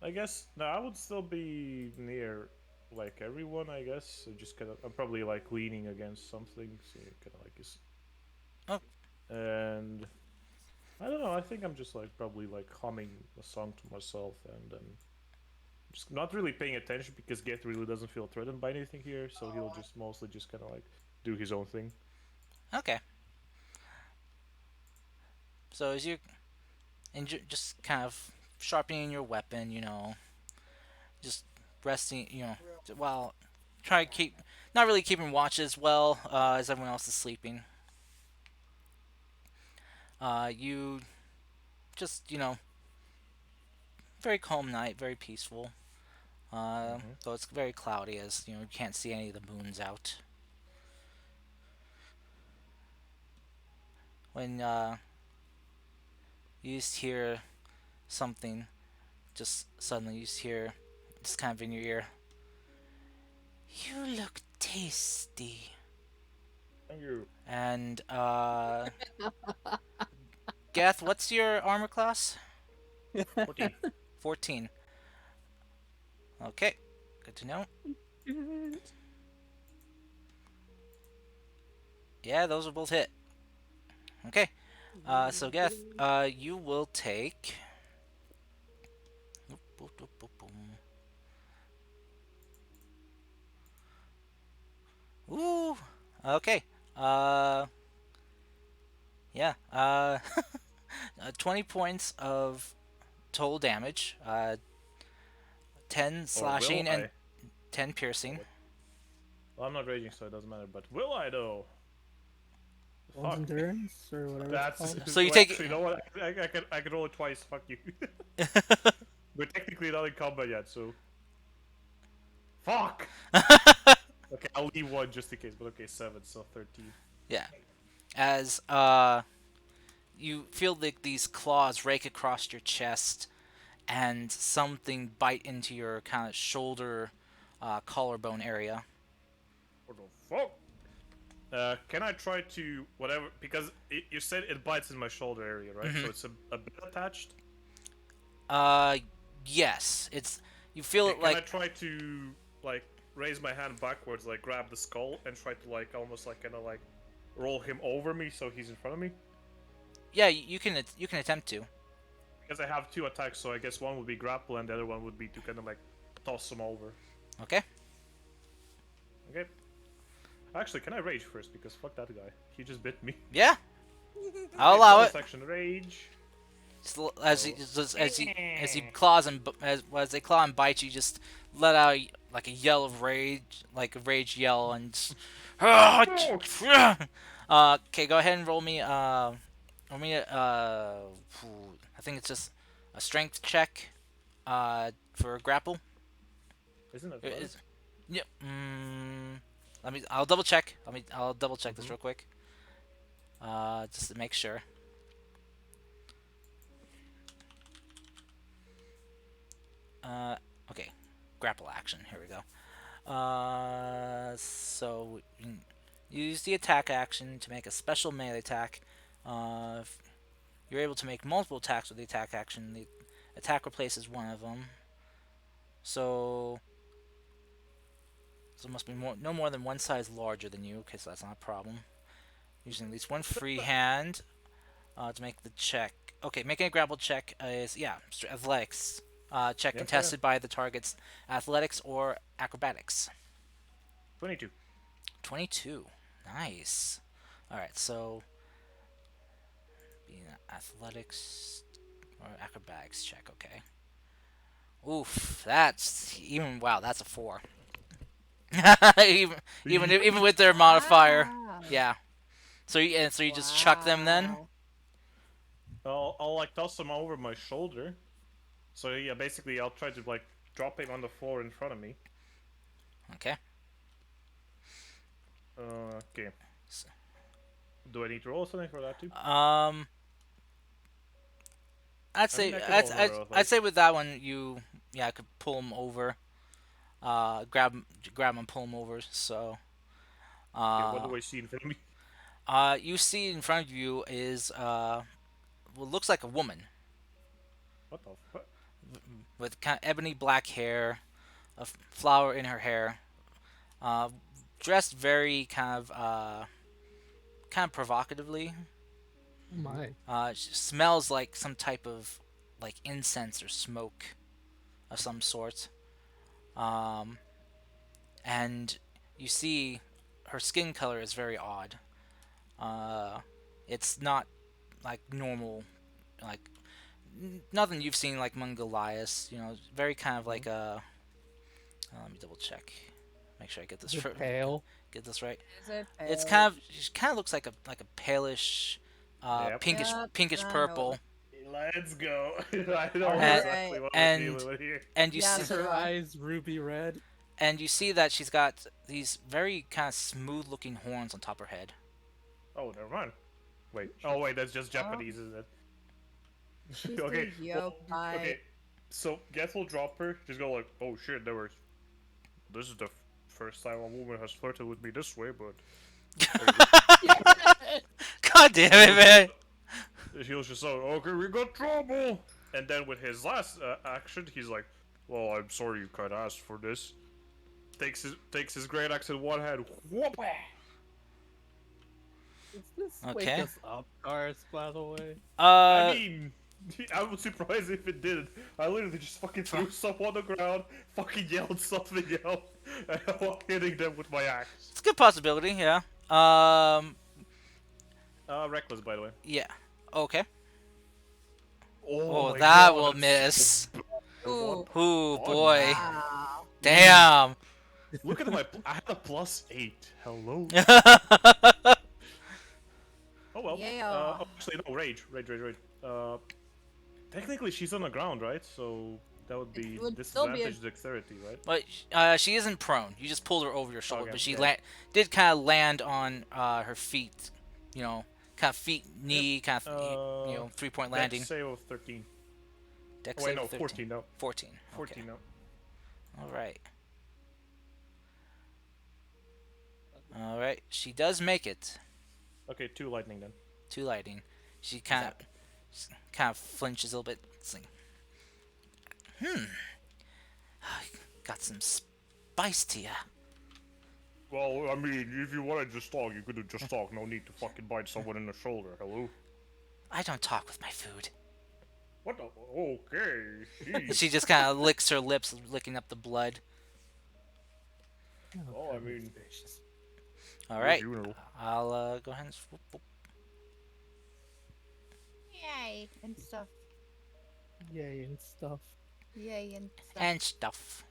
I guess, no, I would still be near, like, everyone, I guess. So just kind of, I'm probably, like, leaning against something, so kind of like, Oh, and I don't know, I think I'm just, like, probably, like, humming a song to myself, and then just not really paying attention because Get really doesn't feel threatened by anything here, so he'll just mostly just kind of like do his own thing. okay. So as you just kind of sharpening your weapon, just resting, while try to keep not really keeping watch as well as everyone else is sleeping. You just very calm night, very peaceful. Mm-hmm. Though it's very cloudy, as you can't see any of the moons out. When you just hear something, just suddenly you just hear, just kind of in your ear. You look tasty. Thank you. And Gath, what's your armor class? 14. 14. Okay, good to know. Yeah, those will both hit. Okay, so Gath, you will take. Ooh. Okay. Yeah. 20 points of total damage. 10 Or will slashing and I? 10 piercing. Well, I'm not raging, so it doesn't matter. But will I though? One's Fuck. endurance or whatever That's it's called. So you well, take. actually, you know what? I can roll it twice. Fuck you. We're technically not in combat yet, so fuck. Okay, I'll leave one just in case. But okay, 7, so 13. Yeah. As you feel these claws rake across your chest, and something bite into your kind of shoulder, collarbone area. What the fuck? Can I try to whatever? Because you said it bites in my shoulder area, right? So Hmm. it's a bit attached. Uh, yes, it's you feel Okay, it can I like try to like raise my hand backwards, like grab the skull, and try to like almost like kind of like roll him over me so he's in front of me? yeah, you can attempt to. Because I have two attacks, so I guess one would be grapple and the other one would be to kind of like toss him over. Okay. Okay. Actually, can I rage first? Because fuck that guy. He just bit me. Yeah, I'll Okay, allow bonus it. action rage. As he as he claws and as they claw and bite you, just let out like a yell of rage, like a rage yell, and just, okay, go ahead and roll me I think it's just a strength check, for grapple. Isn't it Is athletics? yep. I'll double check. I'll double check this Mm-hmm. real quick. Just to make sure. Uh, okay, grapple action. Here we go. So use the attack action to make a special melee attack. If you're able to make multiple attacks with the attack action, the attack replaces one of them. So, so it must be no more than one size larger than you. Okay, so that's not a problem. Using at least one free hand to make the check. Okay, making a grapple check is yeah, athletics. Check Yep, yeah. contested by the target's athletics or acrobatics. 22. 22. Nice. Alright, so being athletics or acrobatics check, okay. Oof, that's even wow, that's a 4. even even with their modifier. Wow. Yeah. So you just chuck them then? Wow. I'll like toss him over my shoulder. So yeah, basically I'll try to like drop him on the floor in front of me. Okay. Okay. Do I need to roll something for that too? Um I'd I mean, say I can roll another I'd say athletics. with that one you yeah, I could pull him over. Grab him and pull him over. So Okay, what uh do I see in front of me? you see in front of you is what looks like a woman What the fuck? with kind of ebony black hair, a flower in her hair, uh, dressed very kind of provocatively. Oh my. She smells like some type of like incense or smoke of some sort. Um, and you see her skin color is very odd. Uh, it's not like normal, like nothing you've seen like among Goliaths. You know, very kind of like a. Let me double check, make sure I get Is it pale? get this right. Is it It's pale? she kind of looks like a palish, Yep. Yep, pinkish I know. purple, Let's go. I know and exactly what we're and dealing with here. and you Yeah, see so Her do I. eyes ruby red. and you see that she's got these very kind of smooth looking horns on top of her head. Oh, never mind. Wait. Oh, wait, that's just Oh, Japanese, isn't it? she's Okay. the Well, yokai. okay. So, Geth will drop her. Just go like, oh shit, there was. This is the first time a woman has flirted with me this way, but. God damn it, man! He was just like, okay, we got trouble. And then with his last action, he's like, well, I'm sorry you kind of asked for this. Takes his great axe in one hand. Whoop! Does this Okay. wake us up, Cars, by the way? I mean, I was surprised if it didn't. I literally just fucking threw stuff on the ground, fucking yelled something else, and I was hitting them with my axe. it's a good possibility, yeah. Reckless, by the way. Yeah. Okay. Oh, Oh, my that god, will that's miss. Ooh. Ooh, One. boy. Wow. Damn. Look at my. I had a +8. Hello. Oh well. Yeah. Actually, no. Rage. Technically, she's on the ground, right? So that would be It would still be a disadvantage dexterity, right? But she isn't prone. You just pulled her over your shoulder, Okay, but she yeah. did kind of land on her feet. You know, kind of feet, knee, kind of Uh, 3-point Dex landing. save of 13. Dex Oh, wait, save no, 13. 14, no. 14. Okay. 14, no. All right. All right. She does make it. Okay, 2 lightning then. Two lighting. She Zap. kind of flinches a little bit. It's like, got some spice to ya. Well, I mean, if you want to just talk, you could just talk. No need to fucking bite someone in the shoulder. Hello? I don't talk with my food. What the? Okay, She jeez. just kind of licks her lips, licking up the blood. Oh, Well, I goodness mean, gracious. All your right. funeral. I'll go ahead and swoop, whoop. Yay and stuff. Yay and stuff. Yay and stuff. And stuff.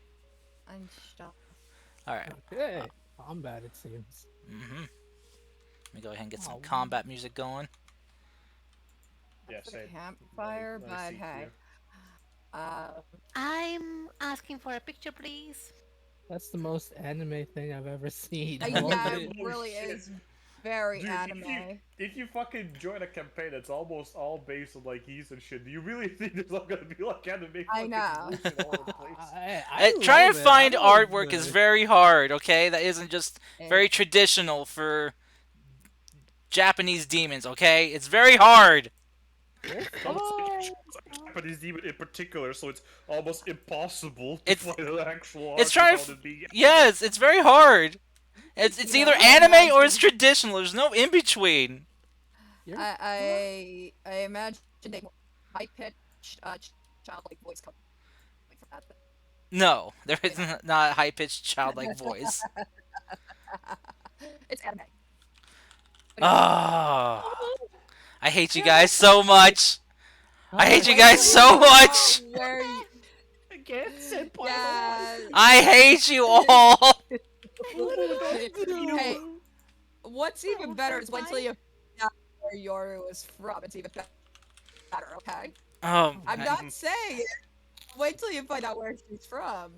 And stuff. All right. Okay. Combat, it seems. Let me go ahead and get some Oh. combat music going. Yeah, That's a same. campfire, Nice but seat hey. here. I'm asking for a picture, please. That's the most anime thing I've ever seen. Uh, I yeah, love it it. Oh, really shit. is very Dude, anime. if you fucking join a campaign that's almost all based on like geese and shit, do you really think there's not gonna be like anime I fucking know. bullshit all over the place? Trying love to it. find I love artwork is the- very hard, okay? That isn't just very And traditional for Japanese demons, okay? It's very hard. Oh, Japanese demon in particular, so it's almost impossible to It's- find an actual it's artist trying without to it being Yes, it's very hard. It's You either know, I anime or it's imagine- traditional. There's no in between. you're I imagine a high pitched childlike voice coming from that. No, there is not a high pitched childlike voice. It's anime. Oh, I hate you guys so much. I hate you guys so much. Where you, again, senpai. yeah. I hate you all. Hey, what's even better is wait till you find out where Yoru is from. It's even better, okay? Oh, I'm my- not saying it. Wait till you find out where she's from.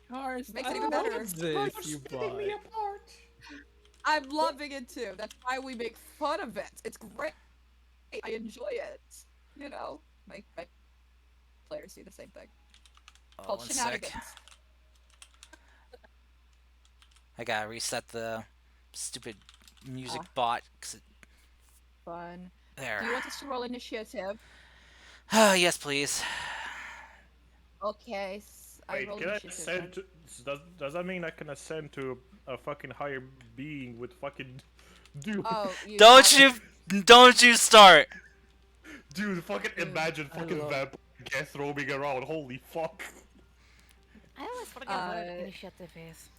Cars. Makes it I even love better. This, you butt. I'm loving it too. That's why we make fun of it. It's great. I enjoy it. You know, make players do the same thing. oh, Called one sec. shenanigans. I gotta reset the stupid music Ah. bot. 'Cause Fun. there. Do you want us to roll initiative? Yes, please. Okay, I Wait, roll can I initiative. ascend to? Does that mean I can ascend to a fucking higher being with fucking dude? Oh, Don't you start. Dude, fucking imagine I fucking love- vampire Geth roaming around. Holy fuck. I always forget what Uh, initiative is.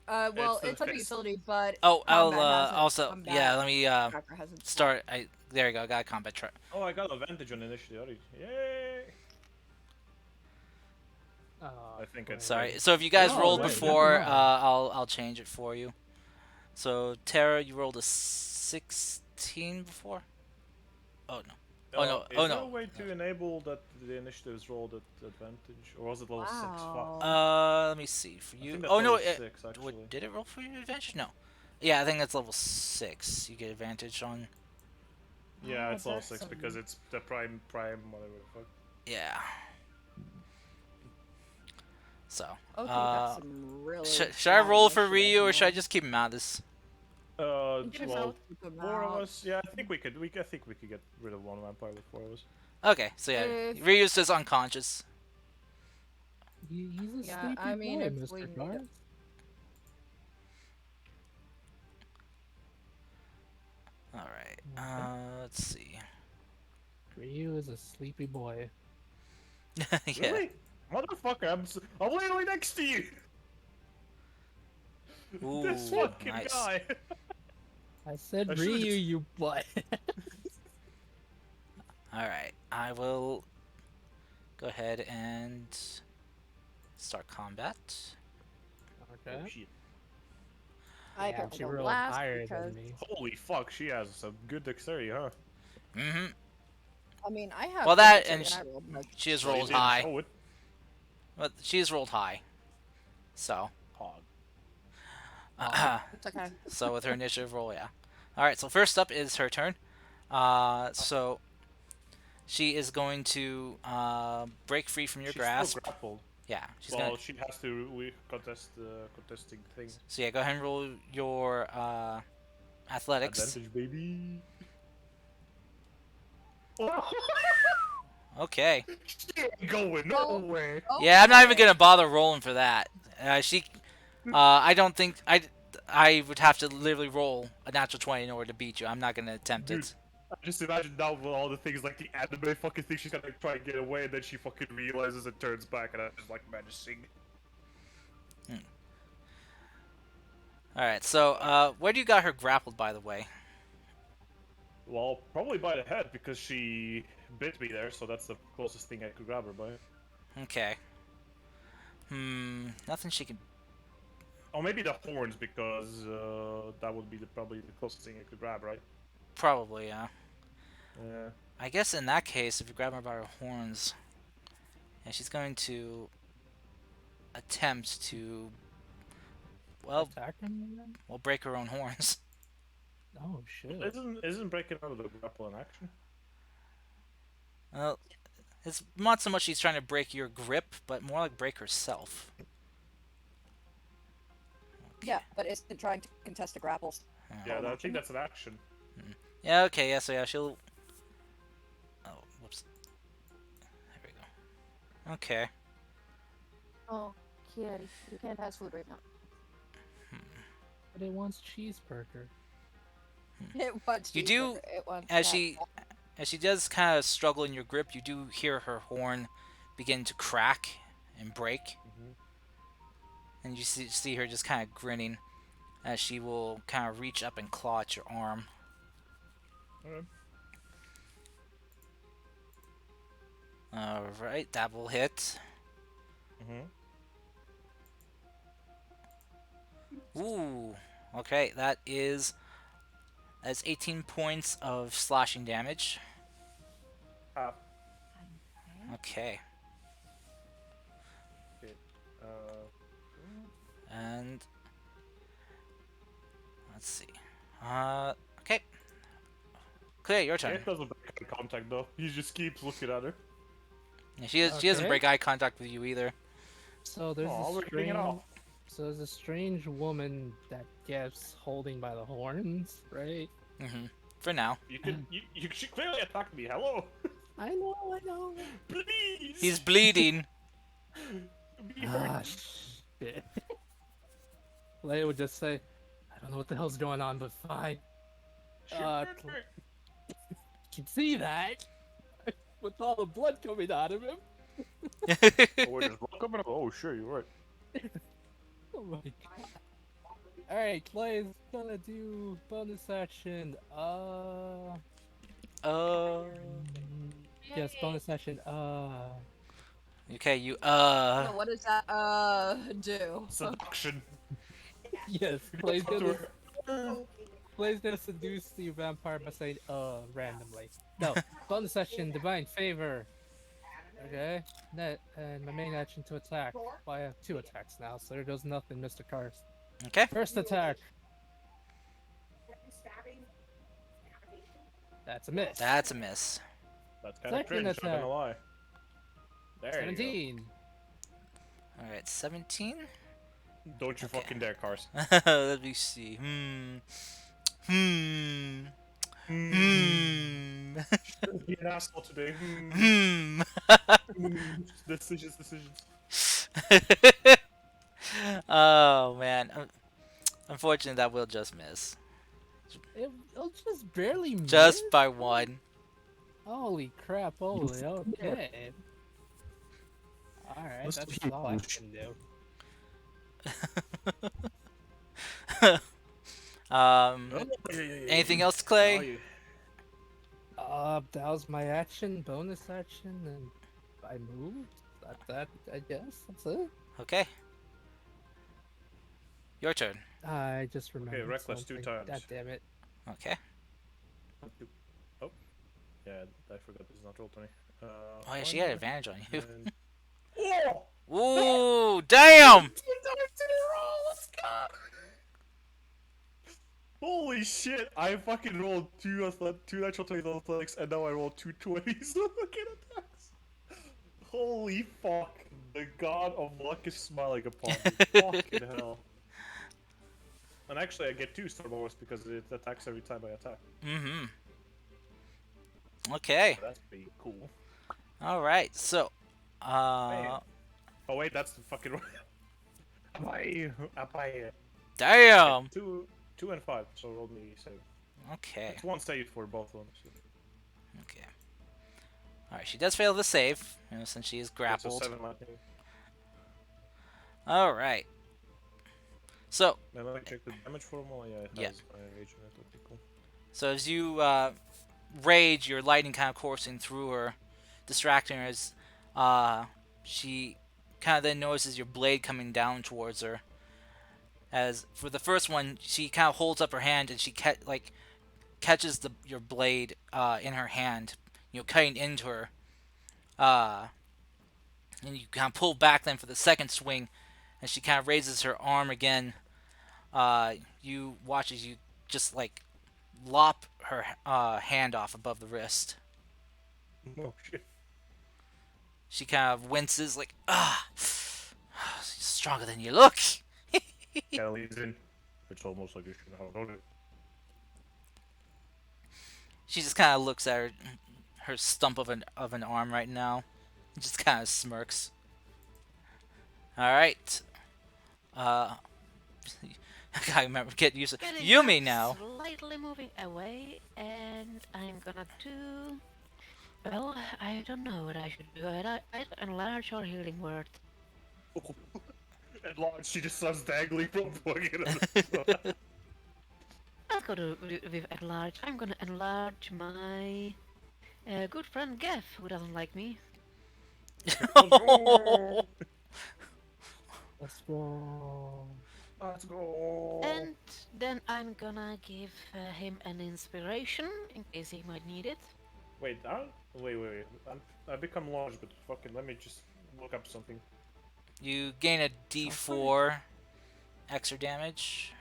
well, It's it's the under fist. utility, but Oh, I'll combat has it. also Combat let me tracker has it. start. There you go. I got a combat track. Oh, I got advantage on initiative. already. Yay! I think it's- Sorry. So if you guys Oh, rolled wait, before, never mind. I'll change it for you. So Tara, you rolled a 16 before. Oh no. Oh, no. Is Oh, there no. a way to enable that the initiative is rolled at advantage, or was it level 6? Fuck. Wow. Let me see for I you. think that's Oh no, level 6 actually. what did it roll for you advantage? No. Yeah, I think that's level 6. You get advantage on. Yeah, Oh, it's level that's 6 some- because it's the prime, whatever the fuck. Yeah. So. Okay, that's some really. Should I roll for initiative Ryu or should I now. just keep him out of this? Keep him Well, out, keep him 4 of out. us. Yeah, I think we could. I think we could get rid of one vampire with 4 of us. Okay, so yeah, If- Ryu's just unconscious. He's a Yeah, sleepy I mean, boy, if Mr. we need Cars. it. All right. Okay. Let's see. Ryu is a sleepy boy. Yeah. Really? Motherfucker, I'm literally next to you. This Ooh, fucking nice. guy. I said I should've Ryu, just- you butt. All right. I will go ahead and start combat. Okay. Oh, shit. I Damn, got she the rolled last higher because than me. Holy fuck, she has some good dexterity, huh? Mm-hmm. I mean I have. Well, that initiative and I rolled, but she has Well, you rolled didn't high. show it. But she has rolled high. So. Hog. it's okay. So with her initiative roll, yeah. All right. So first up is her turn. So she is going to break free from your She's still grasp. grappled. Yeah, she's gonna. Well, she has to contest the contesting thing. So yeah, go ahead and roll your athletics. Advantage, baby. Okay. She ain't going Oh, nowhere. Yeah, I'm not even okay. gonna bother rolling for that. I don't think I would have to literally roll a natural 20 in order to beat you. I'm not gonna attempt Dude, it. I just imagine now with all the things like the anime fucking thing, she's gonna try and get away, and then she fucking realizes and turns back, and I just like menacing. All right. So where do you got her grappled, by the way? Well, probably by the head because she bit me there, so that's the closest thing I could grab her by. Okay. Nothing she can. Or maybe the horns because that would be probably the closest thing I could grab, right? Probably, yeah. Yeah. I guess in that case, if you grab her by her horns, yeah, she's going to attempt to, well, Attack him again? break her own horns. Oh shit. Isn't breaking out of the grapple an action? Well, it's not so much she's trying to break your grip, but more like break herself. Yeah, but it's trying to contest the grapples. Yeah, I think that's an action. Yeah, okay, yeah, so yeah, she'll... Oh, whoops. There we go. Okay. Oh, Kieri, you can't have food right now. But it wants cheeseburger. It wants You cheeseburger, do, It wants as that. she does kind of struggle in your grip, you do hear her horn begin to crack and break. And you see her just kind of grinning as she will kind of reach up and claw at your arm. Alright. Alright, that will hit. Ooh, okay, that's 18 points of slashing damage. Ah, Okay, okay. and let's see. Okay, Claire, your turn. It doesn't break eye contact though. He just keeps looking at her. Yeah, she doesn't Okay. break eye contact with you either. So there's Oh, a we're getting it strange. off. So there's a strange woman that gets holding by the horns, right? For now. You she clearly attacked me. Hello, I know. please. He's bleeding. Be hurt. Ah, shit. Leia would just say, I don't know what the hell's going on, but fine. Shoot Uh, her. You can see that. With all the blood coming out of him. Oh, wait, there's blood coming up? Oh, sure, you're right. Oh my god. Alright, Clay's gonna do bonus action. Yes, bonus action. Okay, you, So what does that do? Seduction. Yes, Talk to her. Clay's gonna seduce the vampire by saying, randomly. No, bonus action, divine favor. Okay, and my main action to attack. Well, I have 2 attacks now, so there goes nothing, Mr. Cars. okay. First attack. That's a miss. That's a miss. That's kind of Second cringe, not attack. gonna lie. There 17. Alright, 17? you go. Don't you Okay. fucking dare, Cars. Let me see. Be an asshole today. Decisions. Oh, man. Unfortunately, that will just miss. It'll just barely miss. Just by 1. Holy crap, holy, okay. Alright, that's all I can do. Anything else, Clay? That was my action, bonus action, and I moved. That I guess, that's it. Okay. Your turn. I just remembered reckless 2 something. times. God damn it. Okay. Oh. Yeah, I forgot this is not roll 20. Oh, yeah, she had advantage on you. Oh! Ooh, damn! Let's go! Holy shit! I fucking rolled two natural 20 athletics, and now I rolled two 20s on fucking attacks. Holy fuck! The god of luck is smiling upon me. Fucking hell! And actually, I get two star bonus because it attacks every time I attack. Mm-hmm. Okay. So that's pretty cool. All right. So, Man. Oh wait, that's the fucking. Apai, apai. Okay, damn. two and five. So roll me save. Okay. It's one save for both of them. So. Okay. All right. She does fail the save, since she is Okay, so grappled. seven lightning. All right. So, Then I check the damage for them. Oh yeah, it yeah. has my rage in it. Okay, cool. So as you rage, your lightning kind of coursing through her, distracting her as she kind of then notices your blade coming down towards her. As for the first one, she kind of holds up her hand and she catches your blade in her hand, cutting into her. Uh, and you kind of pull back then for the second swing, and she kind of raises her arm again. You watch as you just lop her hand off above the wrist. Oh shit. She kind of winces, like, stronger than you look. Kinda leads in. It's almost like you should have known it. She just kind of looks at her stump of an arm right now, and just kind of smirks. All right. Uh, I gotta remember get used to Getting Yumi up, now. slightly moving away, and I'm gonna do. Well, I don't know what I should do. I enlarge or healing word. At large, she just starts dangling from fucking. Let's go with enlarge. I'm gonna enlarge my good friend Geff, who doesn't like me, Let's go. Let's go. and then I'm gonna give him an inspiration in case he might need it. Wait, wait. I become large, but fucking let me just look up something. You gain a D4 extra damage.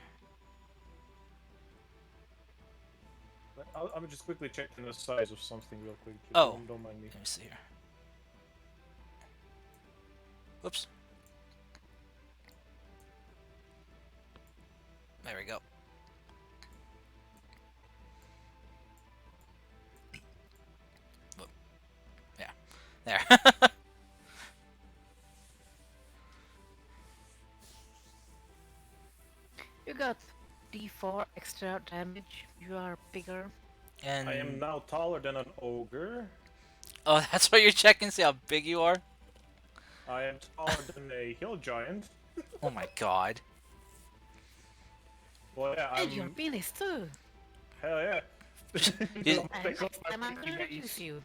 I'm just quickly checking the size of something real quick. Just Oh. don't mind me. Let me see here. Whoops. There we go. Whoop. Yeah. There. You got D4 extra damage. You are bigger. And I am now taller than an ogre. oh, that's what you're checking. See how big you are. I am taller than a hill giant. Oh my god. Well, yeah, And your I'm. penis too. Hell yeah. You- Don't take off my And I'm gonna penis. reduce you.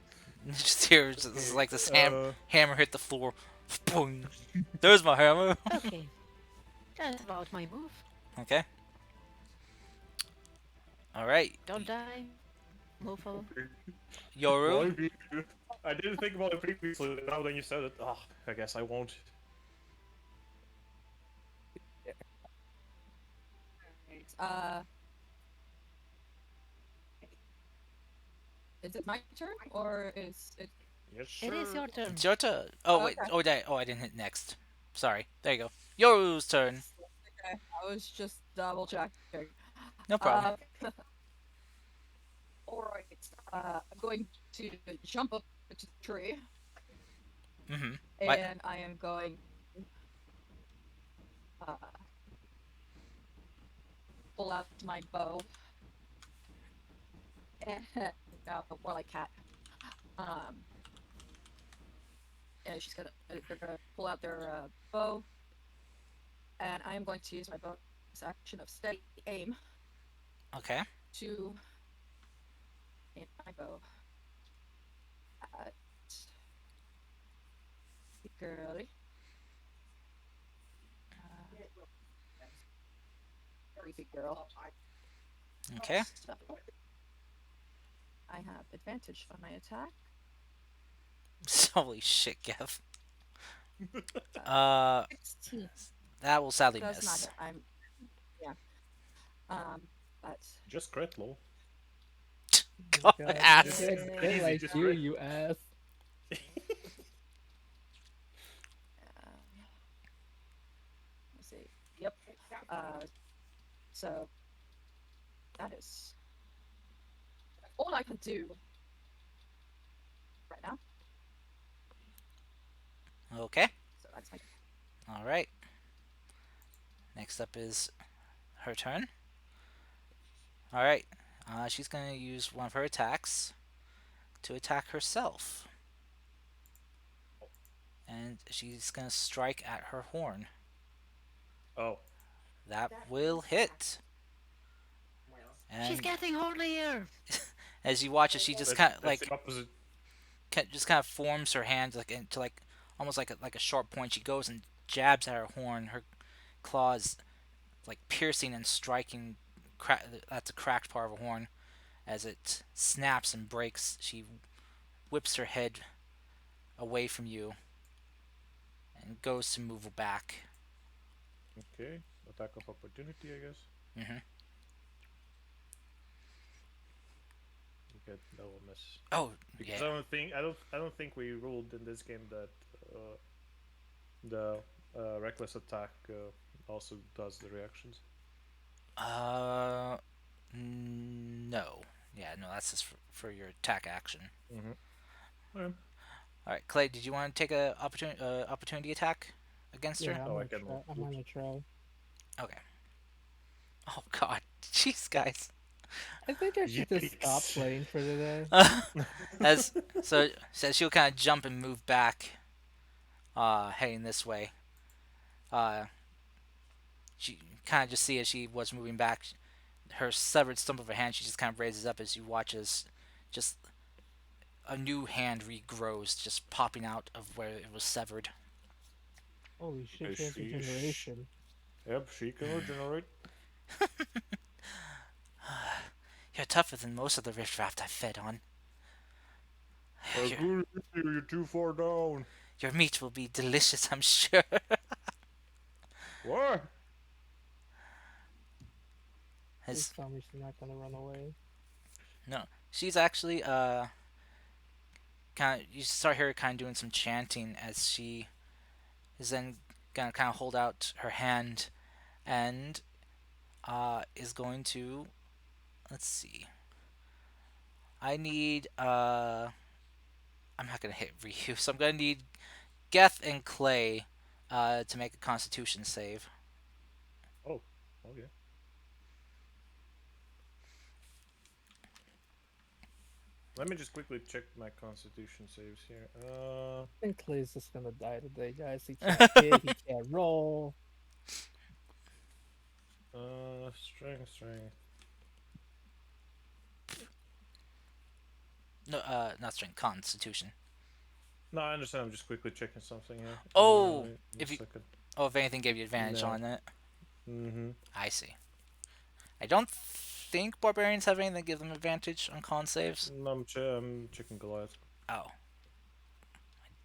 Just hear just like this Uh, hammer hit the floor. Boing. There's my hammer. Okay. That's about my move. Okay. All right. Don't die. Mofo. Yoru. Maybe. I didn't think about it previously. Now that you said it, I guess I won't. Uh, is it my turn or is it? Yes, sir. It is your turn. It's your turn. Oh wait. Okay. I didn't hit next. Sorry. There you go. Yoru's turn. Okay, I was just double checking. No problem. All right. I'm going to jump up to the tree, Mm-hmm. and I am going. Uh, pull out my bow. And, more like cat. Um, and they're gonna pull out their bow, and I am going to use my bonus action of steady aim Okay. to aim my bow at the girly. Very big girl. Okay. So, I have advantage on my attack. Holy shit, Gev. Uh, 16 that will sadly does not miss. hit. I'm yeah. Um, But Just crit low. God, God, ass. get Easy, like just you, crit. you ass. um, let's see. Yep. So that is all I can do right now. Okay. So that's my turn. All right. Next up is her turn. All right. She's gonna use one of her attacks to attack herself, and she's gonna strike at her horn. Oh, That will hit. She's And getting hornier. as you watch it, she just that's the opposite. just kind of forms her hand like into like almost like a sharp point. She goes and jabs at her horn. Her claws like piercing and striking. That's a cracked part of a horn. As it snaps and breaks, she whips her head away from you and goes to move back. Okay, attack of opportunity, I guess. Hmm. Okay, that will miss. Oh Because yeah. I don't think we ruled in this game that uh, the reckless attack also does the reactions. Uh, no. Yeah, no. That's just for your attack action. Mm-hmm. Okay. All right, Clay. Did you want to take a opportunity attack against her? Yeah, Oh, I can move. I'm Oops. gonna try. Okay. Oh God, jeez, I think I should just stop Yikes. playing for today. guys. As so she'll kind of jump and move back, heading this way. Uh, she kind of just see as she was moving back, her severed stump of her hand. She just kind of raises up as you watch as just a new hand regrows, just popping out of where it was severed. Holy shit, Is she has she? regeneration. Yep, she can regenerate. You're tougher than most of the riffraff I fed on. I Your, agree with you. You're too far down. your meat will be delicious, I'm sure. What? Please As tell me she's not gonna run away. no, she's actually kind of you start her kind of doing some chanting as she is then gonna kind of hold out her hand and is going to let's see. I need I'm not gonna hit Ryu, so I'm gonna need Geth and Clay to make a Constitution save. Oh, okay. Let me just quickly check my constitution saves here. I think Clay's just gonna die today, guys. He can't hit, he can't roll. Strength. No, not strength, Constitution. No, I understand. I'm just quickly checking something here. Oh, One if you second. oh if anything gave you advantage No. on it. Mm-hmm. I see. I don't think barbarians have anything that gives them advantage on con saves. No, I'm checking Goliath. Oh,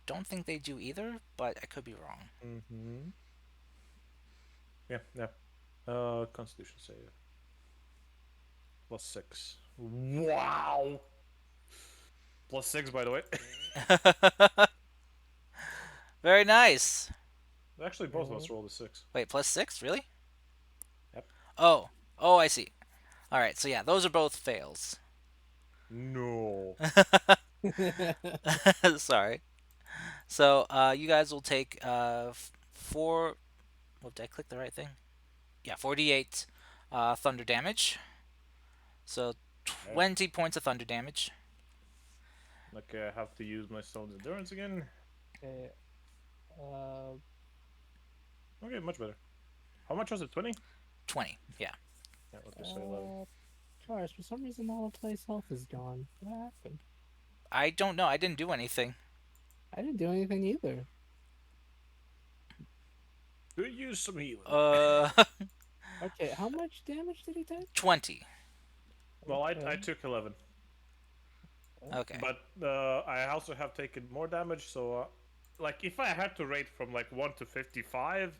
don't think they do either, but I could be wrong. Mm-hmm. Yeah. Constitution save. +6. Wow! +6, by the way. Very nice. Actually, both of us rolled a 6. Wait, +6, really? Yep. Oh, oh, I see. All right, so yeah, those are both fails. No. Sorry. So you guys will take four. Oh, did I click the right thing? Yeah, 48 thunder damage. So Okay. 20 points of thunder damage. Okay, I have to use my stone's endurance again. Okay. Uh, Okay, much better. How much was it? 20? 20. Yeah. Yeah, okay, so 11. Cars, for some reason all of Clay's health is gone. What happened? I don't know. I didn't do anything. I didn't do anything either. Could use some healing. Uh, Okay, how much damage did he take? 20. Well, I Okay. took 11. Okay. But I also have taken more damage, so like if I had to rate from like 1 to 55,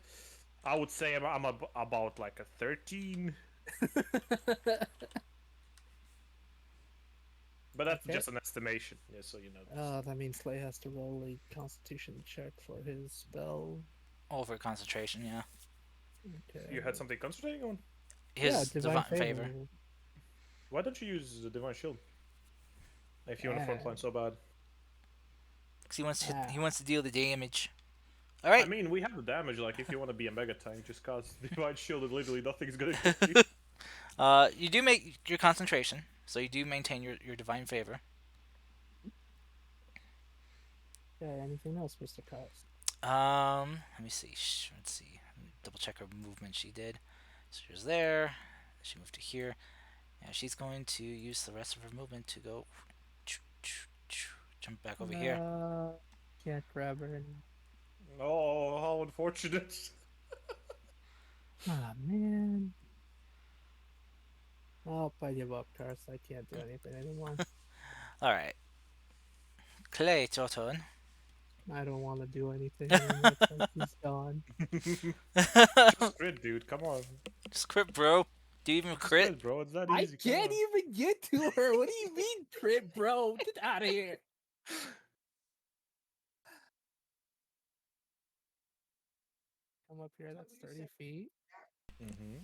I would say I'm about like a 13. But that's Okay. just an estimation. Yeah, so you know. That means Slay has to roll a Constitution check for his spell. Over concentration, yeah. You had Okay. something concentrating on? Yeah, His Divine divine favor. Favor. Why don't you use the Divine Shield? If you want to front Ah, line so bad. Cause he ah. wants to deal the damage. All I right. mean, we have the damage, like, if you want to be a mega tank, just cast Divine Shield and literally nothing's gonna hit you. You do make your concentration, so you do maintain your divine favor. Okay, anything else, Mr. Cast? Let me see. Let's see. Double check her movement. She did. So she was there. She moved to here. Yeah, she's going to use the rest of her movement to go jump back over here. Uh, can't grab her anymore. Oh, how unfortunate. Ah, man. Oh, I give up, Cast. I can't do anything anymore. All right, Clay, it's your turn. I don't want to do anything anymore. He's gone. Just crit, dude. Come on. Just crit, bro. Do you even Just crit? crit, bro. It's that I easy. Come can't on. even get to her. What do you mean, crit, bro? Get out of here. Come up here. That's 30 feet. Mm-hmm.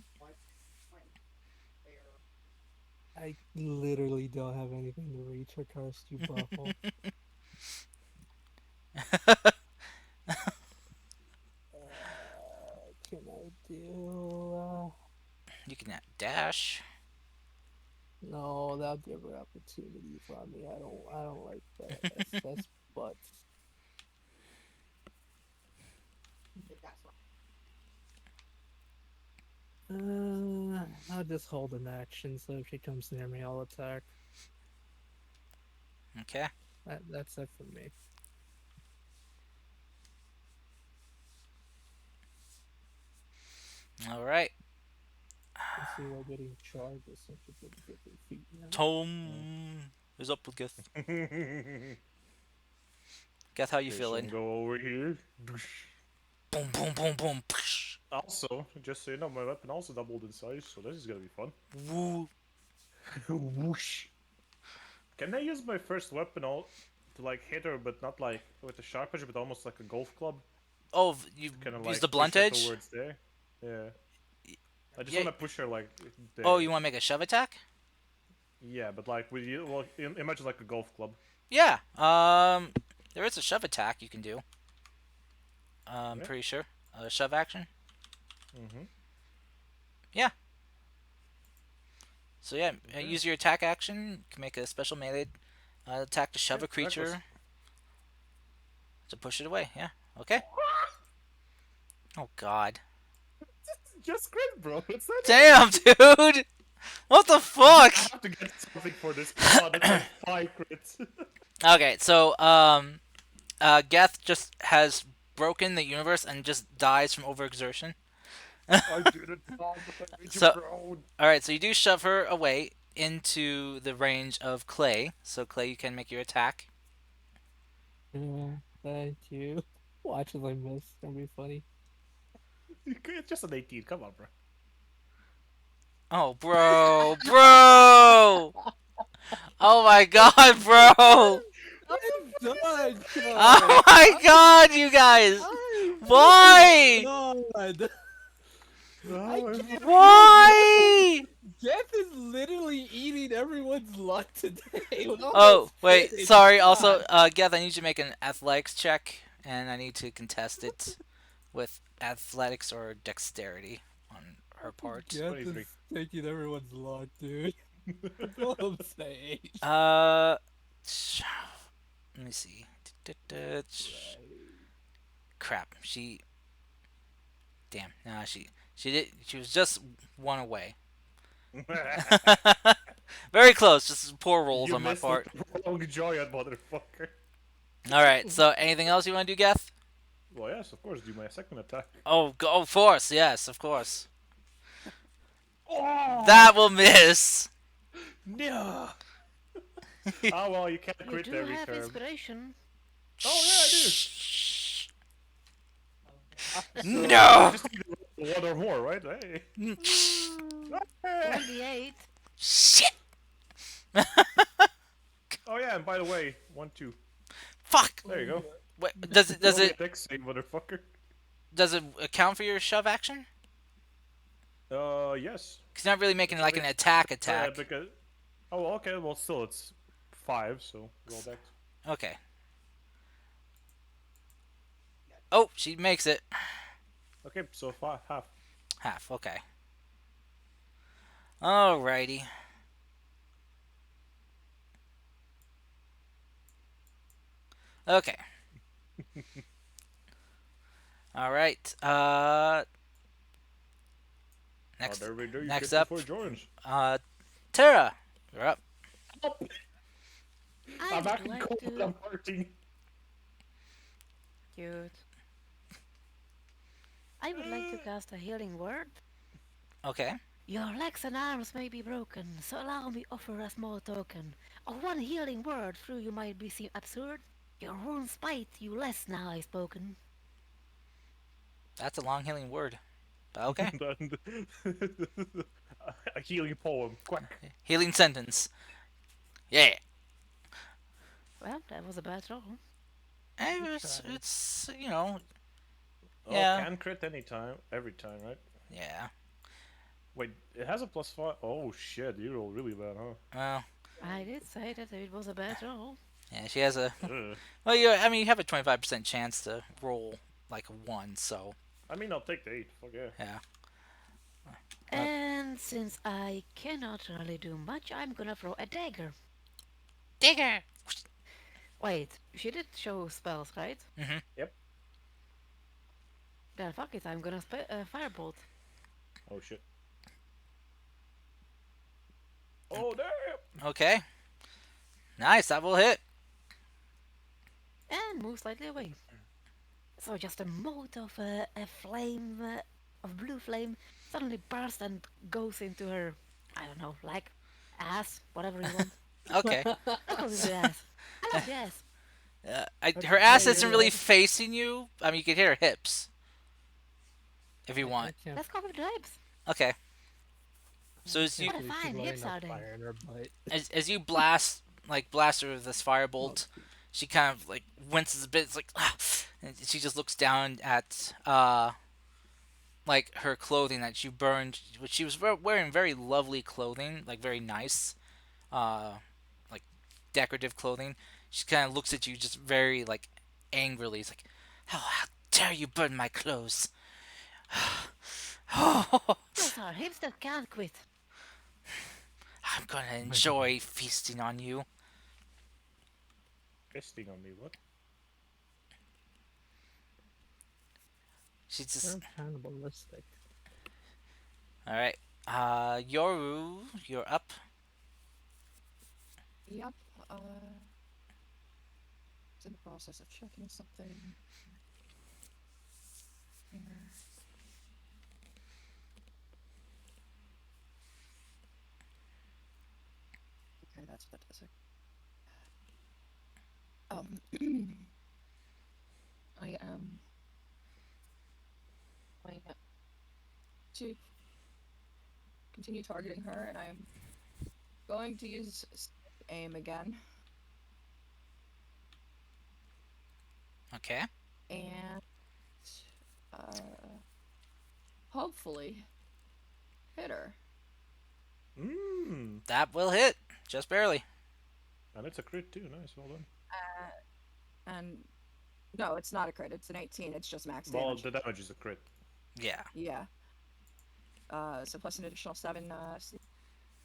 I literally don't have anything to reach her, Karst, you butthole. Can I do? You can dash. No, that'll give her opportunity from me. I don't like that. That's butts. I'll just hold an action, so if she comes near me, I'll attack. Okay. That's it for me. All right. Let's see why getting charged is such a big different feat now. Tom is up with Geth. Okay, Geth, how you so feeling? go over here. Boom, boom, boom, boom. Psh. Also, just so you know, my weapon also doubled in size, so this is gonna be fun. Woo. Whoosh. Can I use my first weapon all to like hit her, but not like with a sharp edge, but almost like a golf club? Oh, you Kind of use like the push blunt her edge? towards there. Yeah. I just Yeah. want to push her like Oh, there. you want to make a shove attack? Yeah, but like with you, well, imagine like a golf club. Yeah. There is a shove attack you can do. I'm Yeah. pretty sure. A shove action. Mm-hmm. Yeah. So yeah, Okay. use your attack action. You can make a special melee attack to shove Yeah, a reckless. creature to push it away. Yeah. Okay. Oh God. Just crit, bro. It's that Damn, easy. dude. What the fuck? I have to get something for this. Come on, that's like 5 crits. Okay, so Geth just has broken the universe and just dies from overexertion. I did it, Tom. I made you So, proud. all right, so you do shove her away into the range of Clay. So Clay, you can make your attack. Yeah, thank you. Watch as I miss. It's gonna be funny. It's just an 18. Come on, bro. Oh, bro, bro! Oh my God, bro! I'm done, Oh Karst. my God, you guys! I'm Why? done. I No, can't. Why? Death is literally eating everyone's luck today. With all Oh, this wait, crit. sorry. Also, God. Geth, I need you to make an athletics check, and I need to contest it with athletics or dexterity on her part. Death 23. is taking everyone's luck, dude. That's all I'm saying. Uh, let me see. Crap. Damn. Nah, she did. She was just one away. Very close. Just poor rolls You on my missed the part. prolonged joy, motherfucker. All right. So, anything else you want to do, Geth? Well, yes, of course, do my second attack. Oh, go of course. Yes, of course. Oh! That will miss. No! Oh, well, you can't You crit do every have turn. inspiration. Oh, yeah, I do. So, No. just need one or more, right? Hey. Ah! 28. Shit! Oh yeah, and by the way, 1, 2. Fuck! There you go. What, does it Roll me a dex save, motherfucker. does it account for your shove action? Yes. Cause you're not really making It's like an attack attack. because. Oh, okay. Well, still, it's 5. So roll dex. Okay. Oh, she makes it. Okay, so half. Half. Okay. Alrighty. Okay. All right. Oh, Next. there we go. You Next crit up. before it joins. Tara. You're up. Oh, I I'm would acting like cold. to. I'm hurting. Cute. I would like to cast a healing word. Okay. Your legs and arms may be broken, so allow me offer a small token of one healing word through you might be seem absurd. Your wounds bite you less now I've spoken. That's a long healing word. But okay. A healing poem. Quack. Healing sentence. Yeah. Well, that was a bad roll. And You it's, tried. it's you know Oh, yeah can crit anytime, every time, right? yeah. Wait, it has a +5. Oh shit, you roll really bad, Well, I did say that it was a bad roll. yeah. She has a huh? well. You have a 25% chance to roll like a one. So I mean, I'll take the 8. Fuck yeah. yeah. Uh, And since I cannot really do much, I'm gonna throw a dagger. Digger. Wait, she did show spells, right? Mhm. Yep. Then fuck it, I'm gonna firebolt. Oh shit. Oh damn. Okay. Nice. That will hit. And move slightly away. So just a mote of a flame, of blue flame, suddenly bursts and goes into her, I don't know, like ass, whatever you want. Okay. Let's go into the ass. I love the ass. Her Yeah, ass you're isn't really right. facing you. I mean, you can hit her hips if you I want. can't. Let's go with the hips. Okay. So I as you can't What a believe she's fine letting hips enough are they? fire in her butt. as you blast her with this Oh, firebolt, she kind of like winces a bit. It's like, ah, and she just looks down at like her clothing that she burned. Which she was wearing very lovely clothing, like very nice, uh, like decorative clothing. She kind of looks at you just very like angrily. It's like, how dare you burn my clothes? I'm Those are hips that can't quit. gonna my God. enjoy feasting on you. Fisting on me, what? She's just They're cannibalistic. all right. Yoru, you're up. Yep. It's in the process of checking something. Here. Okay, that's what that does. I am going to continue targeting her, and I am going to use aim again, Okay. and uh, hopefully hit her. Mmm. That will hit. Just barely. And it's a crit too. Nice, well done. And no, it's not a crit. It's an 18. It's just max Well, damage. the damage is a crit. Yeah. Yeah. So plus an additional 7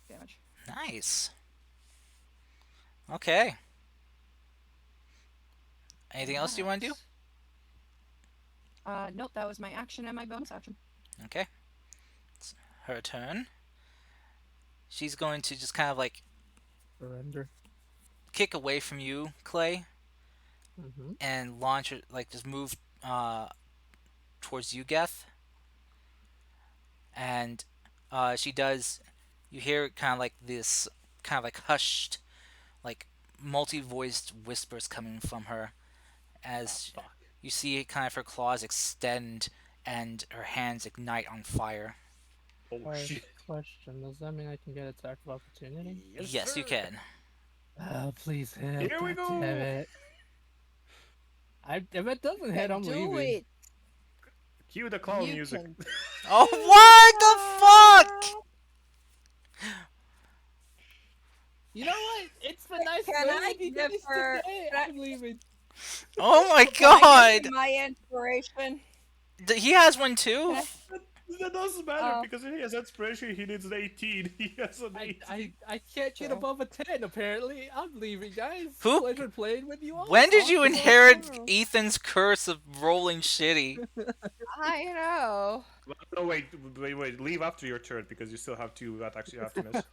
damage. Nice. Okay. Anything else you want to do? Nope, that was my action and my bonus action. Okay. It's her turn. She's going to just kind of like Surrender. kick away from you, Clay, Mm-hmm. and launch her, like just move towards you, Geth. And she does. You hear kind of like this, kind of like hushed, like multi-voiced whispers coming from her Ah, as fuck. you see kind of her claws extend and her hands ignite on fire. Oh Fire. shit. question. Does that mean I can get attack of opportunity? Yes, Yes, you sir. can. Please hit. Here we God damn go. it. If it doesn't hit, Can I'm do leaving. it. Cue the clown You music. can Oh, do what the fuck? it. You know what? It's been nice Can playing I with you guys differ? today. Can I, I'm leaving. Oh my can I give you god! my inspiration? He has one Can too? I? That doesn't matter Oh, because he has inspiration. He needs an 18. He has an I 18. I I can't get true. above a 10 apparently. I'm leaving, guys. Who? Pleasure playing with you all. When did Talk you to you all inherit tomorrow. Ethan's curse of rolling shitty? I know. Well, no, wait. Leave after your turn because you still have two attacks you have to miss.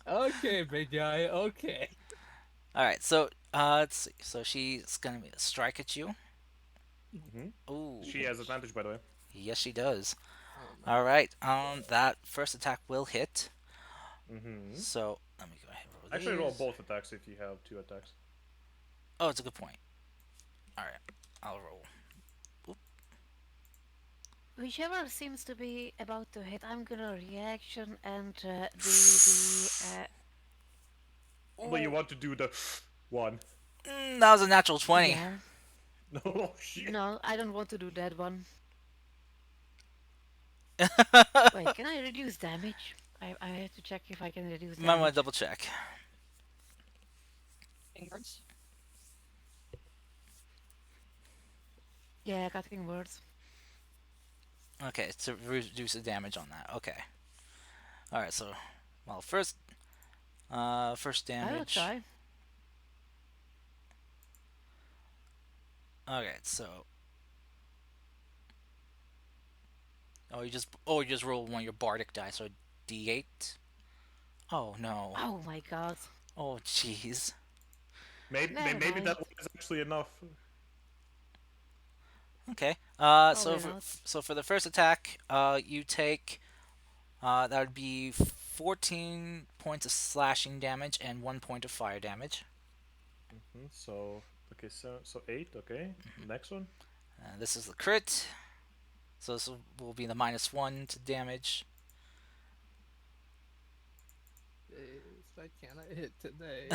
Okay, big guy. Okay. Alright, so, let's see. So she's gonna strike at you. Hmm. Ooh. She has advantage, by the way. Yes, she does. Oh no. Alright, that first attack will hit. Hmm. So, let me go ahead and roll Actually, roll these. both attacks if you have two attacks. Oh, it's a good point. Alright, I'll roll. Whichever seems to be about to hit, I'm gonna reaction and do the. But you want to do the one. That was a natural 20. Yeah. No, shit. No, I don't want to do that one. Wait, can I reduce damage? I have to check if I can reduce Might want damage. to double check. Fingers. Yeah, cutting words. Okay, to reduce the damage on that. Okay. Alright, so, well, first I will damage. try. Okay, so. You just roll one of your bardic dice, so D8. Oh no. Oh my god. Oh jeez. Never Maybe mind. that one is actually enough. Okay. Probably not. So for the first attack, you take that would be 14 points of slashing damage and 1 point of fire damage. So, okay, so 8, okay. Next one. This is the crit. So this will be the -1 to damage. Jeez, I cannot hit today.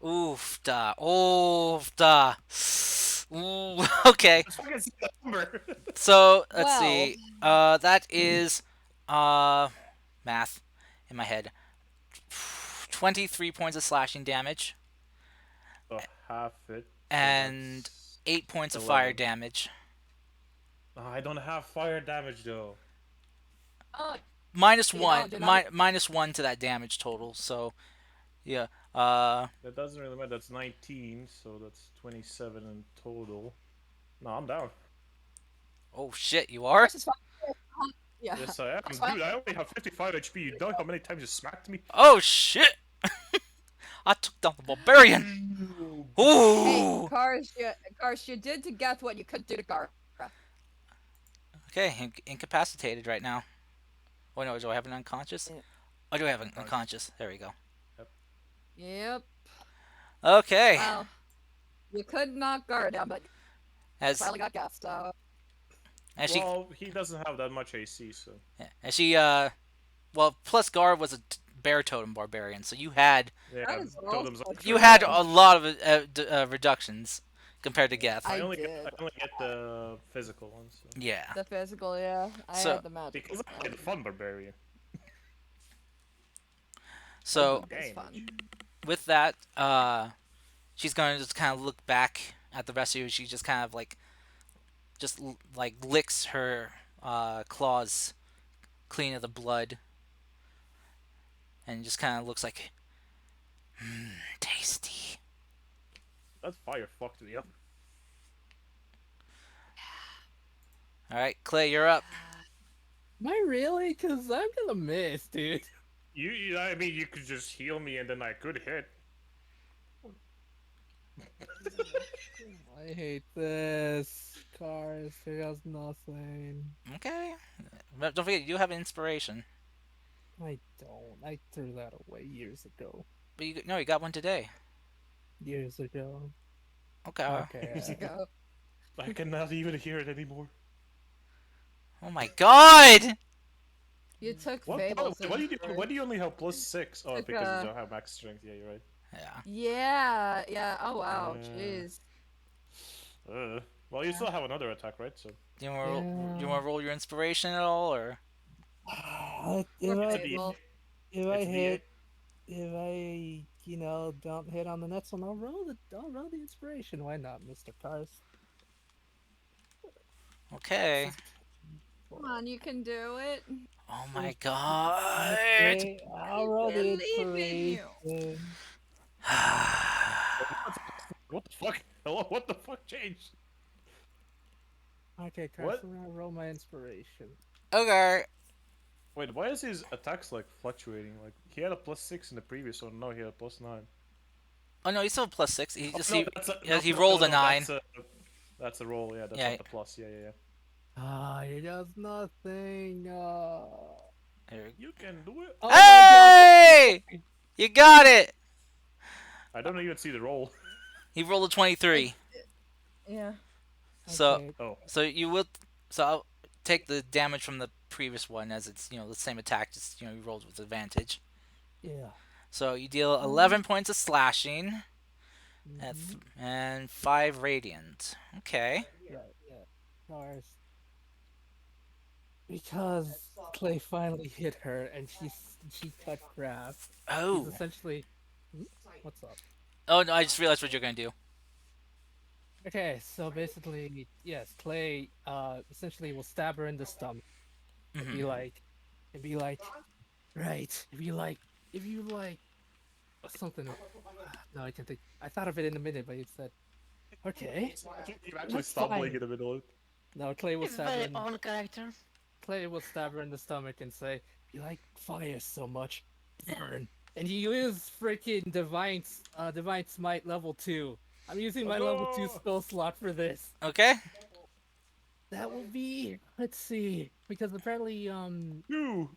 Oof da. Oof da. Ooh, okay. Let's fucking see the number. So let's Well, see. That is math in my head. 23 points of slashing damage So half it. So and that's 8 points of fire 11. damage. Oh, I don't have fire damage though. oh, Minus you one, don't, do not. -1 to that damage total. So yeah. That doesn't really matter. That's 19, so that's 27 in total. No, I'm down. Oh shit, you are? This is fine. Yeah. Yes, I am. That's fine. Dude, I only have 55 HP. You know how many times you smacked me? Oh shit! I took down the barbarian. Hey, Ooh. Cars, you did to Geth what you could do to Gara. Okay, incapacitated right now. Oh no, do I have an unconscious? Yeah. Oh, do I have an unconscious? There we go. Yep. Okay. Well, you could knock Gara down, but As finally got Geth, so. as she Well, he doesn't have that much AC, so. as she well, plus Gar was a bear totem barbarian, so you had Yeah, That is totems also are you true. had a lot of reductions compared to Geth. I I only did. get the physical ones. So. Yeah. The physical, yeah. I So- had the magic. Because I'm the fun barbarian. So It's fun. with that, she's gonna just kind of look back at the rest of you. She just kind of like licks her claws clean of the blood, and just kind of looks like, tasty. That fire fucked me up. All right, Clay, you're up. Am I really? Cause I'm gonna miss, dude. I mean, you could just heal me and then I could hit. I hate this. Cars, he has nothing. Okay. But don't forget, you do have inspiration. I don't. I threw that away years ago. But you got one today. Years ago. Okay. Okay. Go. I cannot even hear it anymore. Oh my god! You took What? By the Fable's way, why do you only have plus inspiration. 6? Oh, Took because you don't have max strength. Yeah, you're right. Yeah. yeah, yeah. Oh wow, Uh, jeez. well, you Yeah. still have another attack, right? So You Yeah. want to roll your inspiration at all, or If it's a I D. Fable. if I It's a D8. hit if I don't hit on the next one, I'll roll the inspiration. Why not, Mr. Cars? okay? 16, Come on, you can do it. Oh my 15. god! Okay, I'll I roll the believe in you. inspiration. What the fuck? Hello? What the fuck changed? Okay, What? Carson, I'll roll my inspiration. Okay. Wait, why is his attacks like fluctuating? Like he had a plus 6 in the previous one, now he had a plus 9. Oh no, he's still +6. He Oh just no, that's a yeah, no, he no, no, rolled a no, 9. that's a roll. Yeah, that's Yeah. not the plus. Yeah, yeah, yeah. Ah, he does nothing. Here. You can do it. Oh my god. Hey! You got it. I don't even see the roll. He rolled a It, 23. yeah. So Okay. Oh, so you will I'll take the damage from the previous one as it's the same attack, just you rolled with advantage. Yeah. So you deal Um. 11 points of slashing Mhm. and 5 radiant. Okay. Right. Yeah. Cars. Because Clay finally hit her and she cut crap. He's Oh. essentially. Hmm? What's up? Oh no, I just realized what you're gonna do. Okay, so basically, yes, Clay essentially will stab her in the stomach and Hmm. be like, right, if you like something. No, I can think. I thought of it in a minute, but you said, okay, you're actually that's stumbling fine. in the middle of it. No, Clay will It's stab her very in. on character. Clay will stab her in the stomach and say, "You like fire so much, burn." And he uses freaking divine smite level 2. I'm using Oh my level 2 no! spell slot for this. Okay. That will be, let's see, because apparently You!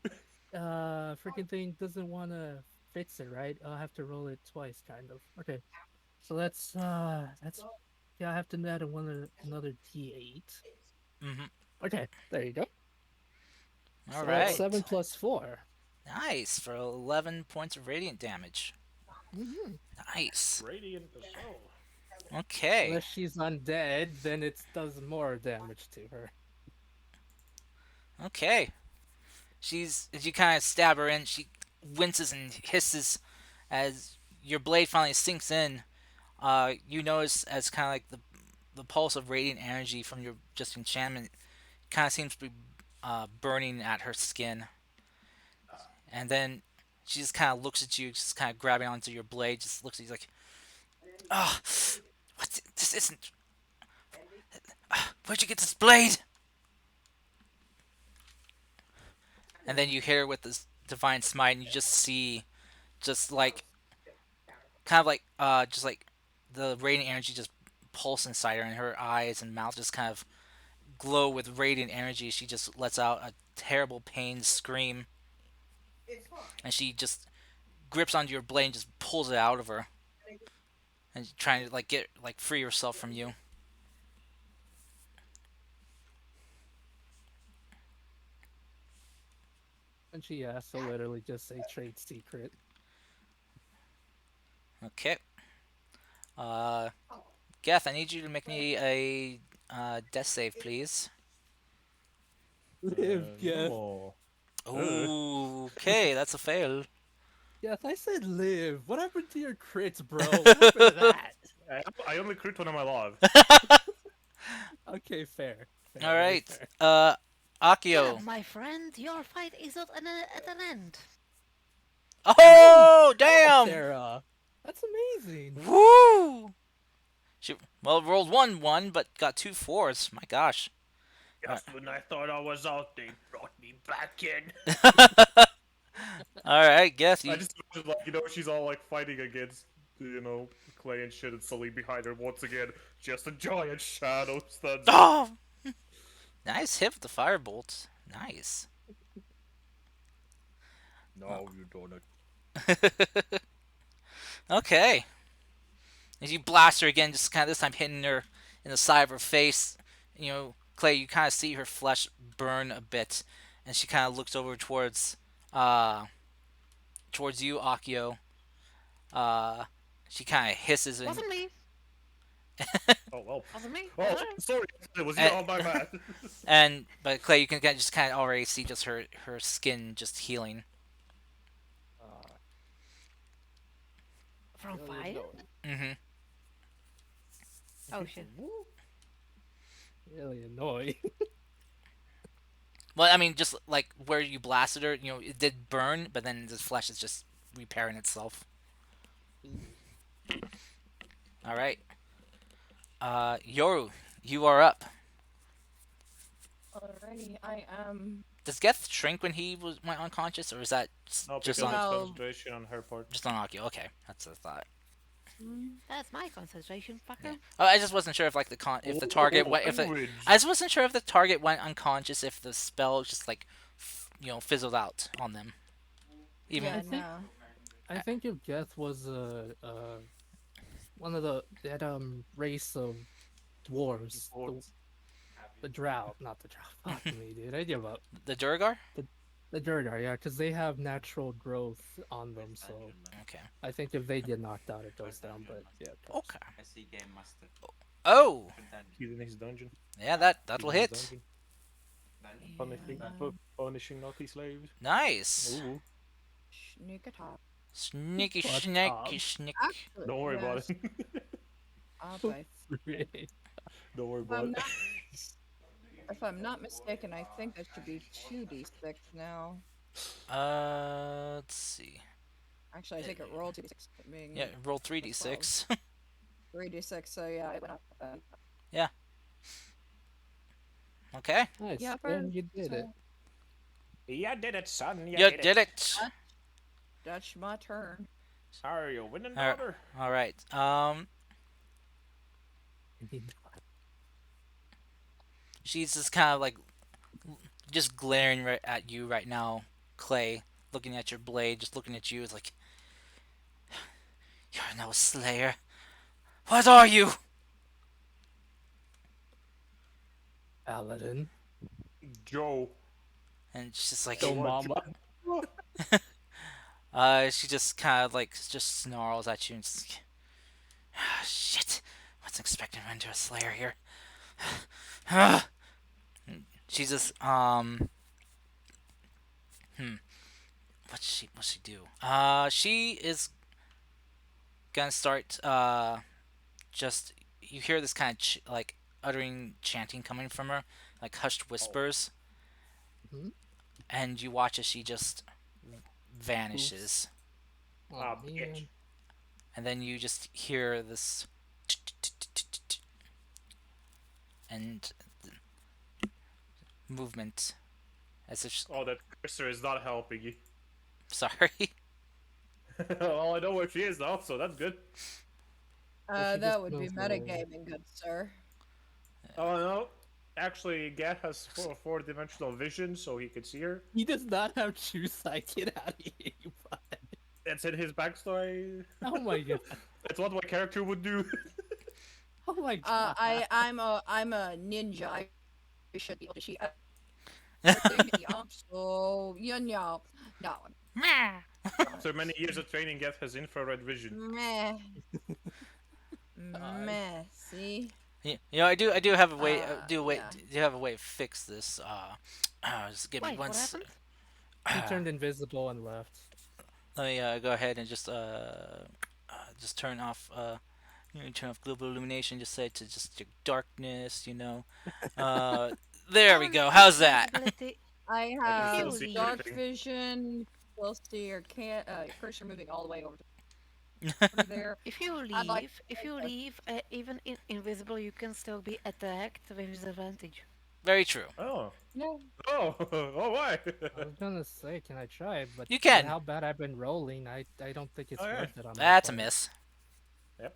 freaking thing doesn't want to fix it, right? I'll have to roll it twice, kind of. Okay, so that's yeah, I have to add another d8. Hmm. Okay, there you go. All So that's right. 7 plus 4. Nice for 11 points of radiant damage. Mm-hmm. Nice. Radiant the soul. Okay. Unless she's undead, then it does more damage to her. Okay. As you kind of stab her in, she winces and hisses as your blade finally sinks in. You notice as kind of like the pulse of radiant energy from your just enchantment kind of seems to be burning at her skin, and then she just kind of looks at you, just kind of grabbing onto your blade, just looks at you like, "Oh, what? This isn't. Where'd you get this blade?" And then you hit her with this divine smite, and you just see, just like, kind of like, just like the radiant energy just pulse inside her, and her eyes and mouth just kind of glow with radiant energy. She just lets out a terrible pain scream, and she just grips onto your blade and just pulls it out of her, and trying to like get like free herself from you. And she has to literally just say trade secret. Okay. Uh, Geth, I need you to make me a death save, please. Live, No Geth. more. Okay, that's a fail. Geth, I said live. What happened to your crits, bro? What happened to that? I only crit when I'm alive. Okay, fair. All Very right. fair. Akio. Gab, my friend, your fight is not at an end. Oh, Oh, damn! Terra. That's amazing. Woo! She rolled 1-1, but got 2 4s. My gosh. Just when I thought I was out, they brought me back in. All right, Geth, I you. just imagine, like, she's all like fighting against, Clay and shit, and suddenly behind her, once again, just a giant shadow stands up. Oh, nice hit with the firebolt. Nice. No, you don't. Okay. As you blast her again, just kind of this time hitting her in the side of her face. Clay, you kind of see her flesh burn a bit, and she kind of looks over uh towards you, Akio. Uh, she kind of hisses and Wasn't me. Oh well. Wasn't me. Oh, sorry. It was you. and, Oh my bad. but Clay, you can just kind of already see just her skin just healing. Uh, From really fire? annoying. Mm-hmm. Oh shit. Really annoying. Well, I mean, just like where you blasted her, it did burn, but then the flesh is just repairing itself. All right. Yoru, you are up. Alrighty, I am. Does Geth shrink when went unconscious, or is that No, just because on it's No. concentration on her part. Akio? Okay, that's what I thought. That's my concentration, Yeah. fucker. Oh, I just wasn't sure if like if the target went I just wasn't sure if the target went unconscious if the spell just like fizzled out on them. Even Yeah, I think no. I think if Geth was one of that race of dwarves, the drought, not the drought. Fuck me, dude. I give up. the Durgar. The Durgar, yeah, because they have natural growth on them. So Okay. I think if they get knocked out, it goes down. But yeah, Okay. Oh, He's in his dungeon. yeah, that He's will in his hit. dungeon. Punishing naughty slaves. Nice. Ooh. Sneak attack. Sneaky, What, sneaky, sneak. Actually, Don't worry about yes, it. okay. Don't worry If about I'm it. not, if I'm not mistaken, I think that should be 2d6 now. Let's see. Actually, I think it rolled 2d6, being Yeah, roll plus 12. 3d6. 3d6, so yeah, it went up. Yeah. Okay. Nice. Yeah, And you did it. You did it, son. You did it. That's my turn. Are you winning, All right. daughter? All right. She's just kind of like just glaring right at you right now, Clay, looking at your blade, just looking at you. It's like, you're no slayer. What are you? Paladin. Joe. And she's just like, Go, mama. she just kind of like just snarls at you and just, like, ah, shit. What's expecting to enter a slayer here? She's just what's she do? She is gonna start just you hear this kind of like uttering chanting coming from her, like hushed whispers, Mhm. and you watch as she just vanishes, Oh, Ah, man. bitch. and then you just hear this and movement as if Oh, that cursor is not helping you. sorry. Well, I know where she is now, so that's good. she That just would be moved away. metagaming, good sir. Oh no. Actually, Gat has four-dimensional vision, so he could see her. He does not have true sight. Get out of here, you butt. That's in his backstory. Oh my god. That's what my character would do. Oh my god. I'm a ninja. I should be able to see everything. Yeah, so no. So many years of training, Gat has infrared vision. Meh. Meh. See. I do have a way. Yeah. Do have a way to fix this. Just give me Wait, one. what happened? He turned invisible and left. Let me go ahead and just turn off turn off global illumination. Just say to just your darkness. There we go. How's that? Invisibility. I can have still see dark everything. vision. You'll see your cursor moving all the way over to there. If you leave, I'd like even invisible, you can still be attacked with disadvantage. Very true. Oh. No. Oh. Oh, why? I was gonna say, can I try it? But You can. with how bad I've been rolling, I don't think it's Oh, yeah. worth it on my That's a part. miss. Yep.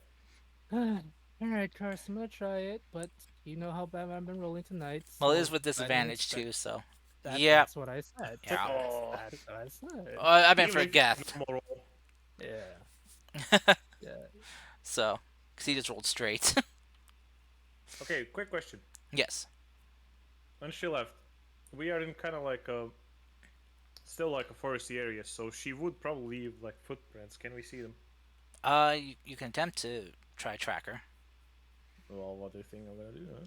Alright, Carson, I'm gonna try it, but you know how bad I've been rolling tonight. Well, it so is with I didn't disadvantage expect- too. So That's yeah. what I said. Yeah. Oh. That's what I said. I meant Even for if you Geth. normal roll. Yeah. Yeah. So, because he just rolled straight. Okay, quick question. Yes. When she left, we are in kind of like a still like a foresty area, so she would probably leave like footprints. Can we see them? You can attempt to try tracker. Well, what do you think I'm gonna do? Huh?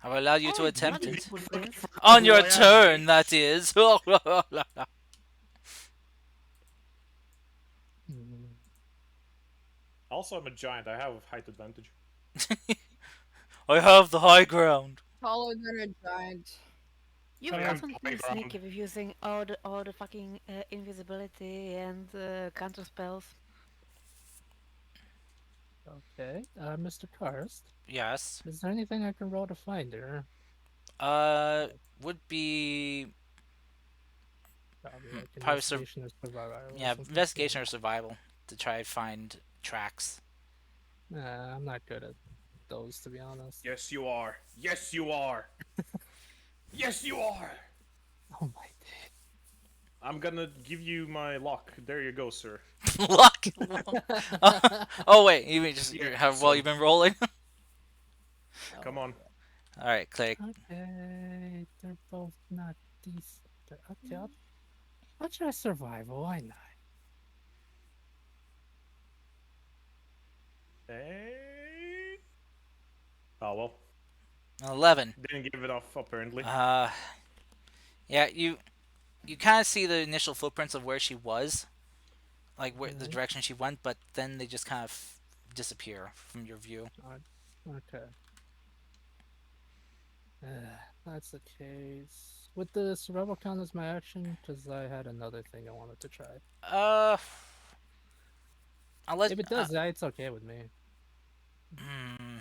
I will allow you to Alright, attempt bloody it. footprints. On Who your I am, turn, that bitch. is. Hmm. Also, I'm a giant. I have height advantage. I have the high ground. Taller than a giant. You I am mustn't high be ground. sneaky with using all the fucking invisibility and counter spells. Okay, Mr. Karst, Yes. is there anything I can roll to find her? Uh, Like, would be probably like probably investigation or survival or yeah, something silly. investigation or survival to try and find tracks. Nah, I'm not good at those, to be honest. Yes, you are. Yes, you are. Yes, you are. Oh my day. I'm gonna give you my lock. There you go, sir. Luck. Oh wait, you mean just Yeah, how well so you've been rolling? come Oh, on. All right, click. okay, they're both not decent. Okay, I'll try survival. Why not? Hey. Oh well. 11. Didn't give it off apparently. Uh, yeah, you kind of see the initial footprints of where she was, like where the Mhm. direction she went, but then they just kind of disappear from your view. Okay. That's the case. Would the survival count as my action? Because I had another thing I wanted to try. Uh, I'll let. If it does that, it's okay with me. Hmm.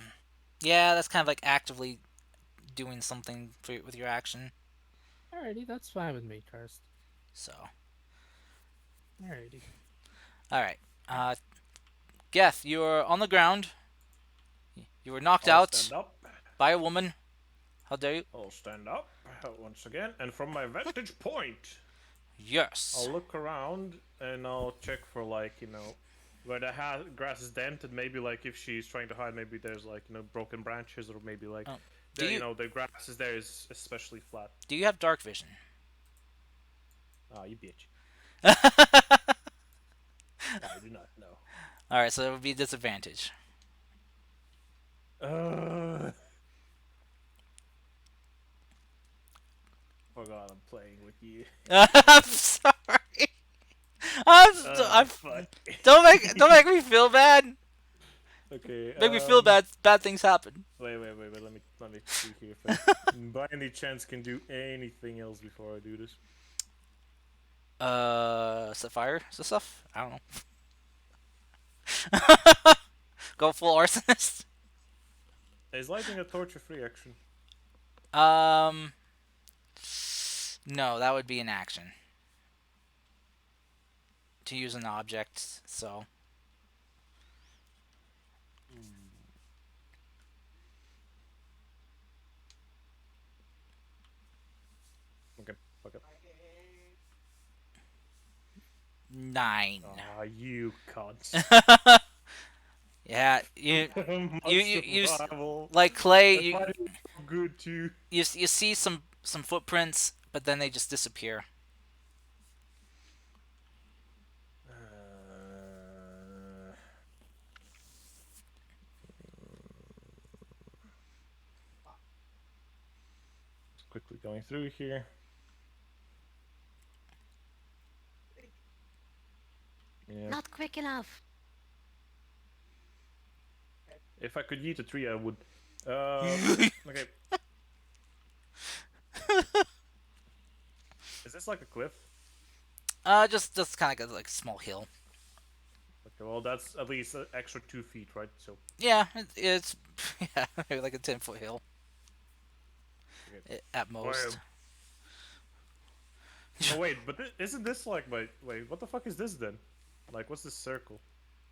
Yeah, that's kind of like actively doing something with your action. Alrighty, that's fine with me, Karst. So, Alrighty. all right. Uh, Geth, you're on the ground. You were knocked I'll stand out up. by a woman. How dare you? I'll stand up once again, and from my vantage point, Yes. I'll look around and I'll check for like where the grass is dented. Maybe like if she's trying to hide, maybe there's like broken branches, or maybe like Oh, do the you the grass is there is especially flat. do you have dark vision? Ah, you bitch. I do not know. All right, so that would be a disadvantage. Uh, Forgot I'm playing with you. I'm sorry. I'm Fuck. don't make me feel bad. Okay. Make me feel bad. Bad things happen. Wait. Let me see here if I, by any chance, can do anything else before I do this. Sapphire stuff. I don't know. Go full arsonist. Is lighting a torch a free action? Um, no, that would be an action to use an object. So Okay. Fuck it. 9. Ah, you cunts. Yeah, My you survival. like Clay. I find it so good too. You see some footprints, but then they just disappear. Just quickly going through here. Yeah. Not quick enough. If I could eat a tree, I would. Okay. Is this like a cliff? Just kind of like a small hill. Okay, well that's at least an extra 2 feet, right? So. Yeah, it's yeah, maybe like a 10-foot hill Okay. at most. Oh wait, but isn't this like my wait? What the fuck is this then? Like, what's this circle?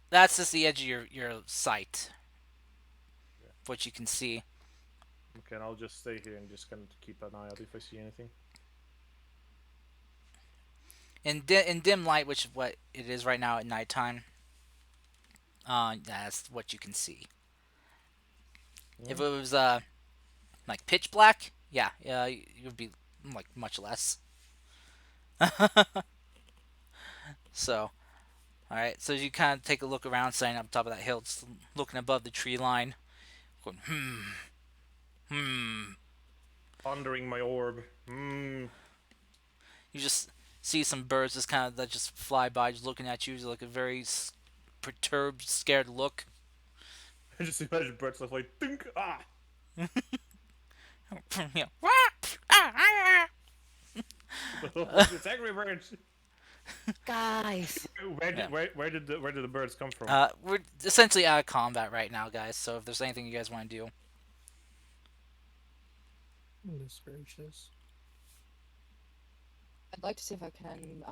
That's just the edge of your sight, Yeah. what you can see. Okay, and I'll just stay here and just kind of keep an eye out if I see anything. In dim light, which is what it is right now at nighttime. That's what you can see. If it was like pitch black, yeah, you would be like much less. So, all right. So you kind of take a look around, standing up top of that hill, just looking above the tree line, going, hmm. Pondering my orb. Hmm. You just see some birds just kind of that just fly by, just looking at you, like a very perturbed, scared look. I just imagine birds like think ah. Yeah. It's angry birds. Guys, Yeah. Where did the birds come from? We're essentially out of combat right now, guys. So if there's anything you guys want to do, Goodness gracious. I'd like to see if I can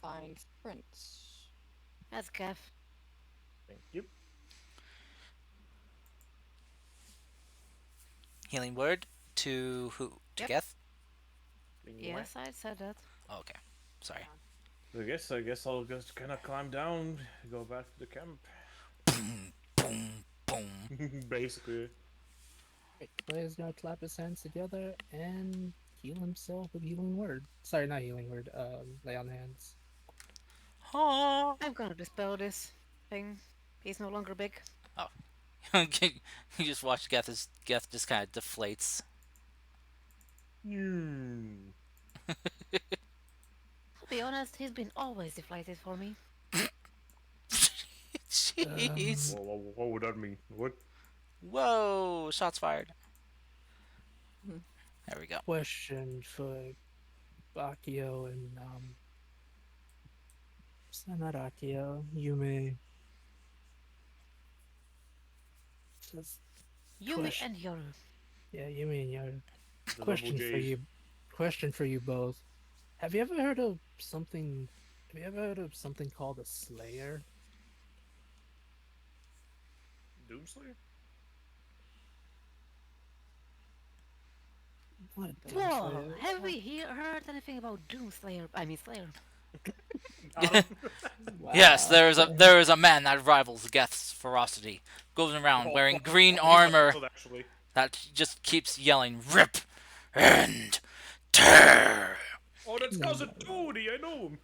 find prints. that's Gav. Thank you. healing word to who? To Yep. Geth? Yes, I said that. Oh, okay. Sorry. I guess I'll just kind of climb down, go back to the camp. Boom, boom, boom. Basically. Right, Clay's gonna clap his hands together and heal himself with healing word. Sorry, not healing word. Lay on hands. Oh. I'm gonna dispel this thing. He's no longer big. Oh. You just watch Geth just kind of deflates. Hmm. I'll be honest, he's been always deflated for me. Jeez. What would that mean? What? Whoa! Shots fired. Hmm. There we go. Question for Akio and it's not Akio. Yume. Just Yumi question. and Yoru. Yeah, Yume and Yoru. The double Question for J's. you. Question for you both. Have you ever heard of something? Have you ever heard of something called a Slayer? Doomslayer? What a Whoa! Doomslayer. Have we heard anything about Doomslayer? I mean Slayer. Yes, Wow. there is a man that rivals Geth's ferocity. Goes around wearing green He's armor canceled, actually. that just keeps yelling, "Rip and tear." Oh, that's No, cousin no, no. Tony. I know him.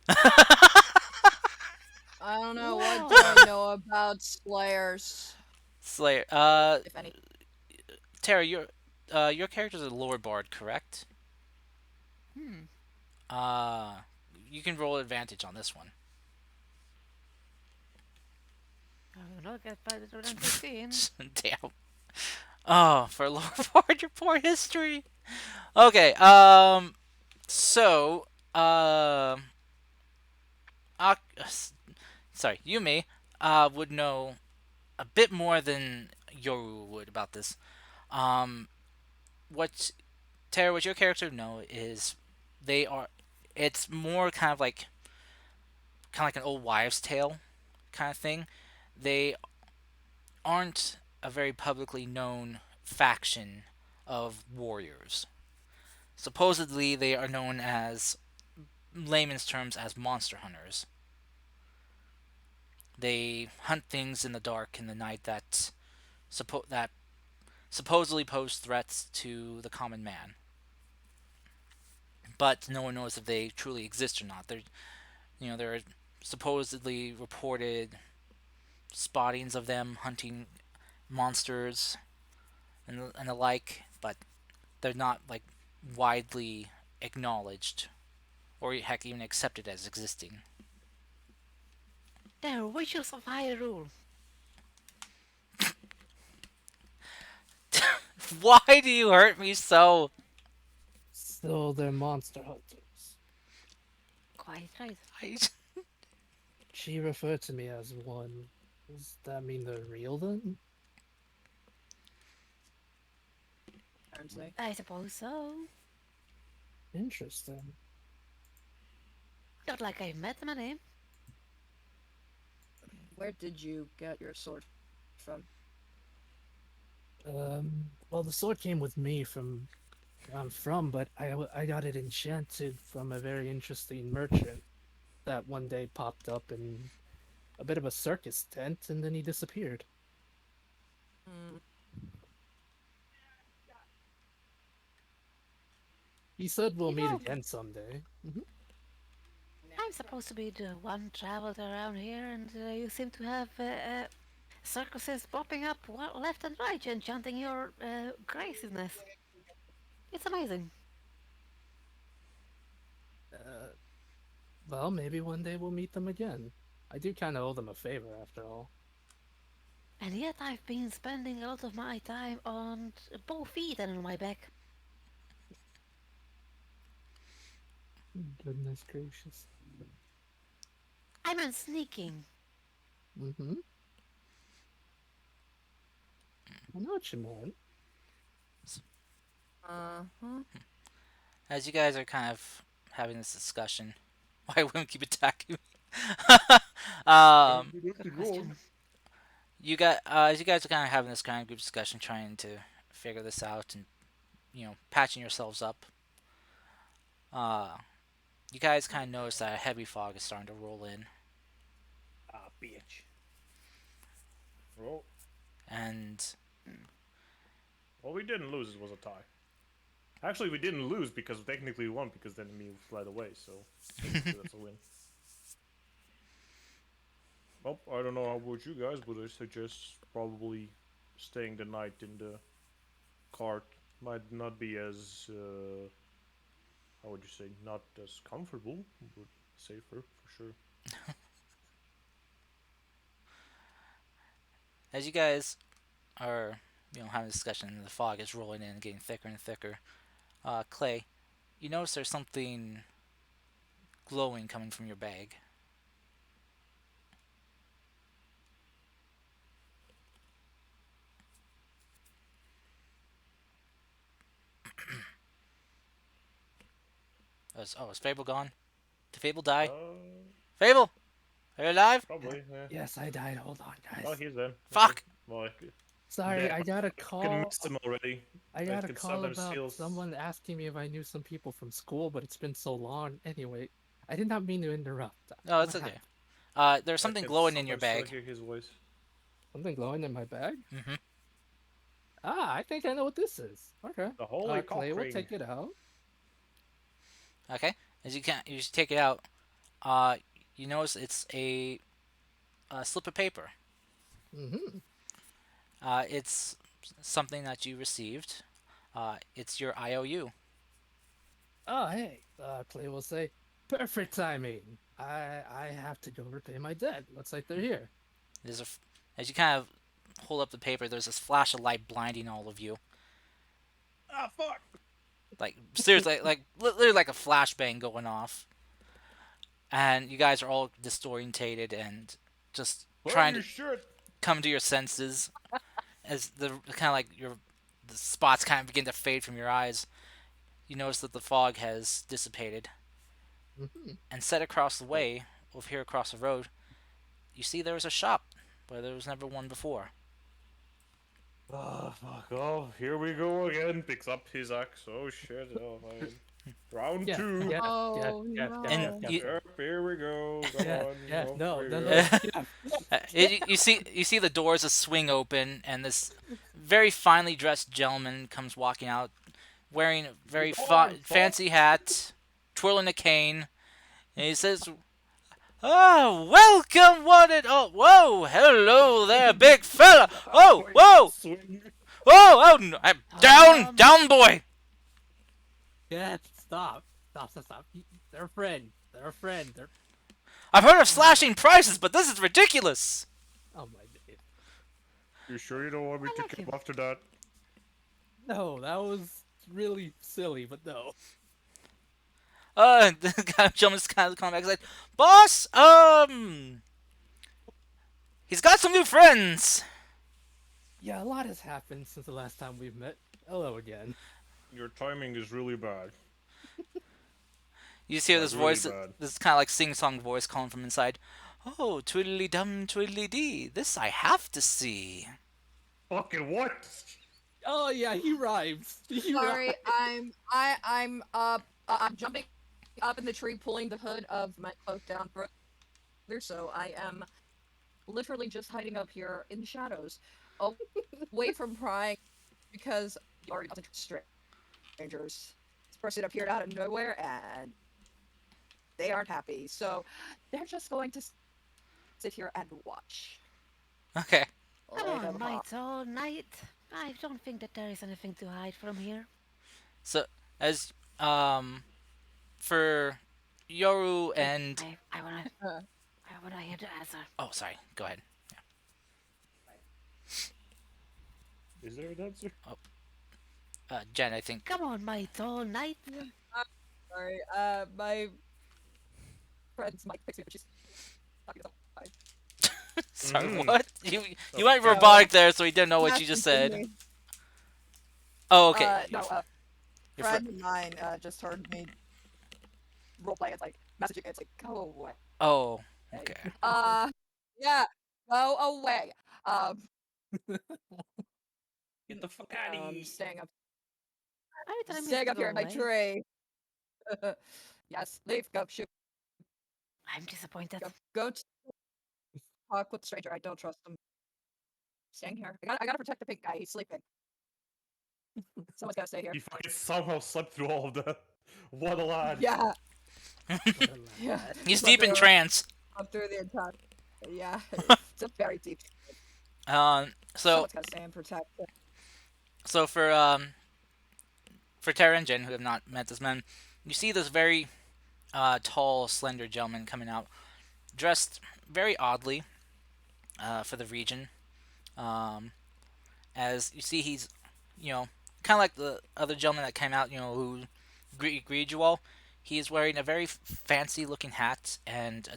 I don't know what do Whoa! I know about slayers, Slayer. if any. Tara, your character's a lore bard, correct? Hmm. Uh, you can roll advantage on this one. I will not get by the 15. Damn. Oh, for lore bard, your poor history. Okay. So, sorry, Yumi, would know a bit more than Yoru would about this. Um, what Tara, what your character know is they are. It's more kind of like an old wives' tale kind of thing. They aren't a very publicly known faction of warriors. Supposedly, they are known as layman's terms as monster hunters. They hunt things in the dark in the night that supposedly pose threats to the common man. But no one knows if they truly exist or not. There are supposedly reported spottings of them hunting monsters and the like, but they're not like widely acknowledged or heck even accepted as existing. They're witches of Hyrule. Why do you hurt me so? So they're monster hunters. Quite right. I, She referred to me as one. Does that mean they're real then? Apparently. I suppose so. Interesting. Not like I've met many. Where did you get your sword from? Well, the sword came with me from where I'm from, but I got it enchanted from a very interesting merchant that one day popped up in a bit of a circus tent and then he disappeared. Hmm. He said we'll You meet know, again someday. I'm supposed to be the one traveled around here, and you seem to have circuses popping up left and right and chanting your graciness. It's amazing. Uh, well, maybe one day we'll meet them again. I do kind of owe them a favor, after all. And yet I've been spending a lot of my time on both feet and on my back. Goodness gracious. I meant sneaking. Mm-hmm. I know what you meant. Uh-huh. As you guys are kind of having this discussion, why women keep attacking me? um, Good question. you got as you guys are kind of having this kind of group discussion, trying to figure this out and patching yourselves up. Uh, you guys kind of notice that a heavy fog is starting to roll in, Ah, bitch. Well, and well, we didn't lose. It was a tie. Actually, we didn't lose because technically we won because the enemy fled away. So technically that's a win. Well, I don't know how about you guys, but I suggest probably staying the night in the cart. Might not be as how would you say, not as comfortable, but safer for sure. as you guys are having a discussion, the fog is rolling in and getting thicker and thicker. Clay, you notice there's something glowing coming from your bag. Is Fable gone? Did Fable die? Uh, Fable, are you alive? Probably. Yeah. Yes, I died. Hold on, Oh, guys. he's there. Okay. Fuck. Well, Sorry, yeah, I got a I can call. miss him already. I It got a can call sometimes about feels. someone asking me if I knew some people from school, but it's been so long. Anyway, I did not mean to interrupt. No, it's What okay. happened? There's I something can glowing in your sometimes still bag. hear his voice. Something glowing in my bag? hmm Ah, I think I know what this is. Okay. The holy Clay cock will ring. take it out. Okay. You just take it out. Uh, you notice it's a slip of paper. Mm-hmm. It's something that you received. It's your IOU. Oh, hey. Clay will say, perfect timing. I have to go repay my debt. Looks like they're here. As you kind of hold up the paper, there's this flash of light blinding all of you. Ah, fuck! Like seriously, like literally like a flashbang going off, and you guys are all disorientated and just Burn trying your to shirt! come to your senses as the kind of like the spots kind of begin to fade from your eyes. You notice that the fog has dissipated, Mm-hmm. and set across the way, over here across the road, you see there was a shop where there was never one before. Oh, fuck off. Here we go again. Picks up his axe. Oh, shit. Oh, man. Round Yeah, two. yeah, yeah, Oh yeah, yeah, And yeah, no. yeah, you, Yep, here we go. Come yeah, on. yeah. Off No, we no, go. no. Yeah, you see the doors swing open, and this very finely dressed gentleman comes walking out, wearing a very Come on, fuck. fancy hat, twirling a cane, and he says, "Oh, welcome, one and oh, whoa, hello there, big fella. Oh, Wait, whoa, swing. whoa, oh, no, I'm down, Um, down, boy. yeah. Stop. Stop, stop, stop. They're a friend. They're a friend. They're. I've heard of slashing prices, but this is ridiculous." Oh my days. You sure you don't want me I to like come him. after that? No, that was really silly, but no. The guy gentleman's kind of coming back. He's like, "Boss, he's got some new friends." Yeah, a lot has happened since the last time we've met. Hello again. Your timing is really bad. You just hear Like, this really voice, bad. this kind of like sing-song voice calling from inside. "Oh, twiddly dum, twiddly dee. This I have to see." Fucking what? Oh yeah, he rhymes. He rhymes. Sorry, I'm jumping up in the tree, pulling the hood of my cloak down further, so I am literally just hiding up here in the shadows, away from prying because you already got strangers. It's person appeared out of nowhere, and they aren't happy. So they're just going to sit here and watch. Okay. Come Let them on, hop. Might All Knight. I don't think that there is anything to hide from here. So as for Yoru Wait, and Uh, I wanna hear the answer. oh sorry, go ahead. Is there an answer? Oh, Jen, I think. Come on, Might All Knight. I'm sorry. My friend's mic fixed me, but she's talking to somebody. Sorry, Mm. what? You went No, robotic there, so we didn't know what you just messaging said. me. Oh, okay. No, a Your fr- friend of mine just heard me roleplay. It's like messaging me. It's like, go away. oh, okay. Yeah, go away. Um, Get the fuck out of here. staying up, Are you telling me staying to up go here in my away? tree. Yes, leave. Go shoot. I'm disappointed. Go talk with the stranger. I don't trust him. Staying here. I gotta protect the pink guy. He's sleeping. Someone's gotta stay here. He fucking somehow slept through all of that. What a lad. Yeah, What a yeah. lad. He's Slept deep in through, trance. slept through the entire. Yeah, it's a very deep. So Someone's gotta stay and protect. so for Terra and Jin, who have not met this man, you see this very tall, slender gentleman coming out, dressed very oddly for the region. Um, as you see, he's kind of like the other gentleman that came out, who greeted you all. He is wearing a very fancy-looking hat and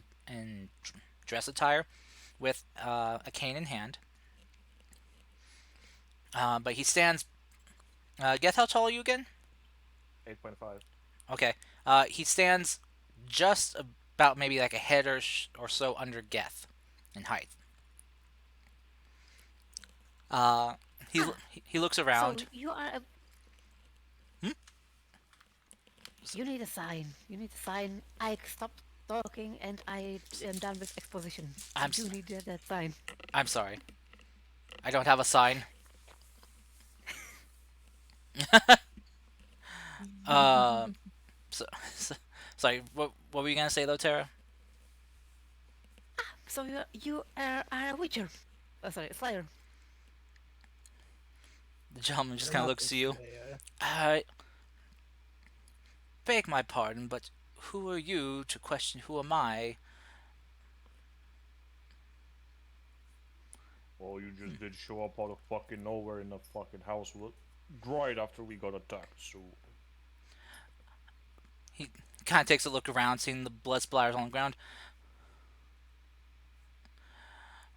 dress attire, with a cane in hand. But he stands. Guess how tall are you again? 8.5. Okay. He stands just about maybe like a head or so under Geth in height. Uh, he Ah, he looks so around. you are a. Hmm? You need a sign. You need a sign. I stopped talking and I am done with exposition. I'm You do s- need that sign. I'm sorry. I don't have a sign. Uh, so, so sorry. What were you gonna say though, Tara? So are a witcher. Oh, sorry, slayer. The gentleman just You're kind of not looks the to you. Slayer. I beg my pardon, but who are you to question who am I? Well, you just did show up out of fucking nowhere in a fucking house right after we got attacked, so. He kind of takes a look around, seeing the blood splatters on the ground.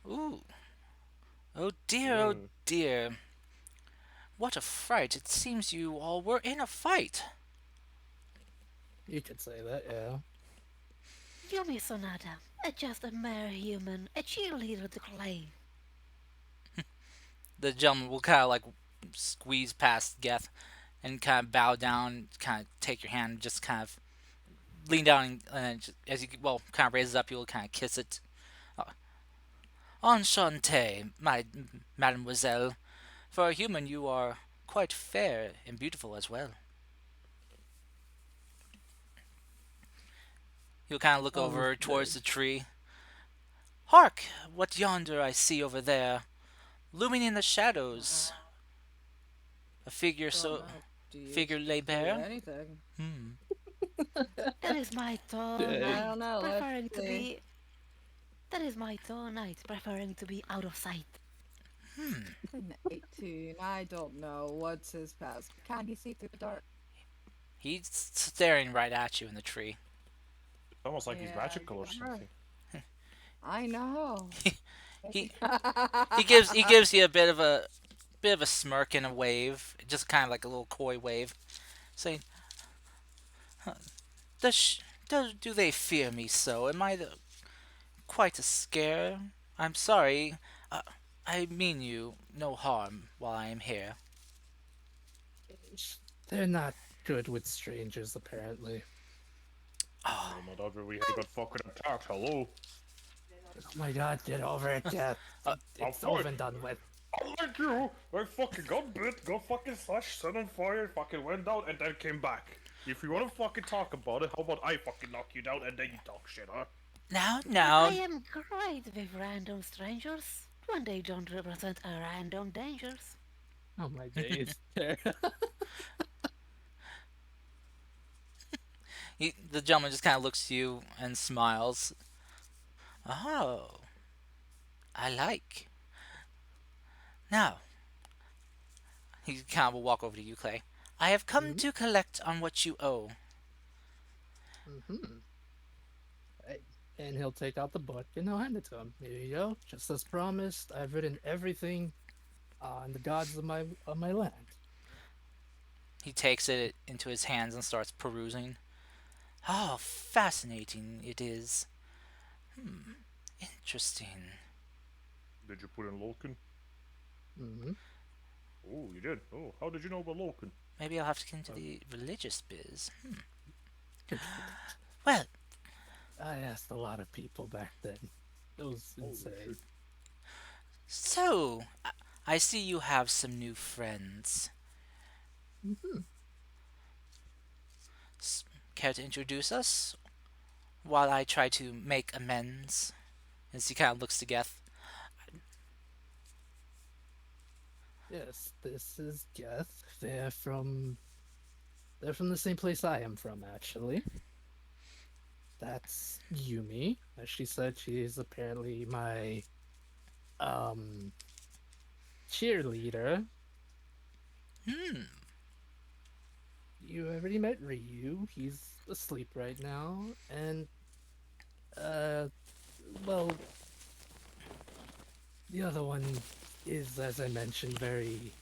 Ooh. Oh Mm. dear. What a fright. It seems you all were in a fight. You could say that, yeah. Yumi Sonata. Just a mere human. A cheerleader to clay. The gentleman will kind of like squeeze past Geth and kind of bow down, kind of take your hand, just kind of lean down, and as you kind of raises up, you'll kind of kiss it. Uh, Enchanté, my mademoiselle. For a human, you are quite fair and beautiful as well. He'll kind of look over towards the tree. Hark! What yonder I see over there, looming in the shadows. A figure Don't so know. Do you figure lay see bare. anything? Hmm. That is my tall Dang. I knight, don't know. Let's preferring to see. be. That is my tall knight, preferring to be out of sight. An 18. I don't know. What's his past? Can he see through the dark? He's staring right at you in the tree. It's almost like he's Yeah, magical or you're right. something. I know. He he gives you a bit of a smirk and a wave, just kind of like a little coy wave, saying, Do they fear me so? Am I quite a scare? I'm sorry. Uh, I mean you no harm while I am here. They're not good with strangers, apparently. Oh, Well, not after we got fucking attacked. Hello. Oh my god, get over it, Jeff. It's I'll over and done with. Unlike you, I fucking got bit, got fucking slashed, set on fire, fucking went down, and then came back. If you want to fucking talk about it, how about I fucking knock you down and then you talk shit, huh? Now, I now, am great with random strangers when they don't represent a random dangers. Oh my days. the gentleman just kind of looks to you and smiles. Oh, I like. Now, he kind of will walk over to you, Clay. I have come Mm-hmm. to collect on what you owe. Mm-hmm. Hey. And he'll take out the book and I'll hand it to him. Here you go. Just as promised, I've written everything on the gods of my land. He takes it into his hands and starts perusing. Oh, fascinating it is. Interesting. Did you put in Lolkin? Mm-hmm. Oh, you did. Oh, how did you know about Lolkin? Maybe I'll have to get into the religious biz. Control. Well, I asked a lot of people back then. It was Holy insane. shit. so I see you have some new friends. Mm-hmm. Care to introduce us while I try to make amends? As he kind of looks to Geth. Yes, this is Geth. They're from the same place I am from, actually. That's Yumi. As she said, she's apparently my um cheerleader. Hmm. You already met Ryu. He's asleep right now. And uh well, the other one is, as I mentioned, very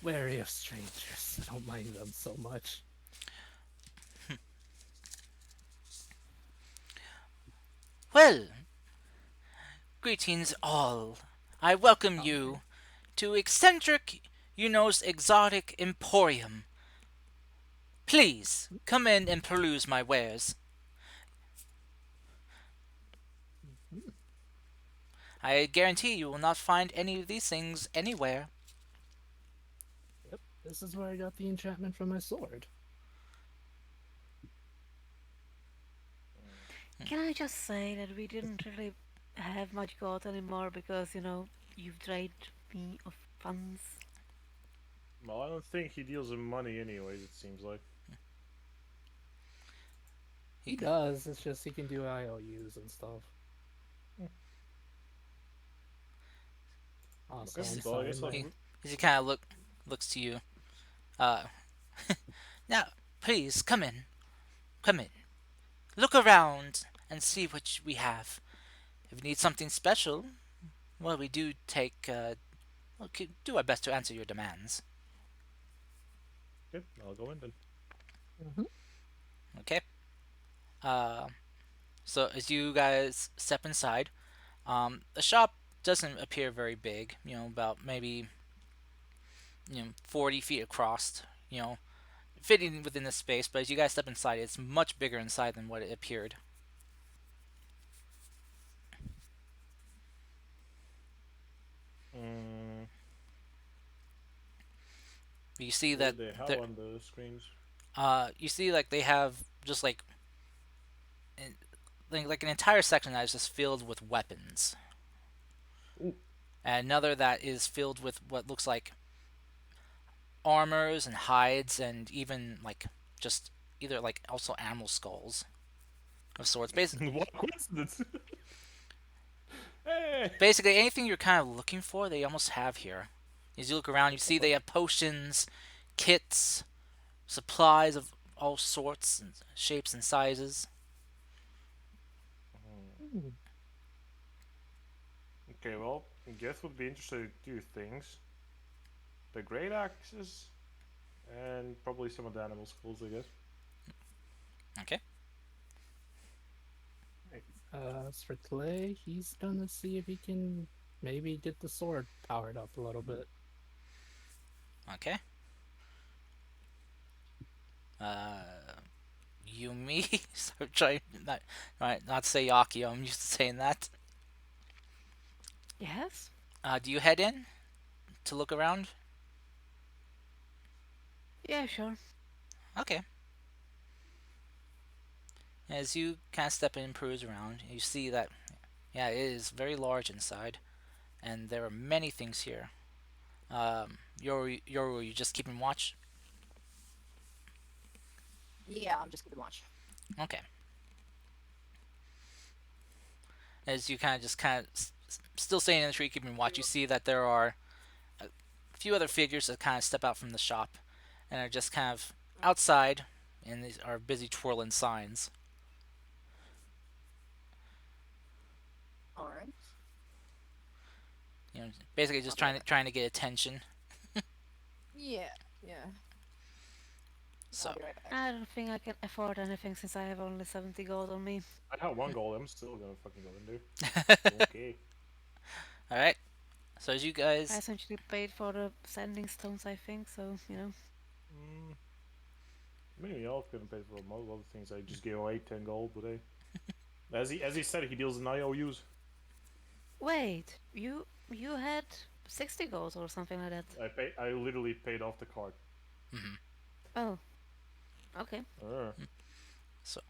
wary of strangers. I don't mind them so much. Well, greetings all. I welcome Okay. you to eccentric Uno's exotic emporium. Please come in and peruse my wares. Mhm. I guarantee you will not find any of these things anywhere. Yep, this is where I got the enchantment from my sword. Can I just say that we didn't really have much gold anymore because, you've drained me of funds? Well, I don't think he deals in money anyways, it seems like. He He, does, it's just he can do IOUs and stuff. Also, Okay, I'm well, I sorry, guess he, my he kind of looks to you. Uh, now, please come in. Come in. Look around and see what we have. If you need something special, well, we do do our best to answer your demands. okay, I'll go in then. Mhm. Okay. Uh, so as you guys step inside, the shop doesn't appear very big. About maybe 40 feet across. Fitting within the space. But as you guys step inside, it's much bigger inside than what it appeared. Mm, You see what that did they have there, on the screens? you see like they have just an- like an entire section that is just filled with weapons, Ooh. and another that is filled with what looks like armors and hides, and even like just either like also animal skulls of sorts. What a coincidence! Hey! Basically, anything you're kind of looking for, they almost have here. As you look around, you What the see they fuck? have potions, kits, supplies of all sorts and shapes and sizes. Mm, Okay, well, Geth would be interested in two things: the great axes, and probably some of the animal skulls, I guess. Okay. right. As for Clay, he's gonna see if he can maybe get the sword powered up a little bit. Okay. Uh, Yumi. So try not to say Yakio. I'm used to saying that. Yes? Do you head in to look around? Yeah, sure. Okay. As you kind of step in and peruse around, you see that, yeah, it is very large inside, and there are many things here. Yoru, you just keeping watch? Yeah, I'm just keeping watch. Okay. As you kind of just kind of still staying in the tree, keeping watch, you see that there are a few other figures that kind of step out from the shop and are just kind of outside and these are busy twirling signs. All right. Basically I'll just be right back. trying to get attention. Yeah, yeah. I'll So, be right back. I don't think I can afford anything since I have only 70 gold on me. I have one goal. I'm still gonna fucking go in there. Okay. all right. So as you I guys, essentially paid for the sending stones, I think, so, Mm, maybe I'll gonna pay for most other things. I just gave away 10 gold, but hey, as he said, he deals in IOUs. Wait, you had 60 gold or something like that. I literally paid off the card. mhm. Oh, okay. Uh, So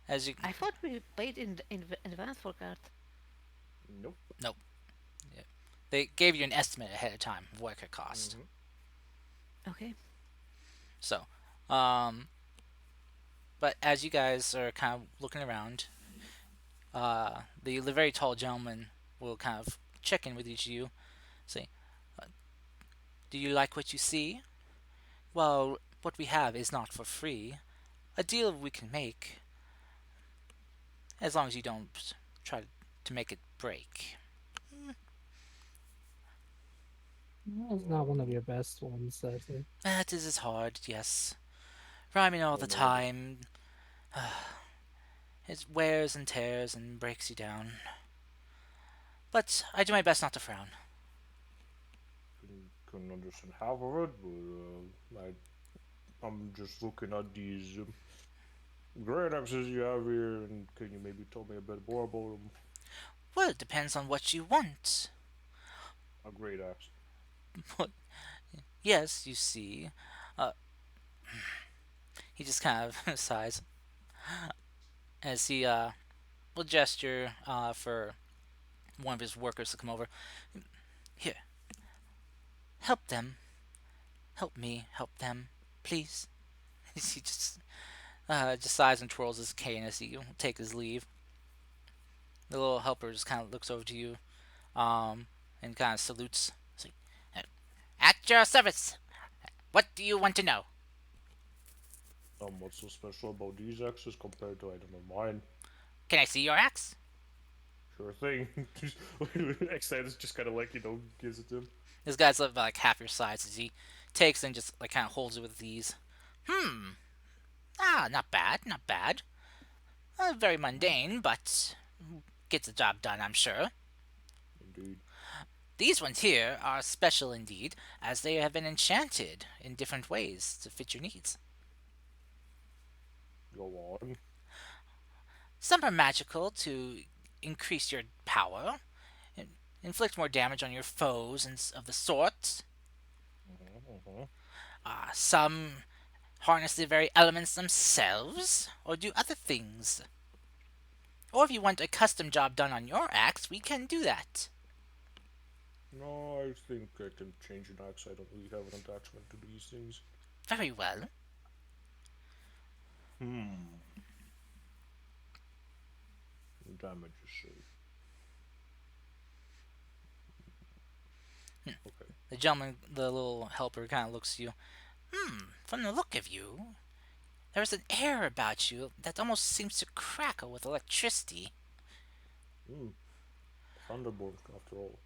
as you, I thought we paid in advance for card. nope. nope, yeah. They gave you an estimate ahead of time of what it could cost. Mm-hmm. Okay. So, um, but as you guys are kind of looking around, the very tall gentleman will kind of check in with each of you, say, uh, "Do you like what you see? Well, what we have is not for free. A deal we can make, as long as you don't try to make it break." That's not one of your best ones, I think. That is hard, yes. Rhyming all Oh the no. time, it wears and tears and breaks you down. But I do my best not to frown. Couldn't understand half of it, but I'm just looking at these great axes you have here, and can you maybe tell me a bit more about them? Well, it depends on what you want. A great axe. Yes, you see. Uh, he just kind of sighs as he will gesture for one of his workers to come over. Here, help them. Help me. Help them. Please. he just sighs and twirls his cane as he will take his leave. The little helper just kind of looks over to you and kind of salutes. It's like, "At your service. What do you want to know?" What's so special about these axes compared to, I don't know, mine? "Can I see your axe?" Sure thing. Excited just kind of like, gives it to him. This guy's about like half your size as he takes and just like kind of holds it with ease. Hmm. Ah, not bad, not bad. Very mundane, but gets the job done, I'm sure. Indeed. These ones here are special indeed, as they have been enchanted in different ways to fit your needs. Go on. Some are magical to increase your power, and inflict more damage on your foes and of the sort. Mm-hmm. Some harness the very elements themselves, or do other things. Or if you want a custom job done on your axe, we can do that. No, I think I can change an axe. I don't really have an attachment to these things. Very well. Hmm. Damage is safe. Okay. The gentleman, the little helper, kind of looks at you. From the look of you, there's an air about you that almost seems to crackle with electricity. Hmm. Thunderbolt, after all.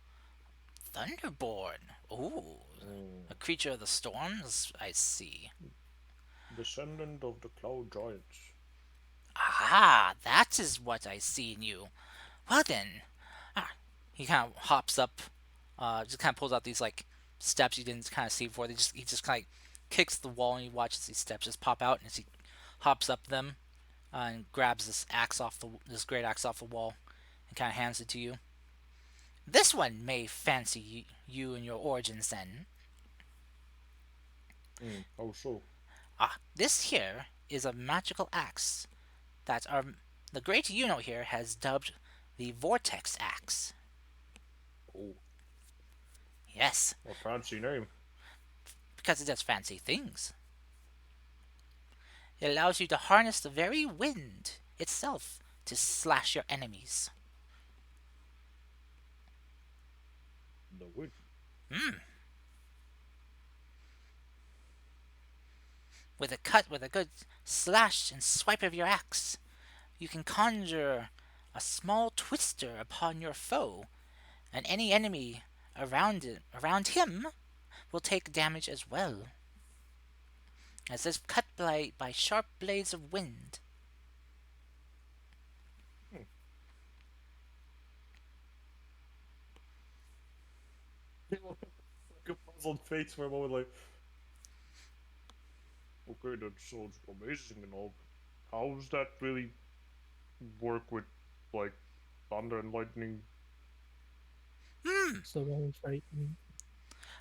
Thunderborn. Ooh, Hmm. a creature of the storms, I see. Descendant of the cloud giants. Ah, that is what I see in you. Well then, he kind of hops up, just kind of pulls out these like steps you didn't kind of see before. He just kind of kicks the wall and you watch as these steps just pop out and as he hops up them and grabs this great axe off the wall and kind of hands it to you. This one may fancy you and your origins then. Hmm. How so? This here is a magical axe. that the great Yuno here has dubbed the Vortex Axe. Oh, Yes, a fancy name. because it does fancy things. It allows you to harness the very wind itself to slash your enemies. The wind. With a good slash and swipe of your axe, you can conjure a small twister upon your foe, and any enemy around him will take damage as well, as if cut by sharp blades of wind. Hmm. Like a puzzled face for a moment, like, okay, that sounds amazing and all. How does that really work with, like, thunder and lightning? So very frightening.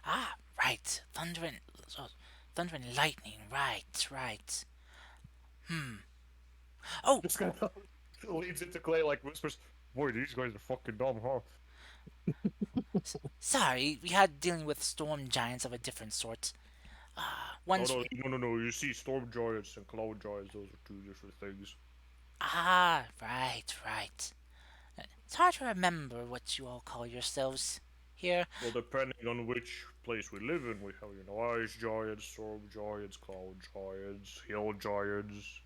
Ah, right, thunder and lightning. Right, right. Oh, Just kind of leads into Clay, like, whispers, boy, these guys are fucking dumb, huh? sorry, we had dealing with storm giants of a different sort. No, One's no, no, no, no. You see, storm giants and cloud giants, those are two different things. right, right. It's hard to remember what you all call yourselves here. Well, depending on which place we live in, we have, ice giants, storm giants, cloud giants, hill giants.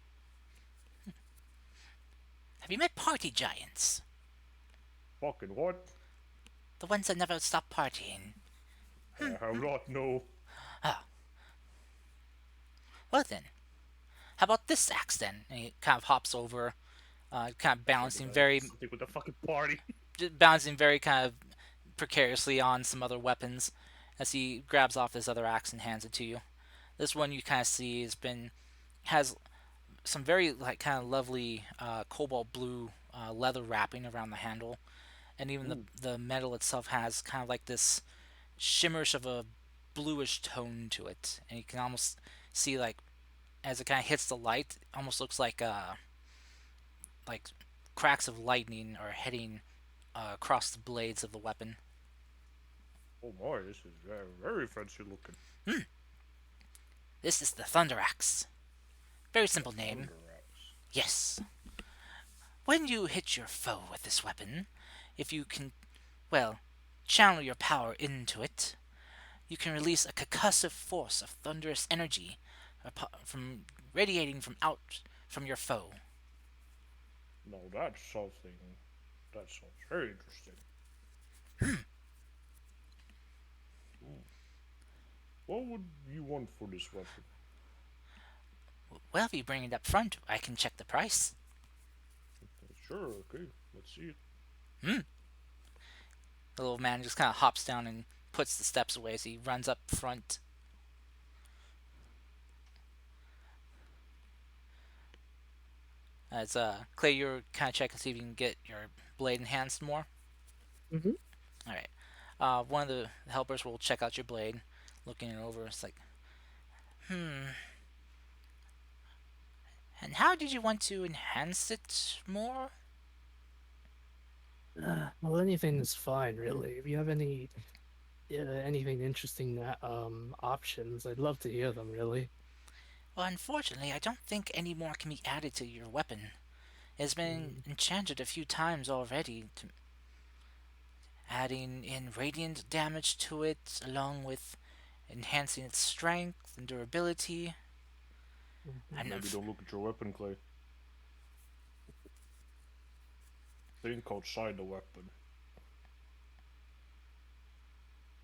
Have you met party giants? Fucking what? The ones that never stop partying. I have not, no. Ah, well then. How about this axe then? And he kind of hops over, kind of Something with the fucking party. balancing very kind of precariously on some other weapons, as he grabs off this other axe and hands it to you. This one you kind of see has some very like kind of lovely cobalt blue leather wrapping around the handle, and even Ooh, the metal itself has kind of like this shimmerish of a bluish tone to it, and you can almost see like as it kind of hits the light, it almost looks like cracks of lightning are heading across the blades of the weapon. oh my, this is very, very fancy looking. This is the Thunder Axe. Very The simple name. thunder axe. Yes. When you hit your foe with this weapon, if you can, well, channel your power into it, you can release a concussive force of thunderous energy from radiating from out from your foe. Now that's something. That sounds very interesting. Hmm. What would you want for this weapon? Well, if you bring it up front, I can check the price. Sure, okay, let's see it. The little man just kind of hops down and puts the steps away as he runs up front. As Clay, you're kind of checking to see if you can get your blade enhanced more. Mm-hmm. All right. One of the helpers will check out your blade, looking it over. It's like, hmm. And how did you want to enhance it more? Well, anything is fine, really. If you have anything interesting options, I'd love to hear them. Really. Well, unfortunately, I don't think any more can be added to your weapon. It has been Mm, enchanted a few times already, adding in radiant damage to it, along with enhancing its strength and durability. mhm. And Maybe don't look at your weapon, Clay. Think outside the weapon.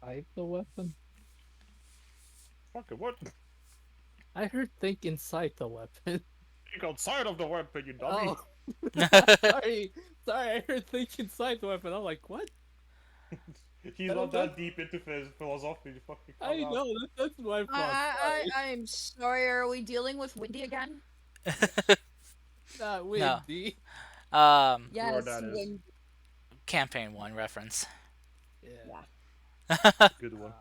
Hide the weapon. Fucking what? I heard think inside the weapon. Think outside of the weapon, you dummy! Oh, sorry, sorry. I heard think inside the weapon. I'm like, what? He's not that deep into his philosophy, fucking calm I down. know that's my fault. Sorry, I'm sorry. Are we dealing with Windy again? not no, windy. Sure Yes, that is. Windy. campaign one reference. Yeah. Yeah. Good one.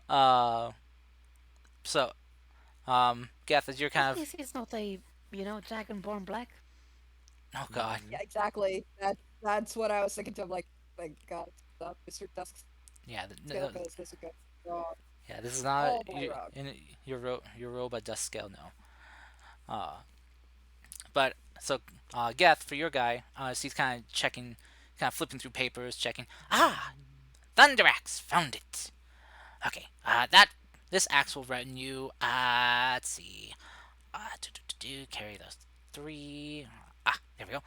uh, so, Gath, as you're At kind of least he's not a, dragonborn black. Oh God. Mm-hmm. Yeah, exactly. That's what I was thinking too. I'm like, my God, Mr. Dusk's Yeah, scale is this is good. Oh, yeah. This is not oh my rock. your robot dust scale. No. Uh, but so Geth for your guy, so he's kind of checking, kind of flipping through papers, checking. Ah, Thunderaxe, found it. Okay. That this axe will run you. Let's see. Carry those three. There we go.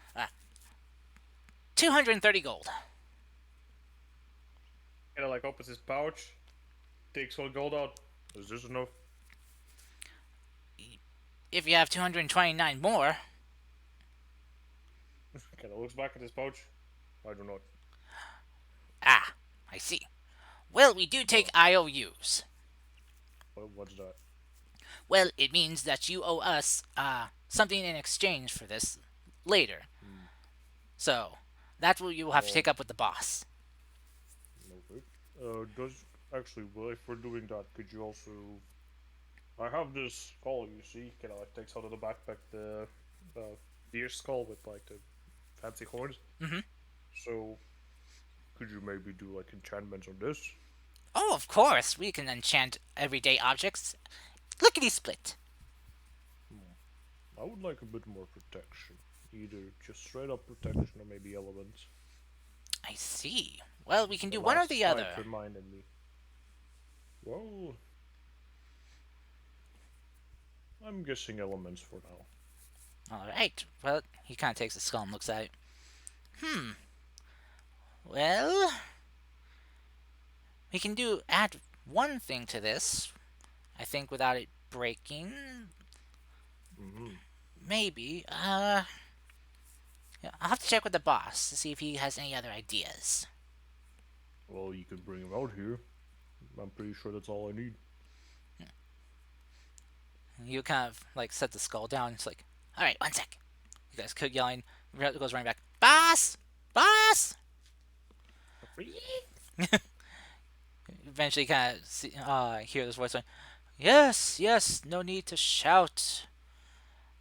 230 gold. Kind of like opens his pouch, takes one gold out. Is this enough? If you have 229 more. Kind of looks back at his pouch. I do not. Ah, I see. Well, we do take Oh, IOUs. what's that? Well, it means that you owe us something in exchange for this later. Hmm. So that's what you will have to Well, take up with the boss. okay. Does actually, well, if we're doing that, could you also? I have this skull. You see, kind of like takes out of the backpack the uh, deer skull with like the fancy horns. Mm-hmm. So, could you maybe do like enchantments on this? Oh, of course, we can enchant everyday objects. Lickety split. Hmm. I would like a bit more protection. Either just straight up protection or maybe elements. I see. Well, we can The do one or last the fight other. reminded me. Well, I'm guessing elements for now. All right. Well, he kind of takes the skull and looks at it. Hmm. Well, we can do add one thing to this. I think without it breaking, Mm-hmm. maybe. Yeah, I'll have to check with the boss to see if he has any other ideas. Well, you could bring him out here. I'm pretty sure that's all I need. You kind of like set the skull down. It's like, all right, one sec. You guys keep yelling. Goes running back. Boss, boss. Eventually, kind of hear this voice going, "Yes, yes, no need to shout.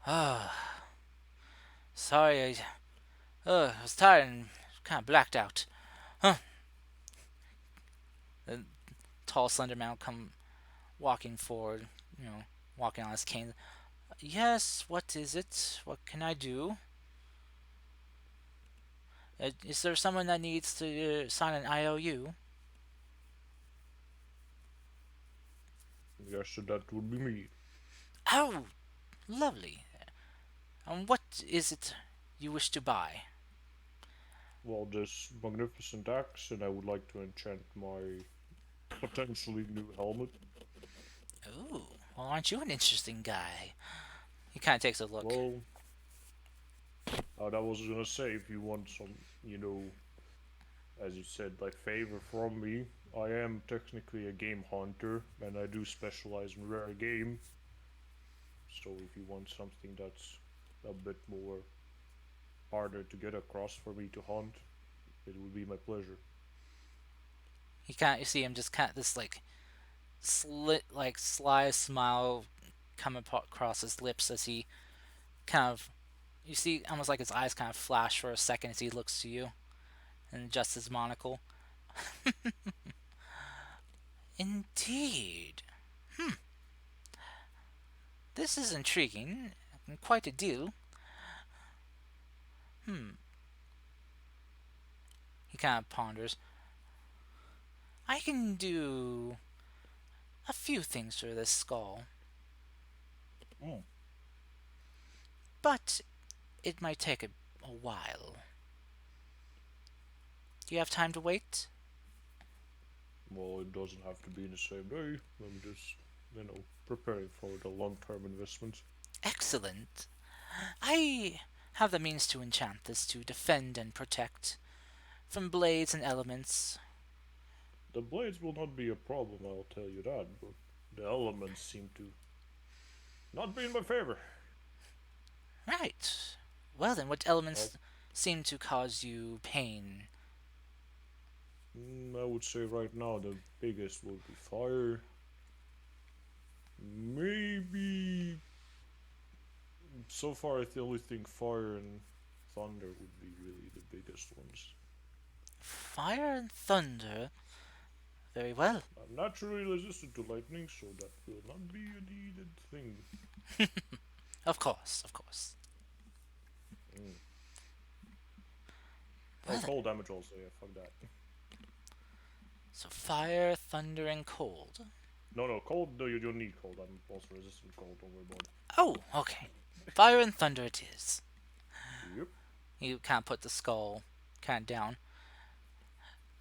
Ah, sorry, I was tired and kind of blacked out." Huh. The tall, slender man will come walking forward, you know, walking on his cane. Yes, what is it? What can I do? Is there someone that needs to sign an IOU? Yes, so that would be me. Oh, lovely. And what is it you wish to buy? Well, this magnificent axe, and I would like to enchant my potentially new helmet. Ooh, well, aren't you an interesting guy? He kind of takes a look. Well, that was gonna say, if you want some, as you said, like favor from me, I am technically a game hunter, and I do specialize in rare game. So if you want something that's a bit more harder to get across for me to hunt, it would be my pleasure. He kind, you see him just kind of this like like sly smile come across his lips as he kind of, you see almost like his eyes kind of flash for a second as he looks to you and adjusts his monocle. Indeed. This is intriguing. Quite a deal. Hmm. He kind of ponders. I can do a few things for this skull, Mm. but it might take a while. Do you have time to wait? Well, it doesn't have to be in the same day. I'm just, preparing for the long-term investment. Excellent. I have the means to enchant this to defend and protect from blades and elements. The blades will not be a problem, I'll tell you that, but the elements seem to not be in my favor. Right. Well then, what Well, elements seem to cause you pain? I would say right now the biggest will be fire. Maybe so far I only think fire and thunder would be really the biggest ones. Fire and thunder. Very well. I'm naturally resistant to lightning, so that will not be a needed thing. Of course, of course. Mm. Well Oh, then. cold damage also. Yeah, fuck that. So fire, thunder, and cold. No, no, cold. No, you don't need cold. I'm also resistant to cold. Don't worry about it. Oh, okay. Fire and thunder it is. Yep. You kind of put the skull kind of down.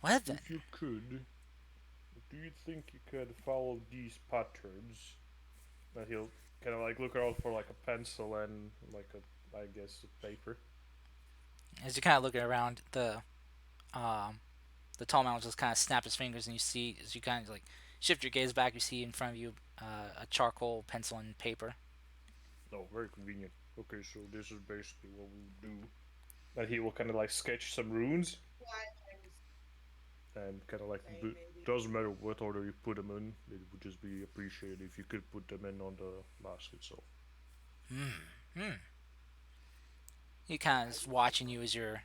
Well then. If you could, do you think you could follow these patterns? And he'll kind of like look around for like a pencil and like a, I guess, a paper. As you kind of looking around, um, the tall man will just kind of snap his fingers, and you see as you kind of like shift your gaze back, you see in front of you a charcoal pencil and paper. Oh, very convenient. Okay, so this is basically what we would do. And he will kind of like sketch some runes and kind of like doesn't matter what order you put them in. It would just be appreciated if you could put them in on the basket. So Hmm. He kind of is watching you as you're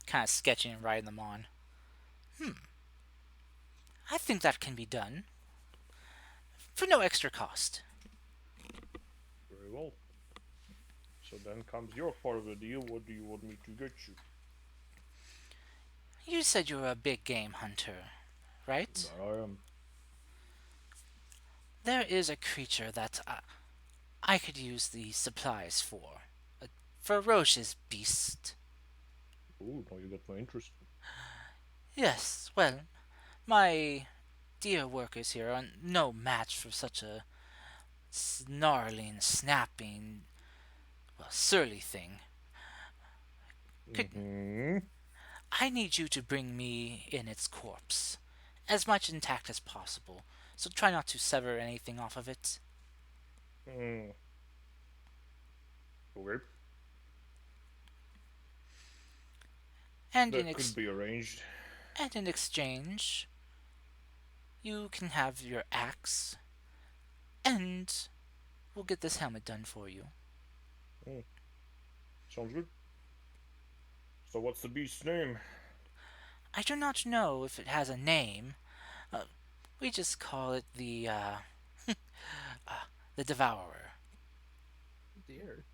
kind of sketching and writing them on. I think that can be done for no extra cost. very well. So then comes your part of the deal. What do you want me to get you? You said you were a big game hunter, right? That I am. There is a creature that I could use the supplies for. A ferocious beast. Oh, now you got my interest. Yes, well, my dear workers here are no match for such a snarling, snapping, well, surly thing. Could Mm-hmm. I need you to bring me in its corpse, as much intact as possible. So try not to sever anything off of it. Mm. Okay, And in that could ex- be arranged. and in exchange, you can have your axe, and we'll get this helmet done for you. Mm. Sounds good. So what's the beast's name? I do not know if it has a name. Uh, we just call it the Devourer. Dear.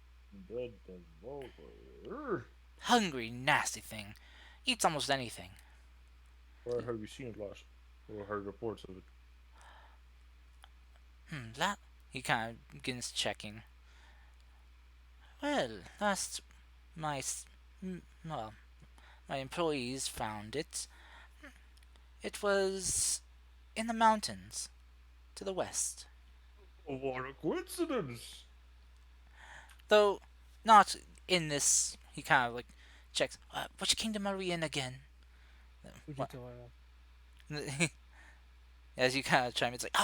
The Devourer. Hungry, nasty thing. Eats almost anything. Where have you seen it last? Or heard reports of it? That he kind of begins checking. Well, last my well, my employees found it. It was in the mountains to the west, Oh, what a coincidence! though not in this. He kind of like checks. Which kingdom are we in again? What? Fujitora. As you kind of chime, it's like,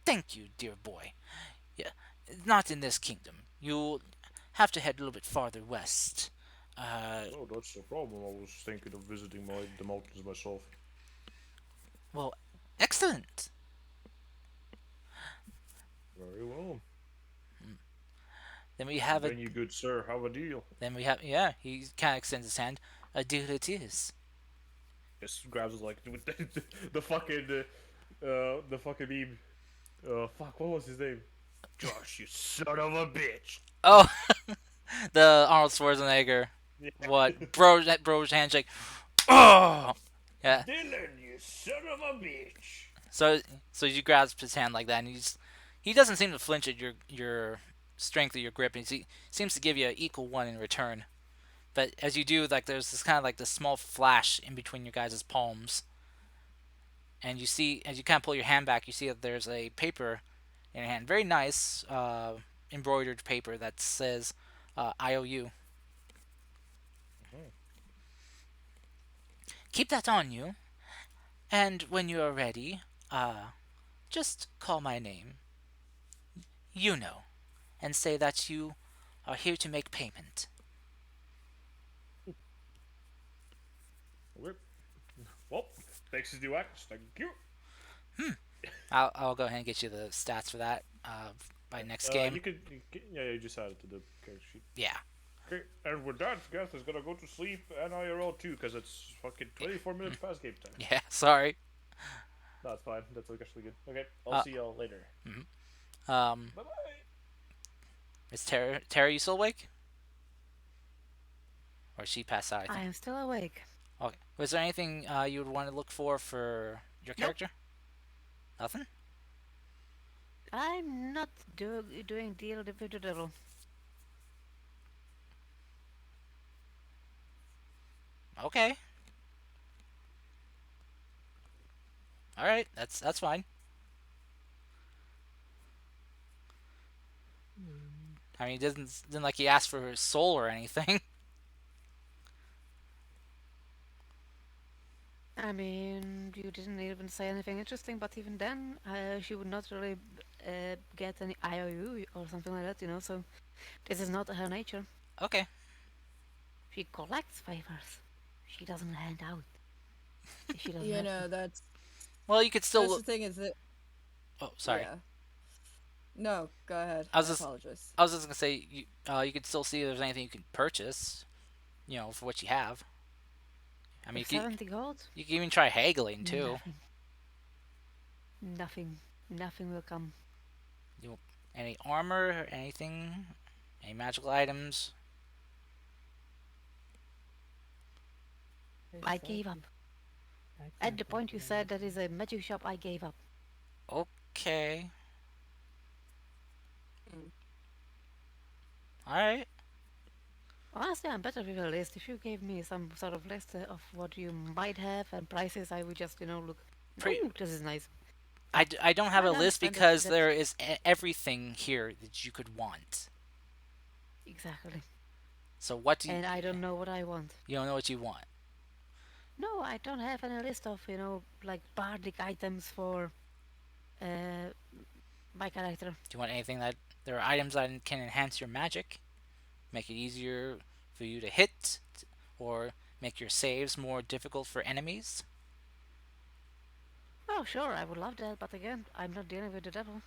thank you, dear boy. Yeah, not in this kingdom. You'll have to head a little bit farther west. Uh, Oh, that's the problem. I was thinking of visiting the mountains myself. well, excellent. Very well. Then we have a. Then you good sir have a deal. Then we have. Yeah, he kind of extends his hand. A deal it is. Just grabs it like with the fucking meme. Fuck, what was his name? Josh, you son of a bitch. Oh, the Arnold Schwarzenegger. Yeah. What, bro? That bro's handshake. Oh, yeah. Dylan, you son of a bitch. So, so you grasp his hand like that, and he doesn't seem to flinch at your strength of your grip, and he seems to give you an equal one in return. But as you do, like there's this kind of like this small flash in between your guys' palms, and you see as you kind of pull your hand back, you see that there's a paper in your hand, very nice embroidered paper that says IOU. Mhm. Keep that on you, and when you are ready, just call my name. You know, and say that you are here to make payment. Okay. Well, thanks to do acts. Thank you. I'll go ahead and get you the stats for that by next game. You could, yeah, you just add it to the character sheet. Yeah. Okay, and with that, Geth is gonna go to sleep and IRL too, because it's fucking 24 minutes past game time. Yeah, sorry. That's fine. That's actually good. Okay, I'll Uh, see y'all later. um, Bye bye. is Tara, you still awake? Or she passed out, I I think. am still awake. Okay. Was there anything you would want to look for your Nope. character? Nothing? I'm not doing deal with the devil. Okay. Alright, that's fine. Hmm. I mean, it didn't like he asked for his soul or anything. I mean, you didn't even say anything interesting, but even then, she would not really get any IOU or something like that, so this is not her nature. Okay. She collects favors. She doesn't hand out if she doesn't You have to. know, Well, you could still that's look. the thing is that Oh, sorry. yeah. No, go ahead. I was I just apologize. I was just gonna say you could still see if there's anything you can purchase. For what you have. I mean, With 70 gold, you can even try haggling too. nothing. Nothing. Nothing will come. You any armor or anything? Any magical items? Hey, I gave up. Saki, I At can't the think point you of said that anything. is a magic shop, I gave up. Okay. Mm. All right. Honestly, I'm better with a list. If you gave me some sort of list of what you might have and prices, I would just, look. Pre- Ooh, this is nice. I don't have a I'd list understand if you because did. there is everything here that you could want. Exactly. So what do you And I don't know what I want. you don't know what you want? No, I don't have any list of, like bardic items for uh, my character. Do you want anything that there are items that can enhance your magic, make it easier for you to hit, or make your saves more difficult for enemies? Oh, sure, I would love that, but again, I'm not dealing with the devil.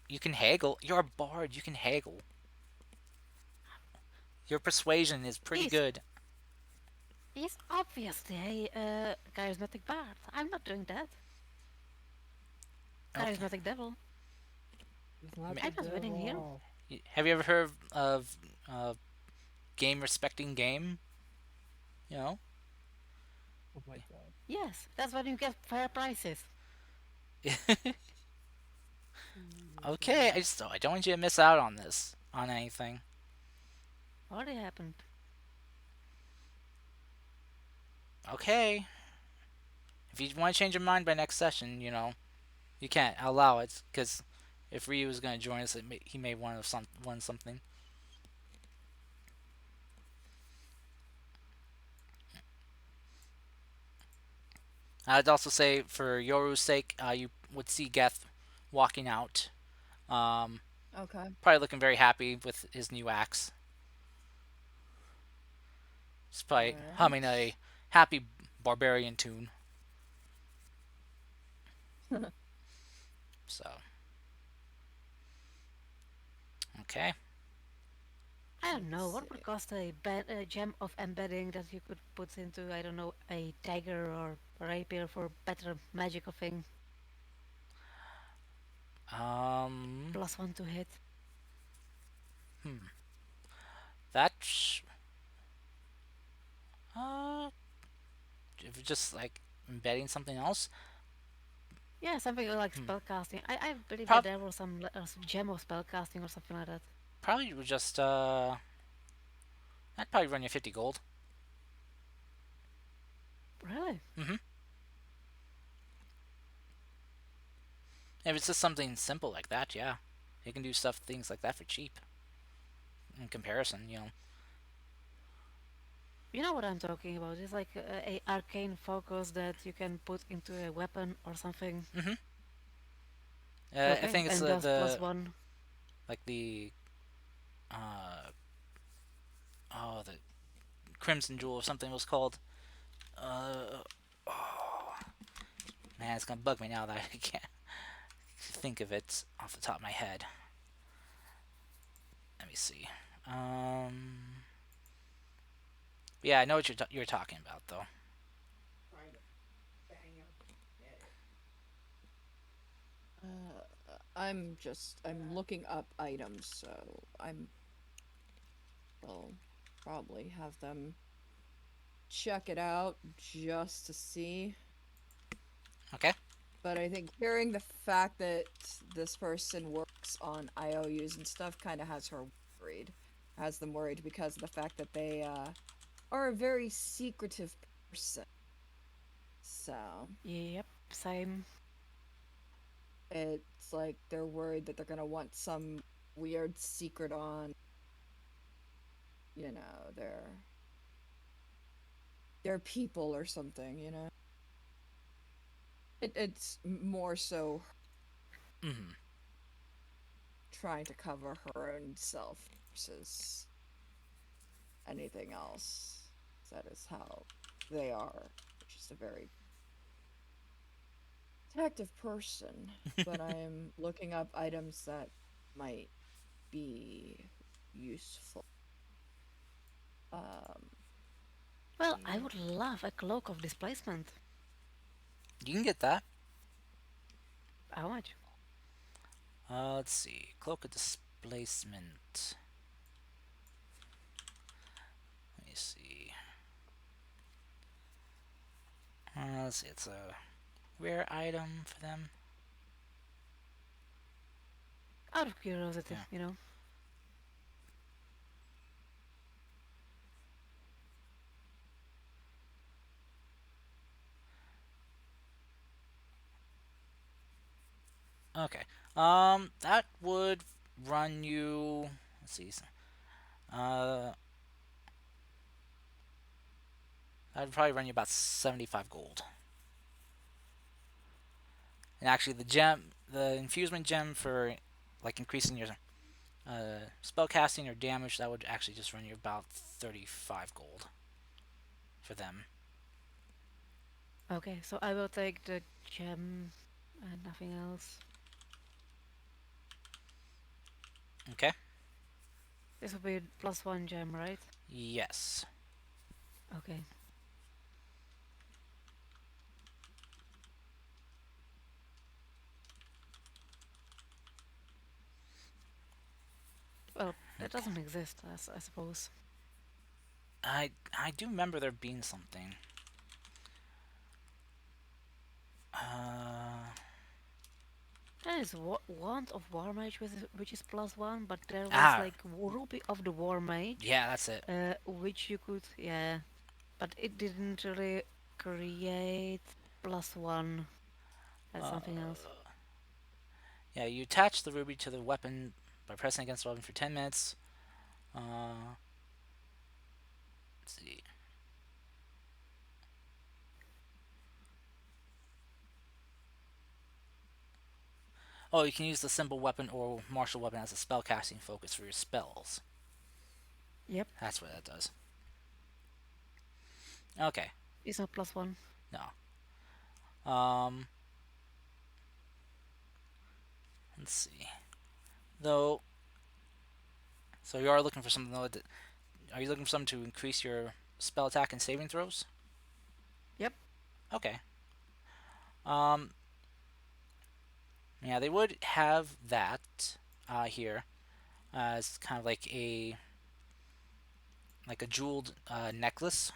You can haggle. You're a bard. You can haggle. Your persuasion is pretty He's, good. he's obviously a charismatic bard. I'm not doing that. Okay. Charismatic devil. He's not Ma- the I'm not winning here. devil. Have you ever heard of game respecting game? You know. Oh my god. Yes, that's when you get fair prices. Okay, I don't want you to miss out on this on anything. Already happened. Okay, if you want to change your mind by next session, you can't allow it because if Ryu is going to join us, he may want something. I'd also say for Yoru's sake, you would see Geth walking out, um, Okay. probably looking very happy with his new axe. He's probably humming a Alright. happy barbarian tune. So, okay. I don't know, Let's what would cost a gem of embedding that you could put into, I don't know, a dagger or rapier for better magical thing? Um, +1 to hit. hmm. That's uh, if you're just like embedding something else, Yeah, something like hmm. spellcasting. I believe that Prob- there was some gem of spellcasting or something like that. probably would just I'd probably run you 50 gold. Really? Mm-hmm. If it's just something simple like that, yeah, you can do things like that for cheap. In comparison. You know what I'm talking about. It's like a arcane focus that you can put into a weapon or something. Mm-hmm. I Okay, think it's and the, does plus the one. like the uh the crimson jewel or something it was called. Uh, oh, man, it's gonna bug me now that I can't think of it off the top of my head. Let me see. Um, Yeah, I know what you're talking about though. Trying to bang her head. I'm looking up items, so I'll probably have them check it out just to see. Okay. But I think hearing the fact that this person works on IOUs and stuff kind of has her worried. Has them worried because of the fact that they are a very secretive person. So Yep, same. it's like they're worried that they're gonna want some weird secret on, their people or something. It's more so Hmm. trying to cover her own self versus anything else. That is how they are. She's a very active person, but I'm looking up items that might be useful. Um, Well, I here. would love a cloak of displacement. You can get that. How much? Let's see. Cloak of displacement. Let me see. Let's see. It's a rare item for them. Out of curiosity, Yeah. you know. Okay. That would run you. Let's see. Uh, that would probably run you about 75 gold. And actually, the infusement gem for like increasing your spell casting or damage, that would actually just run you about 35 gold for them. Okay, so I will take the gem and nothing else. Okay. This will be +1 gem, right? Yes. Okay. Well, that Okay. doesn't exist, I suppose. I do remember there being something. Uh. There is Wand of War Mage, which is +1, but there was Ah. like Ruby of the War Mage, Yeah, that's it. which you could, yeah, but it didn't really create +1. That's Uh. something else. Yeah, you attach the ruby to the weapon by pressing against the weapon for 10 minutes. Let's see. Oh, you can use the simple weapon or martial weapon as a spellcasting focus for your spells. Yep, That's what that does. Okay. it's not +1. No. Um. Let's see. Though. So you are looking for something. Are you looking for something to increase your spell attack and saving throws? Yep. Okay. Um. Yeah, they would have that here as kind of like a jeweled necklace.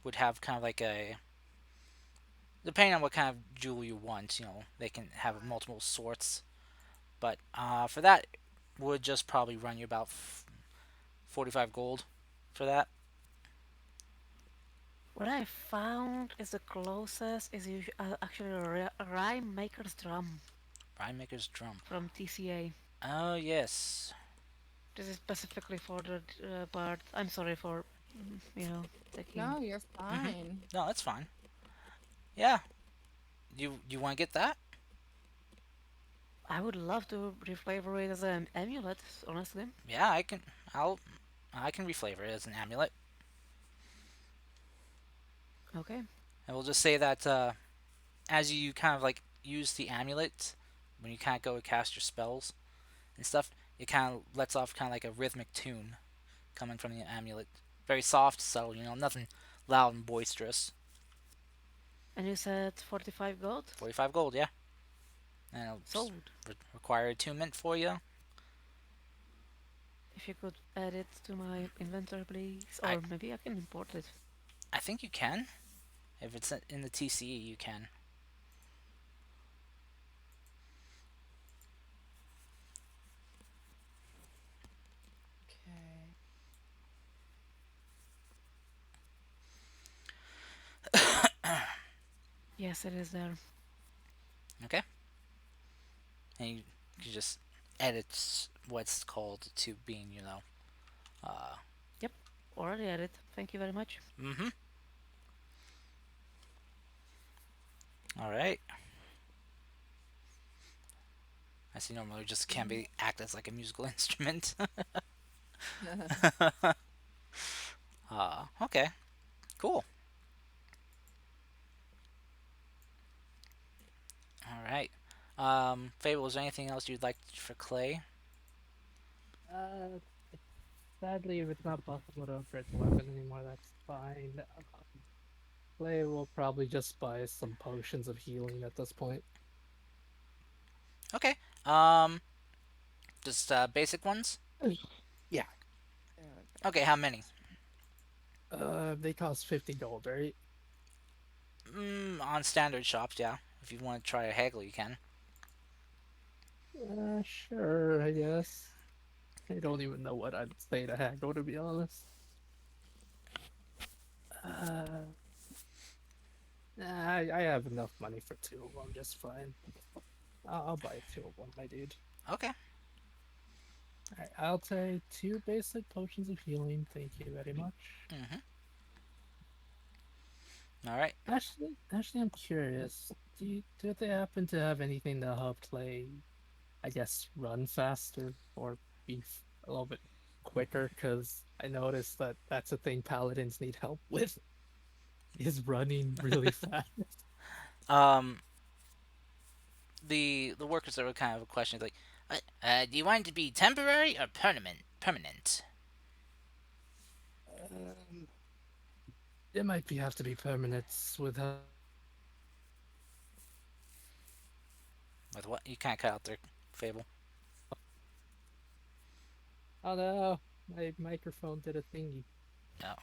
Would have kind of like a depending on what kind of jewel you want. They can have multiple sorts, but for that would just probably run you about 45 gold for that. What I found is the closest is actually a Rhyme Maker's Drum Rhyme Maker's Drum. from TCA. Oh yes. This is specifically for the part. I'm sorry for, taking. No, you're Mm-hmm. fine. No, that's fine. Yeah. You want to get that? I would love to reflavor it as an amulet, honestly. Yeah, I can. I can reflavor it as an amulet, Okay. and we'll just say that as you kind of like use the amulet when you kind of go to cast your spells and stuff, it kind of lets off kind of like a rhythmic tune coming from the amulet. Very soft, subtle, nothing loud and boisterous. And you said 45 gold? 45 gold, yeah. And it'll Sold. require attunement for you. If you could add it to my inventory, please. I Or maybe I can import it. I think you can. If it's in the TCE, you can. Okay. Yes, it is there. Okay? And you can just edit what's called to being, uh, Yep, already added. Thank you very much. mm-hmm. Alright. I see normally just can be act as like a musical instrument. Okay. Cool. Alright. Fable, is there anything else you'd like for Clay? Uh, Sadly, if it's not possible to upgrade the weapon anymore, that's fine. Clay will probably just buy some potions of healing at this point. Okay. Just basic ones? Yeah. Okay, how many? They cost 50 gold, right? On standard shops, yeah. If you want to try a haggle, you can. Sure, I guess. I don't even know what I'd say to haggle, to be honest. Uh, I have enough money for two of them, just fine. I'll buy two of them, my dude. Okay. Alright, I'll take two basic potions of healing, thank you very much. Mm-hmm. Alright. Actually, I'm curious. Do they happen to have anything to help Clay, I guess, run faster or be a little bit quicker? Because I noticed that that's a thing paladins need help with, is running really fast. Um, the workers are kind of a question like, do you want it to be temporary or permanent? Permanent. Um, it might be have to be permanent with how. With what? You kind of cut out there, Fable. Oh no, my microphone did a thingy. No.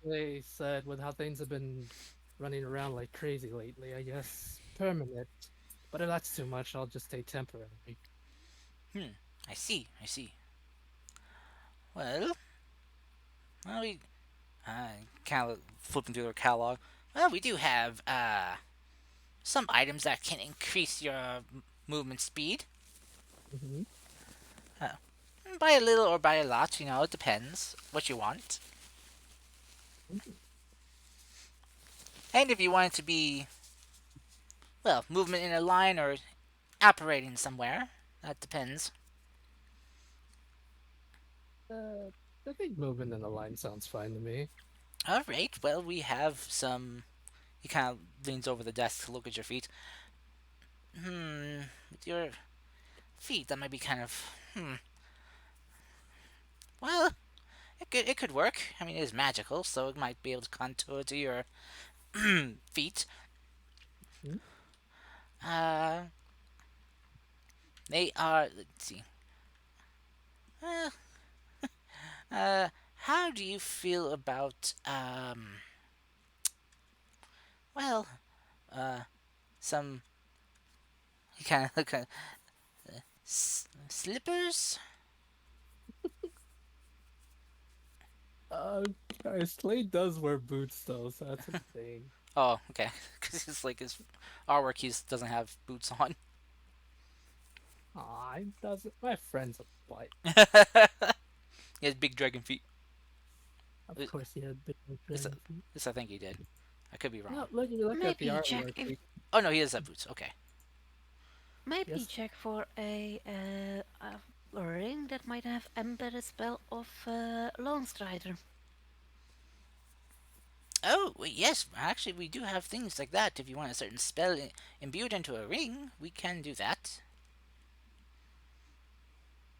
They said with how things have been running around like crazy lately, I guess permanent. But if that's too much, I'll just take temporary. Hmm. I see. I see. Well, we kind of flipping through their catalog. Well, we do have some items that can increase your movement speed. Hmm. Uh, by a little or by a lot, it depends what you want. And if you want it to be, well, movement in a line or operating somewhere, that depends. Uh, I think moving in a line sounds fine to me. All right. Well, we have some. He kind of leans over the desk to look at your feet. With your feet, that might be kind of. Well, it could work. I mean, it is magical, so it might be able to contour to your feet. Hmm? Uh, they are. Let's see. Uh, how do you feel about Well, uh, some kind of slippers. Uh, Guys, Slade does wear boots though, so that's a thing. Oh, okay. Because it's like his artwork, he doesn't have boots on. Aw, he doesn't. My friend's a butt. He has big dragon feet. Of At course, he had big least, dragon feet. I think he did. I could be wrong. No, look at the Maybe check artwork. if Oh no, he does have boots. Okay. maybe Yes. check for a ring that might have embedded spell of Lone Strider. Oh yes, actually we do have things like that. If you want a certain spell imbued into a ring, we can do that.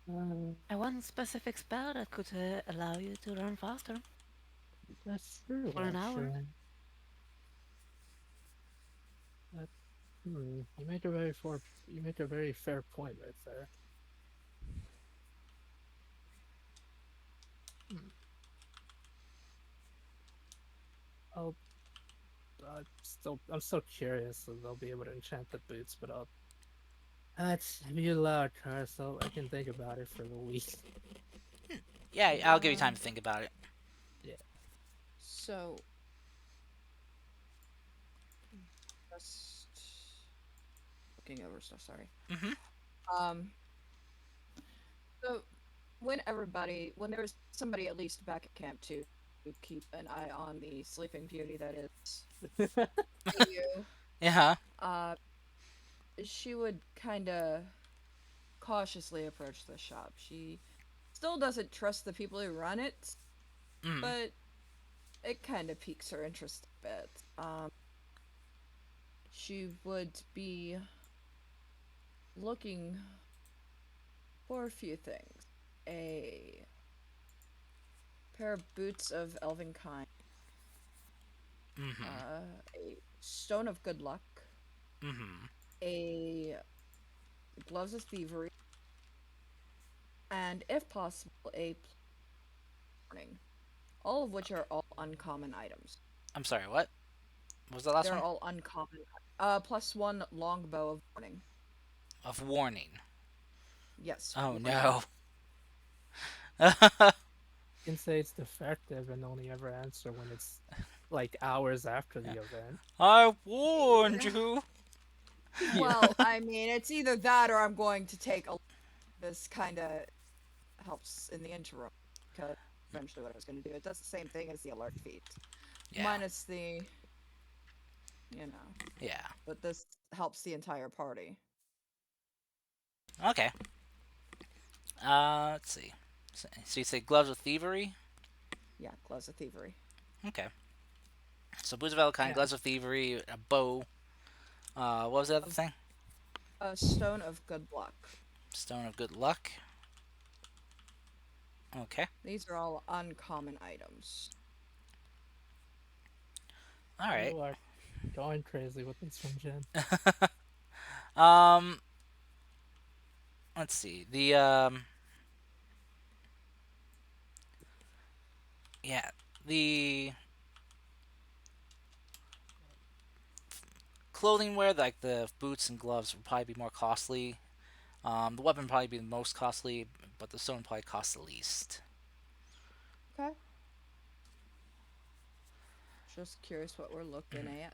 One specific spell that could allow you to run faster That's true, for an hour. actually. That, you make a very fair point right there. Hmm. I'll, I'm still curious if they'll be able to enchant the boots, but that's be loud, car, so I can think about it for the week. Yeah, I'll give you time Um, to think about it. Yeah. so just looking over stuff. Sorry. Hmm. Um, so when there's somebody at least back at camp to keep an eye on the sleeping beauty that is you, Yeah. uh, she would kind of cautiously approach the shop. She still doesn't trust the people who run it, Mm. but it kind of piques her interest a bit. She would be looking for a few things: a pair of boots of elven kind, Hmm. a stone of good luck, Hmm. a gloves of thievery, and if possible, a warning. All of which are all uncommon items. I'm sorry. What was the last They're one? all uncommon. Plus one longbow of warning. Of warning. Yes, Oh warning. no. You can say it's defective and only ever answer when it's like hours after the event. I warned Yeah. you. Yeah. Well, I mean, it's either that or I'm going to take a. This kind of helps in the interim because eventually what I was going to do, it does the same thing as the alert feat, Yeah. minus the, you know, Yeah. but this helps the entire party. Okay. Let's see. So you say gloves of thievery? Yeah, gloves of thievery. Okay. So boots of Elkine, Yeah. gloves of thievery, a bow. What was the other Of thing? a stone of good luck. Stone of good luck. Okay. These are all uncommon items. All right. You are going crazy with this one, Jen. Um. Let's see. Yeah. The clothing wear, like the boots and gloves, would probably be more costly. The weapon would probably be the most costly, but the stone probably costs the least. Okay. Just curious what we're looking at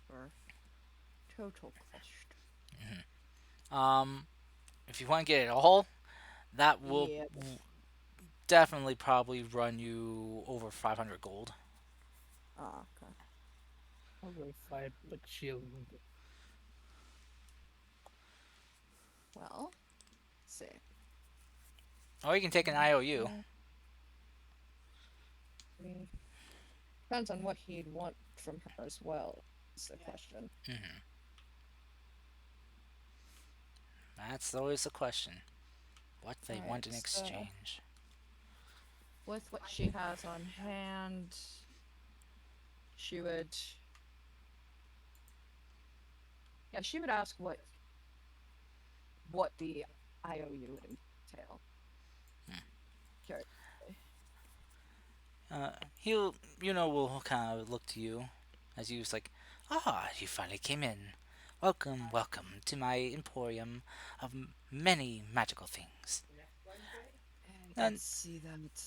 for total cost. Um. If you want to get it all, that will Yeah. definitely probably run you over 500 gold. Okay. Over five, but shield. Well, let's see. Or you can take an IOU. Mm, depends on what he'd want from her as well. Is the question. Hmm. That's always the question. What All they right. want in So exchange. with what she has on hand, she would. Yeah, she would ask what the IOU would entail. Curiously. He'll, will kind of look to you as you was like, you finally came in. Welcome, welcome to my emporium of many magical things. I can And see that.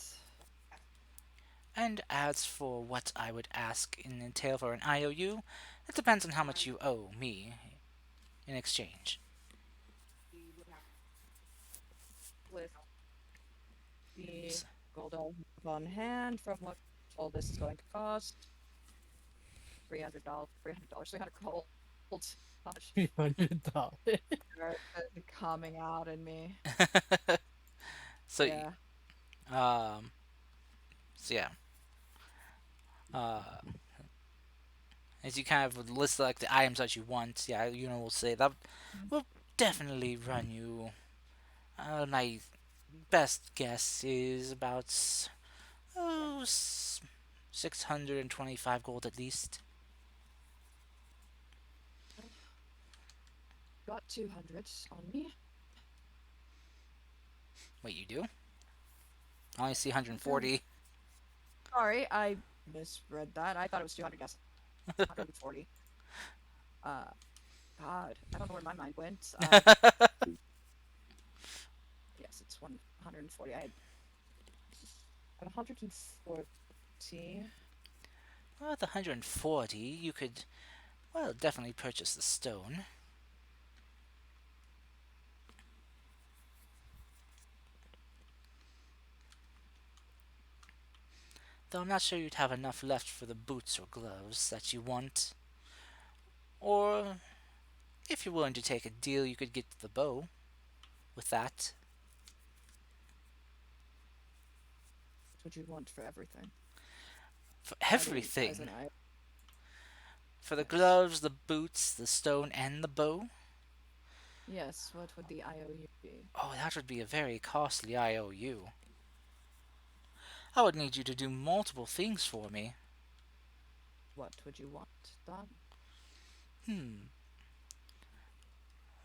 and as for what I would ask in entail for an IOU, it depends on how much you owe me in exchange. With the S- gold I have on hand from what all this is going to cost. $300, $300, 300 gold. Gosh, $300. coming out in me. so, Yeah. um, so yeah. Uh, as you kind of list like the items that you want, yeah, we'll say that. Well, definitely run you. My best guess is about oh, 625 gold at least. Got 200 on me. Wait, you do? I only see I do. 140. Sorry, I misread that. I thought it was 200. Yes, 140. Uh, God, I don't know where my mind went. Yes, it's 140. I had 140. Well, with 140, you could, well, definitely purchase the stone. Though I'm not sure you'd have enough left for the boots or gloves that you want. Or, if you're willing to take a deal, you could get the bow with that. What would you want for everything? For I mean, as everything. in I. For the Yes. gloves, the boots, the stone, and the bow. Yes, what would the IOU be? Oh, that would be a very costly IOU. I would need you to do multiple things for me. What would you want done? Hmm.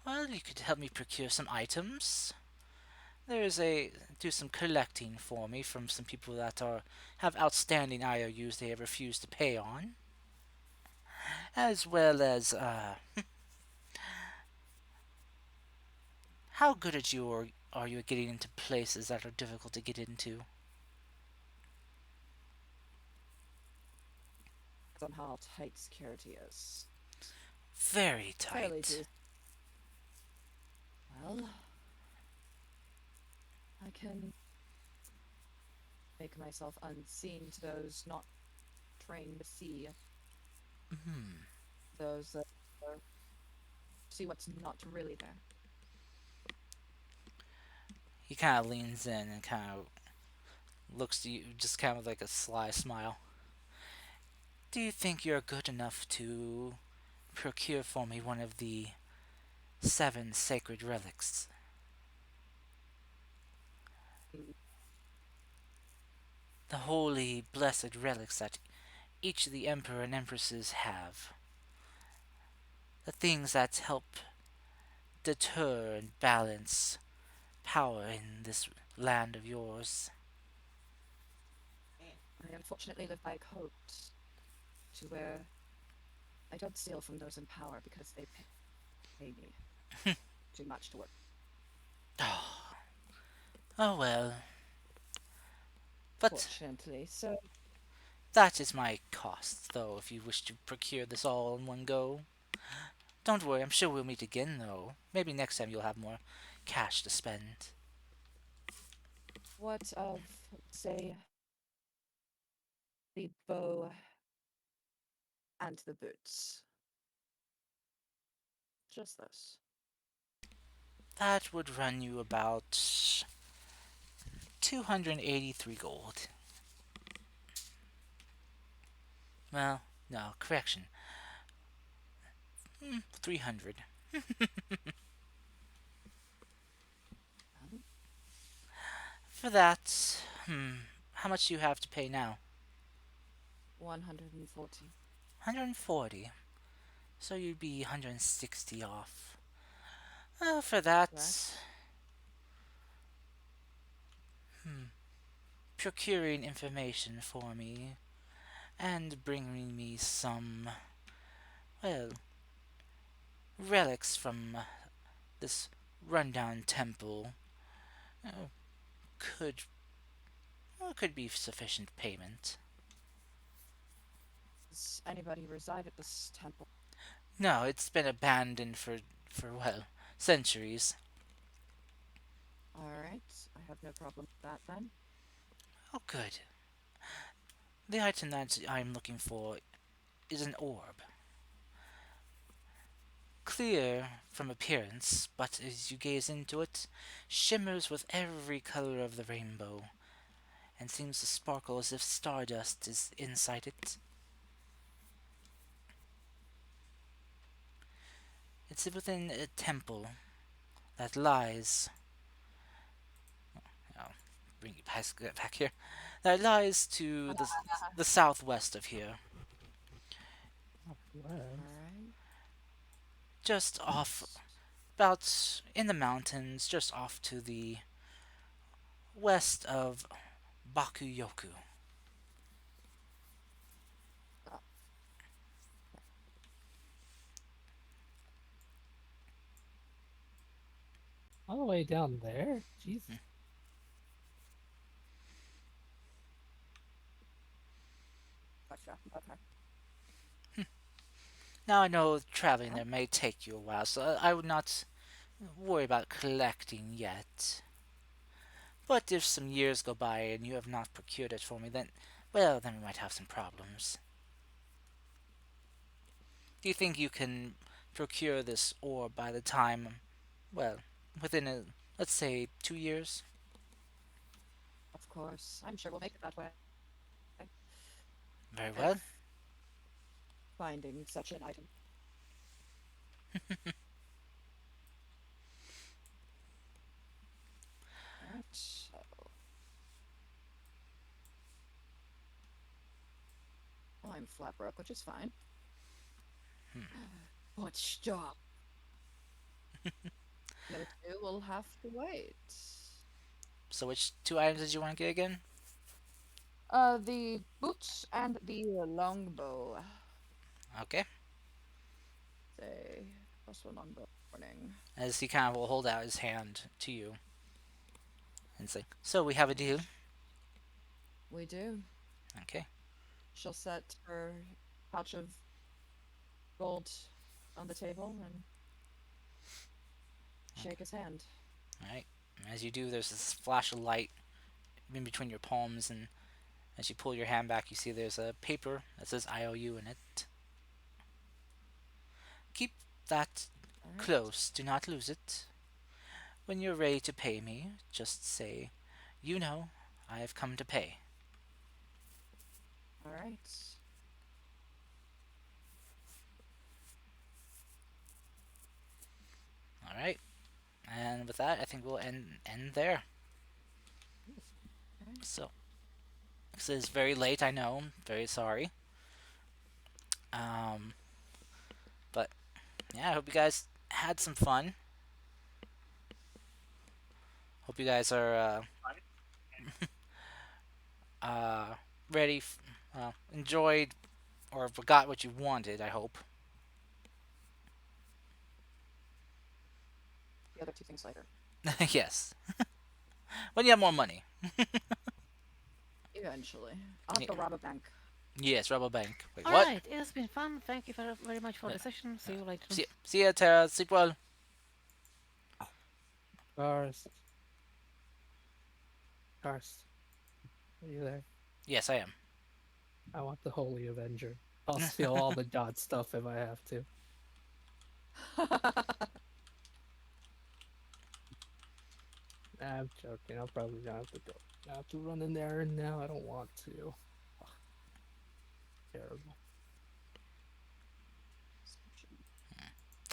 Well, you could help me procure some items. There's a do some collecting for me from some people that are have outstanding IOUs they have refused to pay on, as well as how good at you are you at getting into places that are difficult to get into? On how tight security is. Very Fairly tight. decent. Well, I can make myself unseen to those not trained to see. Hmm. Those that see what's not really there. He kind of leans in and kind of looks to you, just kind of like a sly smile. Do you think you're good enough to procure for me one of the 7 sacred relics? The holy, blessed relics that each of the emperor and empresses have. The things that help deter and balance power in this land of yours. I unfortunately live by code to where I don't steal from those in power because they pay me too much to work. Oh well. But Fortunately, so that is my cost, though, if you wish to procure this all in one go. Don't worry, I'm sure we'll meet again, though. Maybe next time you'll have more cash to spend. what of, say, the bow and the boots? Just this. That would run you about 283 gold. Well, no, correction. 300. Um, For that, how much do you have to pay now? 140. 140. So you'd be 160 off. For that, Correct? procuring information for me and bringing me some, well, relics from this rundown temple uh, could could be sufficient payment. Does anybody reside at this temple? No, it's been abandoned for well centuries. Alright, I have no problem with that then. Oh, good. The item that I'm looking for is an orb. Clear from appearance, but as you gaze into it, shimmers with every color of the rainbow, and seems to sparkle as if stardust is inside it. It's within a temple that lies. I'll bring you back here. That lies to the southwest of here, West. Alright. just off, about in the mountains, just off to the west of Bakuyoku. All the way down there? Jeez. Gotcha. Okay. Now I know traveling there may take you a while, so I would not worry about collecting yet. But if some years go by and you have not procured it for me, then, well, then we might have some problems. Do you think you can procure this ore by the time, well, within let's say 2 years? Of course. I'm sure we'll make it that way. Very If well. finding such an item. Alright. So I'm flat broke, which is fine. But stop. The other two will have to wait. So which two items did you want to get again? The boots and the longbow. Okay. Say, plus 1 longbow warning. As he kind of will hold out his hand to you and say, "So we have a deal." We do. Okay. She'll set her pouch of gold on the table and shake his hand. All right. As you do, there's this flash of light in between your palms, and as you pull your hand back, you see there's a paper that says IOU in it. Keep that Alright. close. Do not lose it. When you're ready to pay me, just say, "You know, I have come to pay." Alright. All right. And with that, I think we'll end there. Okay. So, this is very late. I know. I'm very sorry. Um, but yeah, I hope you guys had some fun. Hope you guys are uh, ready. Enjoyed or forgot what you wanted. I hope. The other two things later. Yes. When you have more money. Eventually. I'll have to rob a bank. Yes, Rebel Bank. Wait, what? Alright, it has been fun. Thank you very much for the session. See you later. See ya, Tara. Sleep well. Karst. Karst. Are you there? Yes, I am. I want the Holy Avenger. I'll steal all the god stuff if I have to. Nah, I'm joking. I'll probably not have to go. I have to run in there and now. I don't want to. Ugh, terrible.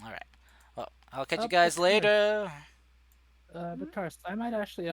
All right. Well, I'll catch you But guys Karst, later. but Karst, I might actually